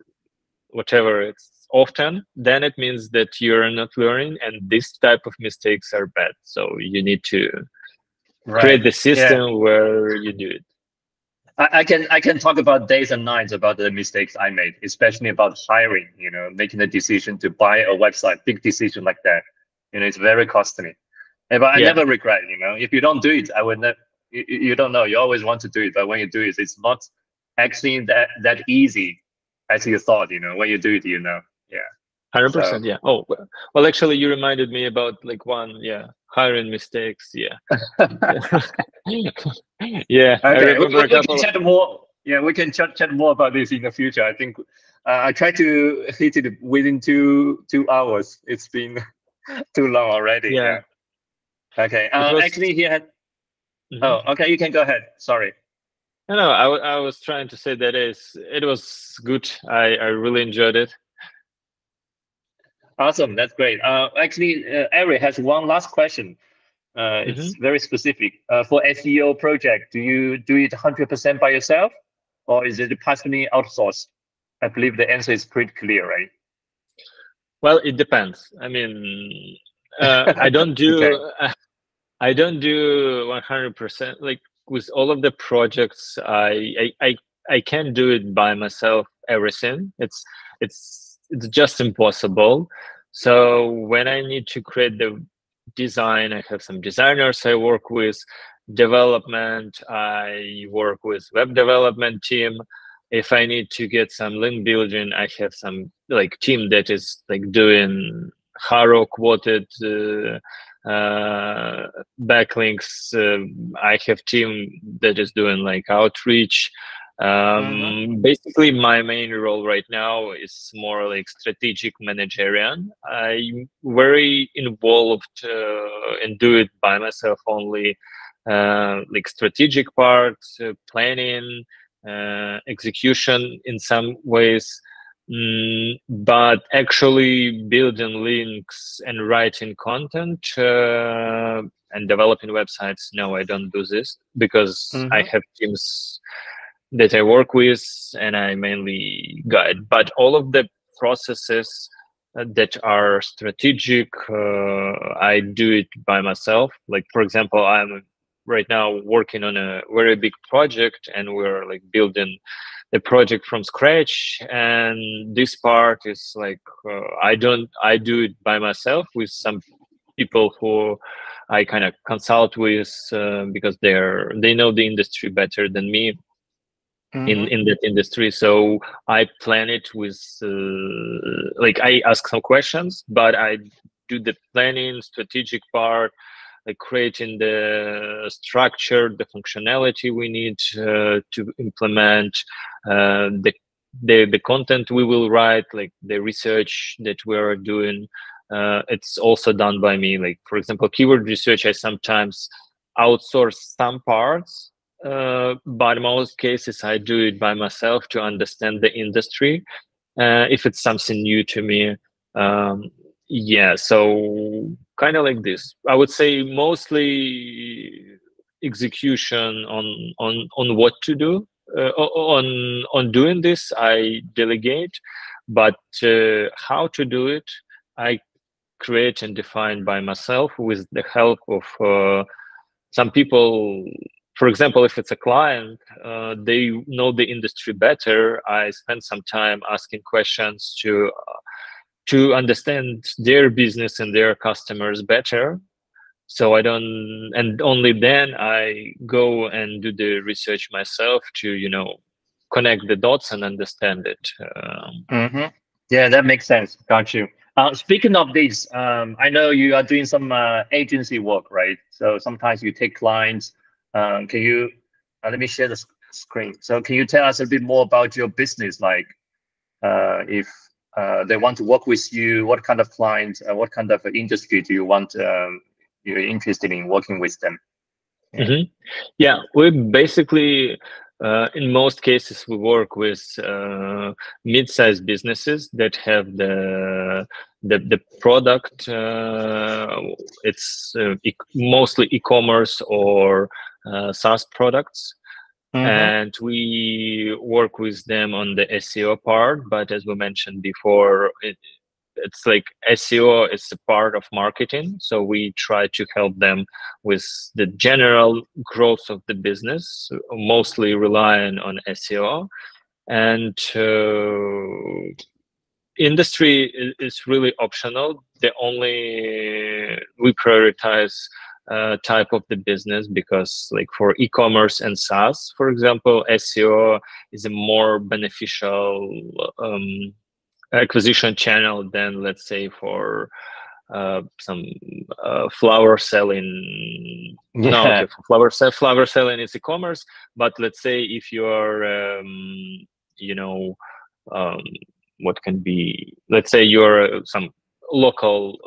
whatever it's often, then it means that you're not learning, and this type of mistakes are bad. So you need to create the system where you do it. I can talk about days and nights about the mistakes I made, especially about hiring, you know, making the decision to buy a website, big decision like that. You know, it's very costly. But I never regret, you know, if you don't do it, I would never, you don't know, you always want to do it, but when you do it, it's not actually that easy as you thought, you know, when you do it, you know. 100%. Yeah. Oh, well, actually, you reminded me about like one, hiring mistakes. Yeah. Yeah. Okay. I remember we can chat more. Yeah, we can chat more about this in the future. I think I tried to hit it within two hours. It's been too long already. Yeah. Okay. Actually, he had. Oh, okay. You can go ahead. Sorry. No, I was trying to say that it was good. I really enjoyed it. Awesome, that's great. Actually, Eric has one last question. It's very specific. For SEO project, do you do it 100% by yourself, or is it partially outsourced? I believe the answer is pretty clear, right? Well, it depends. I mean, I don't do I don't do 100%. Like with all of the projects, I can't do it by myself. Everything. It's just impossible. So when I need to create the design, I have some designers I work with. Development, I work with web development team. If I need to get some link building, I have some like team that is like doing haro quoted backlinks. I have team that is doing like outreach. Basically, my main role right now is more like strategic managerial. I'm very involved and do it by myself only, like strategic parts, planning, execution in some ways. But actually building links and writing content and developing websites, no, I don't do this because I have teams that I work with and I mainly guide. But all of the processes that are strategic, I do it by myself. Like, for example, I'm right now working on a very big project and we're like building the project from scratch. And this part is like, I do it by myself with some people who I kind of consult with because they know the industry better than me. In that industry, so I plan it with like I ask some questions, but I do the planning, strategic part, like creating the structure, the functionality we need to implement, the content we will write, like the research that we are doing, it's also done by me. Like, for example, keyword research, I sometimes outsource some parts, but in most cases I do it by myself to understand the industry. If it's something new to me, yeah, so kind of like this. I would say mostly execution on what to do. On doing this, I delegate, but how to do it, I create and define by myself with the help of some people. For example, if it's a client, they know the industry better. I spend some time asking questions to understand their business and their customers better. So I don't, and only then I go and do the research myself to, you know, connect the dots and understand it. Yeah, that makes sense. Got you. Speaking of this, I know you are doing some agency work, right? So sometimes you take clients. Can you, let me share the screen. So can you tell us a bit more about your business? Like if they want to work with you, what kind of clients, what kind of industry do you want, you're interested in working with them? Yeah, yeah, we basically, in most cases, we work with mid-sized businesses that have the product. It's mostly e-commerce or SaaS products. And we work with them on the SEO part. But as we mentioned before, it's like SEO is a part of marketing. So we try to help them with the general growth of the business, mostly relying on SEO. And industry is really optional. We prioritize type of the business because, like, for e-commerce and SaaS, for example, SEO is a more beneficial acquisition channel than, let's say, for some flower selling. No, okay, flower selling is e-commerce, but let's say if you are you know, what can be, let's say you're some local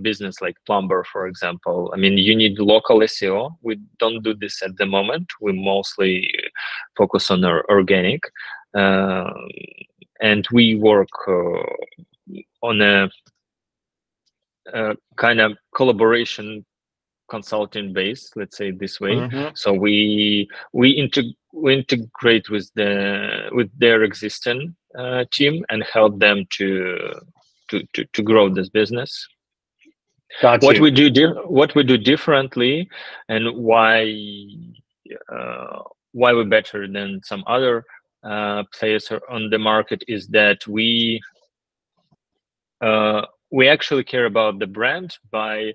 business like plumber, for example. I mean, you need local SEO. We don't do this at the moment. We mostly focus on our organic, and we work on a kind of collaboration consulting base, let's say this way. So we integrate with their existing team and help them to grow this business. What we do differently, and why we're better than some other players on the market, is that we actually care about the brand by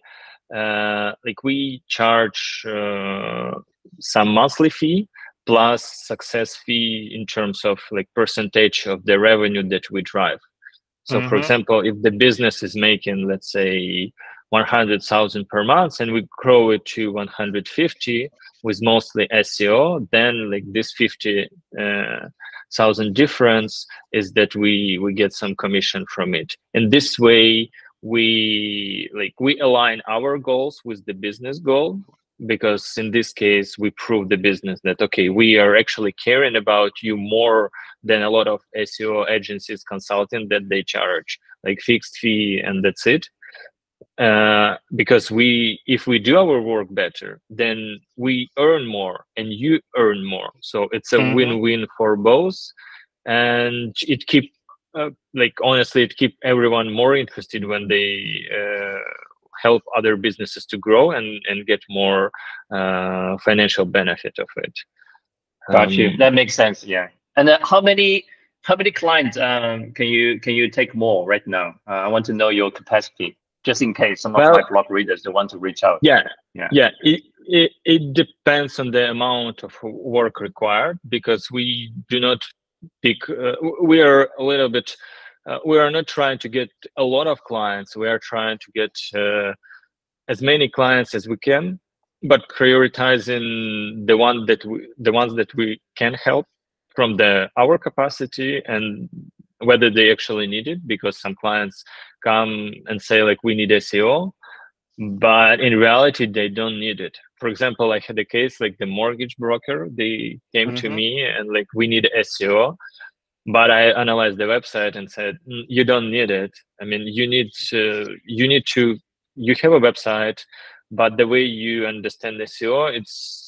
like we charge some monthly fee plus success fee in terms of like percentage of the revenue that we drive. So for example, if the business is making, let's say, 100,000 per month and we grow it to 150 with mostly SEO, then like this 50,000 difference is that we get some commission from it. And this way we align our goals with the business goal, because in this case we prove the business that, okay, we are actually caring about you more than a lot of SEO agencies consulting that they charge like fixed fee and that's it. Because if we do our work better, then we earn more and you earn more. So it's a win-win for both, and it keep honestly, it keep everyone more interested when they help other businesses to grow and get more financial benefit of it. Got you. That makes sense. Yeah. And how many clients can you take more right now? I want to know your capacity, just in case some of my blog readers they want to reach out. Yeah. It depends on the amount of work required, because we do not pick. We are a little bit. We are not trying to get a lot of clients. We are trying to get as many clients as we can, but prioritizing the ones that we can help from our capacity and whether they actually need it, because some clients come and say like, we need SEO, but in reality, they don't need it. For example, I had a case like the mortgage broker, they came to me and like, we need SEO, but I analyzed the website and said, you don't need it. I mean, you have a website, but the way you understand SEO,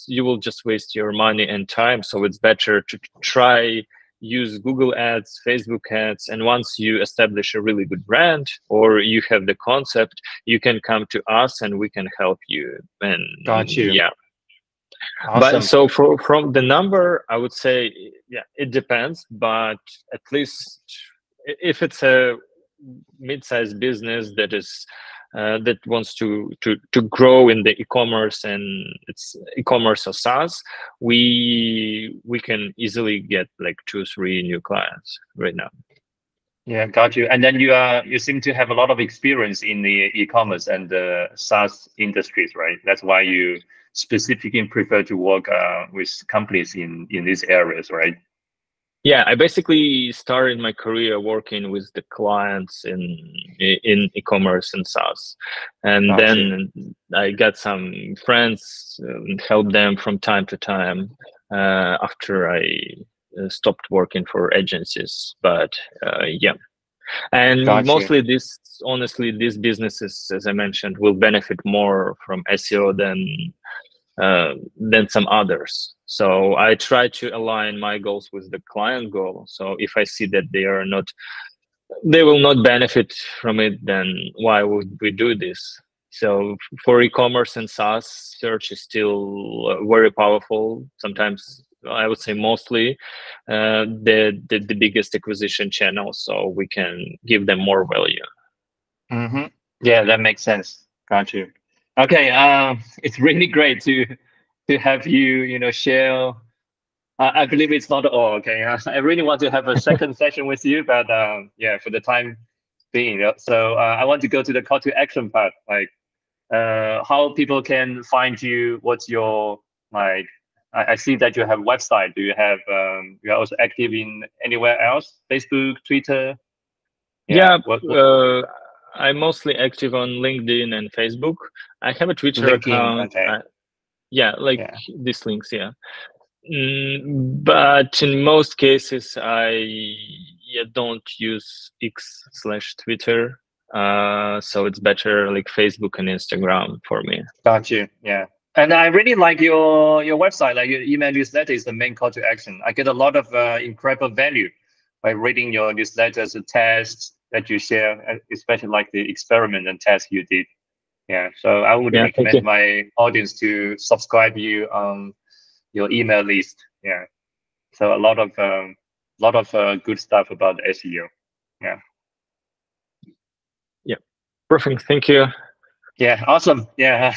you will just waste your money and time. So it's better to try use Google ads, Facebook ads, and once you establish a really good brand or you have the concept, you can come to us and we can help you. And got you. Yeah. Awesome. But so from the number, I would say, yeah, it depends. But at least if it's a mid-sized business that is that wants to grow in the e-commerce and it's e-commerce or SaaS, we can easily get like 2 or 3 new clients right now. Yeah, got you. And then you seem to have a lot of experience in the e-commerce and the SaaS industries, right? That's why you specifically prefer to work with companies in these areas, right? Yeah, I basically started my career working with the clients in e-commerce and SaaS, and then I got some friends, help them from time to time after I stopped working for agencies. But yeah, and mostly honestly, these businesses, as I mentioned, will benefit more from SEO than some others. So I try to align my goals with the client goal. So if I see that they will not benefit from it, then why would we do this? So for e-commerce and SaaS, search is still very powerful. Sometimes I would say mostly the biggest acquisition channel. So we can give them more value. Yeah, that makes sense. Got you. Okay, it's really great to have you, share. I believe it's not all. Okay, I really want to have a second session with you, but yeah, for the time being. So I want to go to the call to action part, like how people can find you. What's your like? I see that you have a website. Do you have? You are also active in anywhere else? Facebook, Twitter. Yeah. I'm mostly active on LinkedIn and Facebook. I have a Twitter account. Okay. These links, yeah. But in most cases, I don't use X/Twitter. So it's better like Facebook and Instagram for me. Got you. Yeah. And I really like your website. Like your email newsletter is the main call to action. I get a lot of incredible value by reading your newsletters, the tests that you share, especially like the experiment and test you did. Yeah, so I would recommend my audience to subscribe you on your email list. Yeah, so a lot of good stuff about SEO. Yeah. Yeah, perfect. Thank you. Yeah, awesome. Yeah,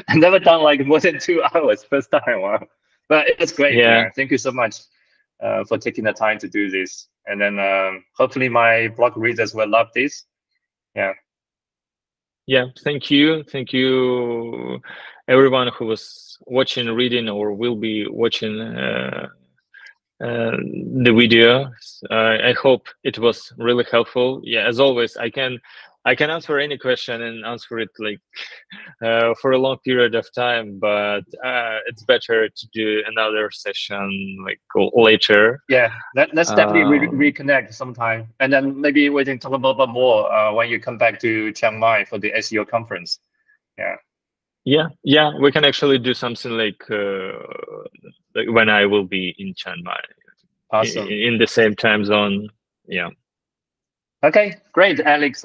I've never done like more than 2 hours first time. Wow, but it's great. Yeah, thank you so much for taking the time to do this. And then hopefully my blog readers will love this. Yeah. Yeah, thank you everyone who was watching, reading, or will be watching the video. I hope it was really helpful. Yeah, as always, I can answer any question and answer it like for a long period of time, but it's better to do another session like later. Yeah, let's definitely reconnect sometime, and then maybe we can talk about more when you come back to Chiang Mai for the SEO conference. Yeah, we can actually do something like when I will be in Chiang Mai. Awesome. In the same time zone. Yeah. Okay, great, Alex.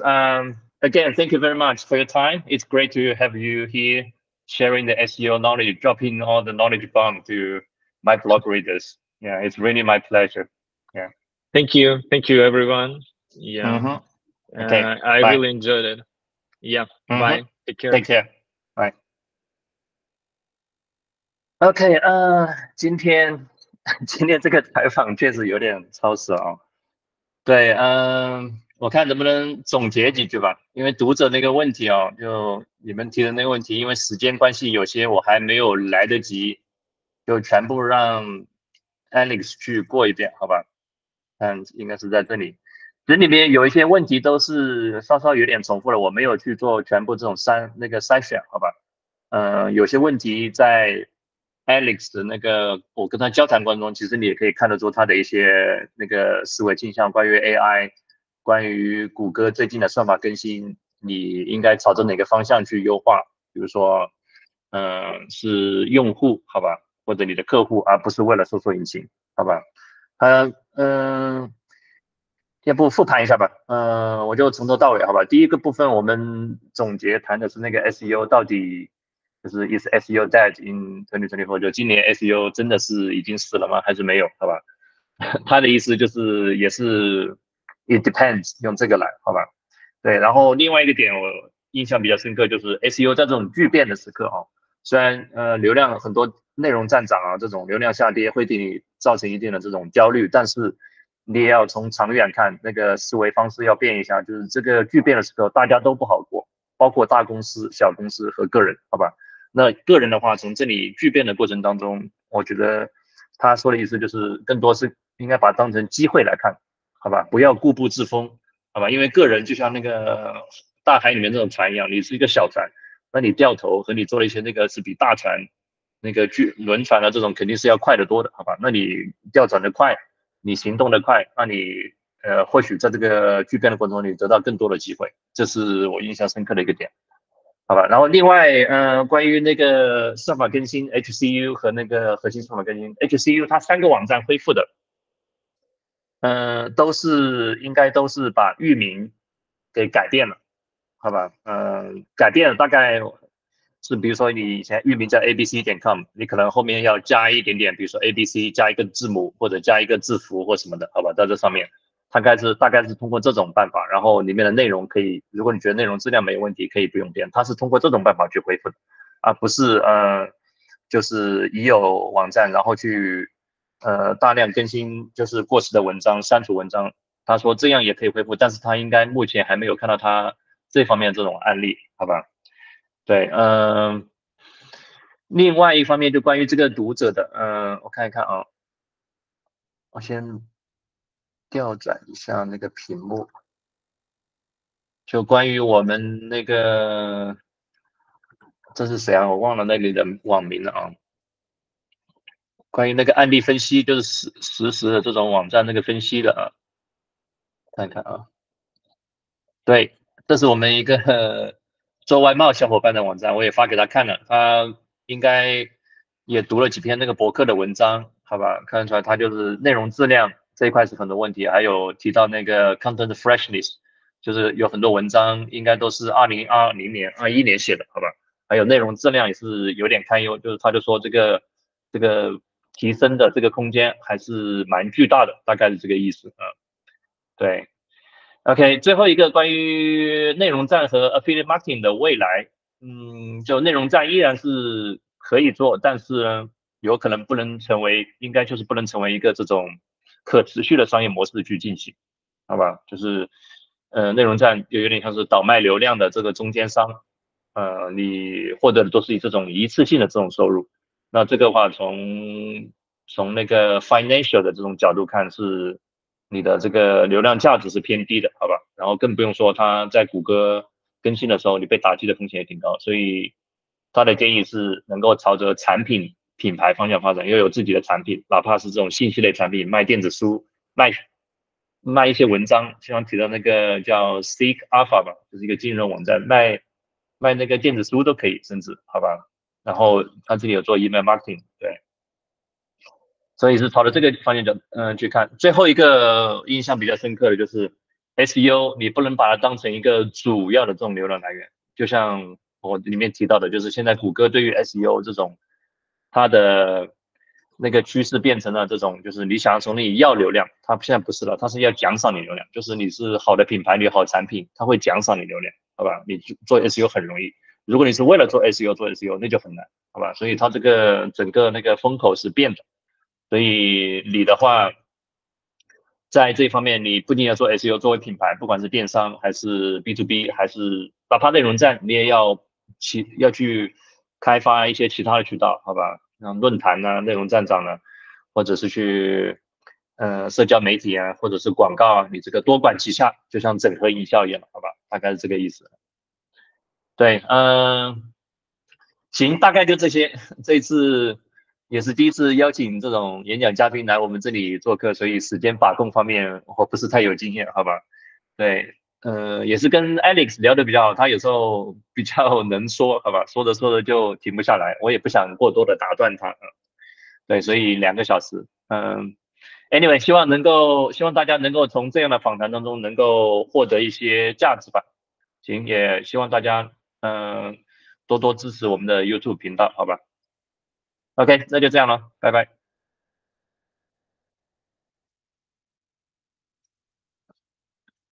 Again, thank you very much for your time. It's great to have you here sharing the SEO knowledge, dropping all the knowledge bomb to my blog readers. Yeah, it's really my pleasure. Yeah. Thank you, everyone. Yeah. Okay. I really enjoyed it. Yeah. Bye. Take care. Take care. Bye. OK， 今天这个采访确实有点超时啊。对，我看能不能总结几句吧。因为读者那个问题哦，就你们提的那个问题，因为时间关系，有些我还没有来得及，就全部让 Alex 去过一遍，好吧？应该是在这里。这里面有一些问题都是稍稍有点重复了，我没有去做全部这种筛选，好吧？有些问题在 Alex 的那个我跟他交谈过程中，其实你也可以看得出他的一些那个思维倾向，关于 AI， 关于谷歌最近的算法更新，你应该朝着哪个方向去优化？比如说，是用户，好吧，或者你的客户，而不是为了搜索引擎，好吧？要不复盘一下吧，我就从头到尾，好吧。第一个部分我们总结谈的是那个 SEO 到底就是 is SEO dead in 2024，就今年 SEO 真的是已经死了吗？还是没有？好吧。他的意思就是也是 it depends， 用这个来，好吧。对，然后另外一个点我印象比较深刻就是 SEO 在这种巨变的时刻啊，虽然流量很多内容站涨啊，这种流量下跌会对你造成一定的这种焦虑，但是你也要从长远看，那个思维方式要变一下，就是这个巨变的时候大家都不好过，包括大公司、小公司和个人，好吧？那个人的话，从这里巨变的过程当中，我觉得他说的意思就是更多是应该把它当成机会来看，好吧？不要固步自封，好吧？因为个人就像那个大海里面这种船一样，你是一个小船，那你掉头和你做了一些那个是比大船那个轮船的这种肯定是要快得多的，好吧？那你调转的快，你行动的快，那你或许在这个巨变的过程中你得到更多的机会，这是我印象深刻的一个点，好吧？然后另外关于那个算法更新 HCU 和那个核心算法更新 HCU， 它3个网站恢复的，应该都是把域名给改变了，好吧？改变了大概是比如说你以前域名叫 abc.com， 你可能后面要加一点点，比如说 abc 加一个字母或者加一个字符或什么的，好吧？在这上面大概是通过这种办法，然后里面的内容可以，如果你觉得内容质量没有问题，可以不用变，它是通过这种办法去恢复的，而不是就是已有网站然后去大量更新就是过时的文章，删除文章。他说这样也可以恢复，但是他应该目前还没有看到他这方面这种案例，好吧？对，另外一方面就关于这个读者的，我看一看啊，我先调转一下那个屏幕，就关于我们那个，这是谁啊？我忘了那里的网名了啊。关于那个案例分析，就是实时的这种网站那个分析的啊，看一看啊。对，这是我们一个做外贸小伙伴的网站，我也发给他看了，他应该也读了几篇那个博客的文章，好吧？看得出来他就是内容质量这一块是很多问题，还有提到那个 content freshness， 就是有很多文章应该都是2020年、21年写的，好吧？还有内容质量也是有点堪忧，就是他就说这个提升的这个空间还是蛮巨大的，大概是这个意思啊。对。OK， 最后一个关于内容站和 affiliate marketing 的未来，就内容站依然是可以做，但是呢，有可能不能成为，应该就是不能成为一个这种可持续的商业模式去进行，好吧？就是内容站就有点像是倒卖流量的这个中间商，你获得的都是以这种一次性的这种收入，那这个话从那个 financial 的这种角度看是。你的这个流量价值是偏低的，好吧？然后更不用说它在谷歌更新的时候，你被打击的风险也挺高，所以他的建议是能够朝着产品品牌方向发展，要有自己的产品，哪怕是这种信息类产品，卖电子书，卖一些文章，经常提到那个叫 Seek Alpha 吧，就是一个金融网站，卖那个电子书都可以，甚至好吧？然后他这里有做 email marketing， 对。所以是朝着这个方向去看。最后一个印象比较深刻的就是 SEO， 你不能把它当成一个主要的这种流量来源。就像我里面提到的，就是现在谷歌对于 SEO 这种它的那个趋势变成了这种，就是你想要从那里要流量，它现在不是了，它是要奖赏你流量，就是你是好的品牌，你有好产品，它会奖赏你流量，好吧？你做 SEO 很容易，如果你是为了做 SEO 那就很难，好吧？所以它这个整个那个风口是变的。所以你的话，在这一方面，你不仅要做 SEO 作为品牌，不管是电商还是 B2B， 还是哪怕内容站，你也要去开发一些其他的渠道，好吧？像论坛啊、内容站长啊，或者是去社交媒体啊，或者是广告啊，你这个多管齐下，就像整合营销一样，好吧？大概是这个意思。对，行，大概就这些。这一次也是第一次邀请这种演讲嘉宾来我们这里做客，所以时间把控方面我不是太有经验，好吧？对，也是跟 Alex 聊得比较好，他有时候比较能说，好吧？说着说着就停不下来，我也不想过多的打断他。对，所以2个小时，anyway，希望大家能够从这样的访谈当中能够获得一些价值吧。行，也希望大家多多支持我们的 YouTube 频道，好吧 ？OK，那就这样了，拜拜。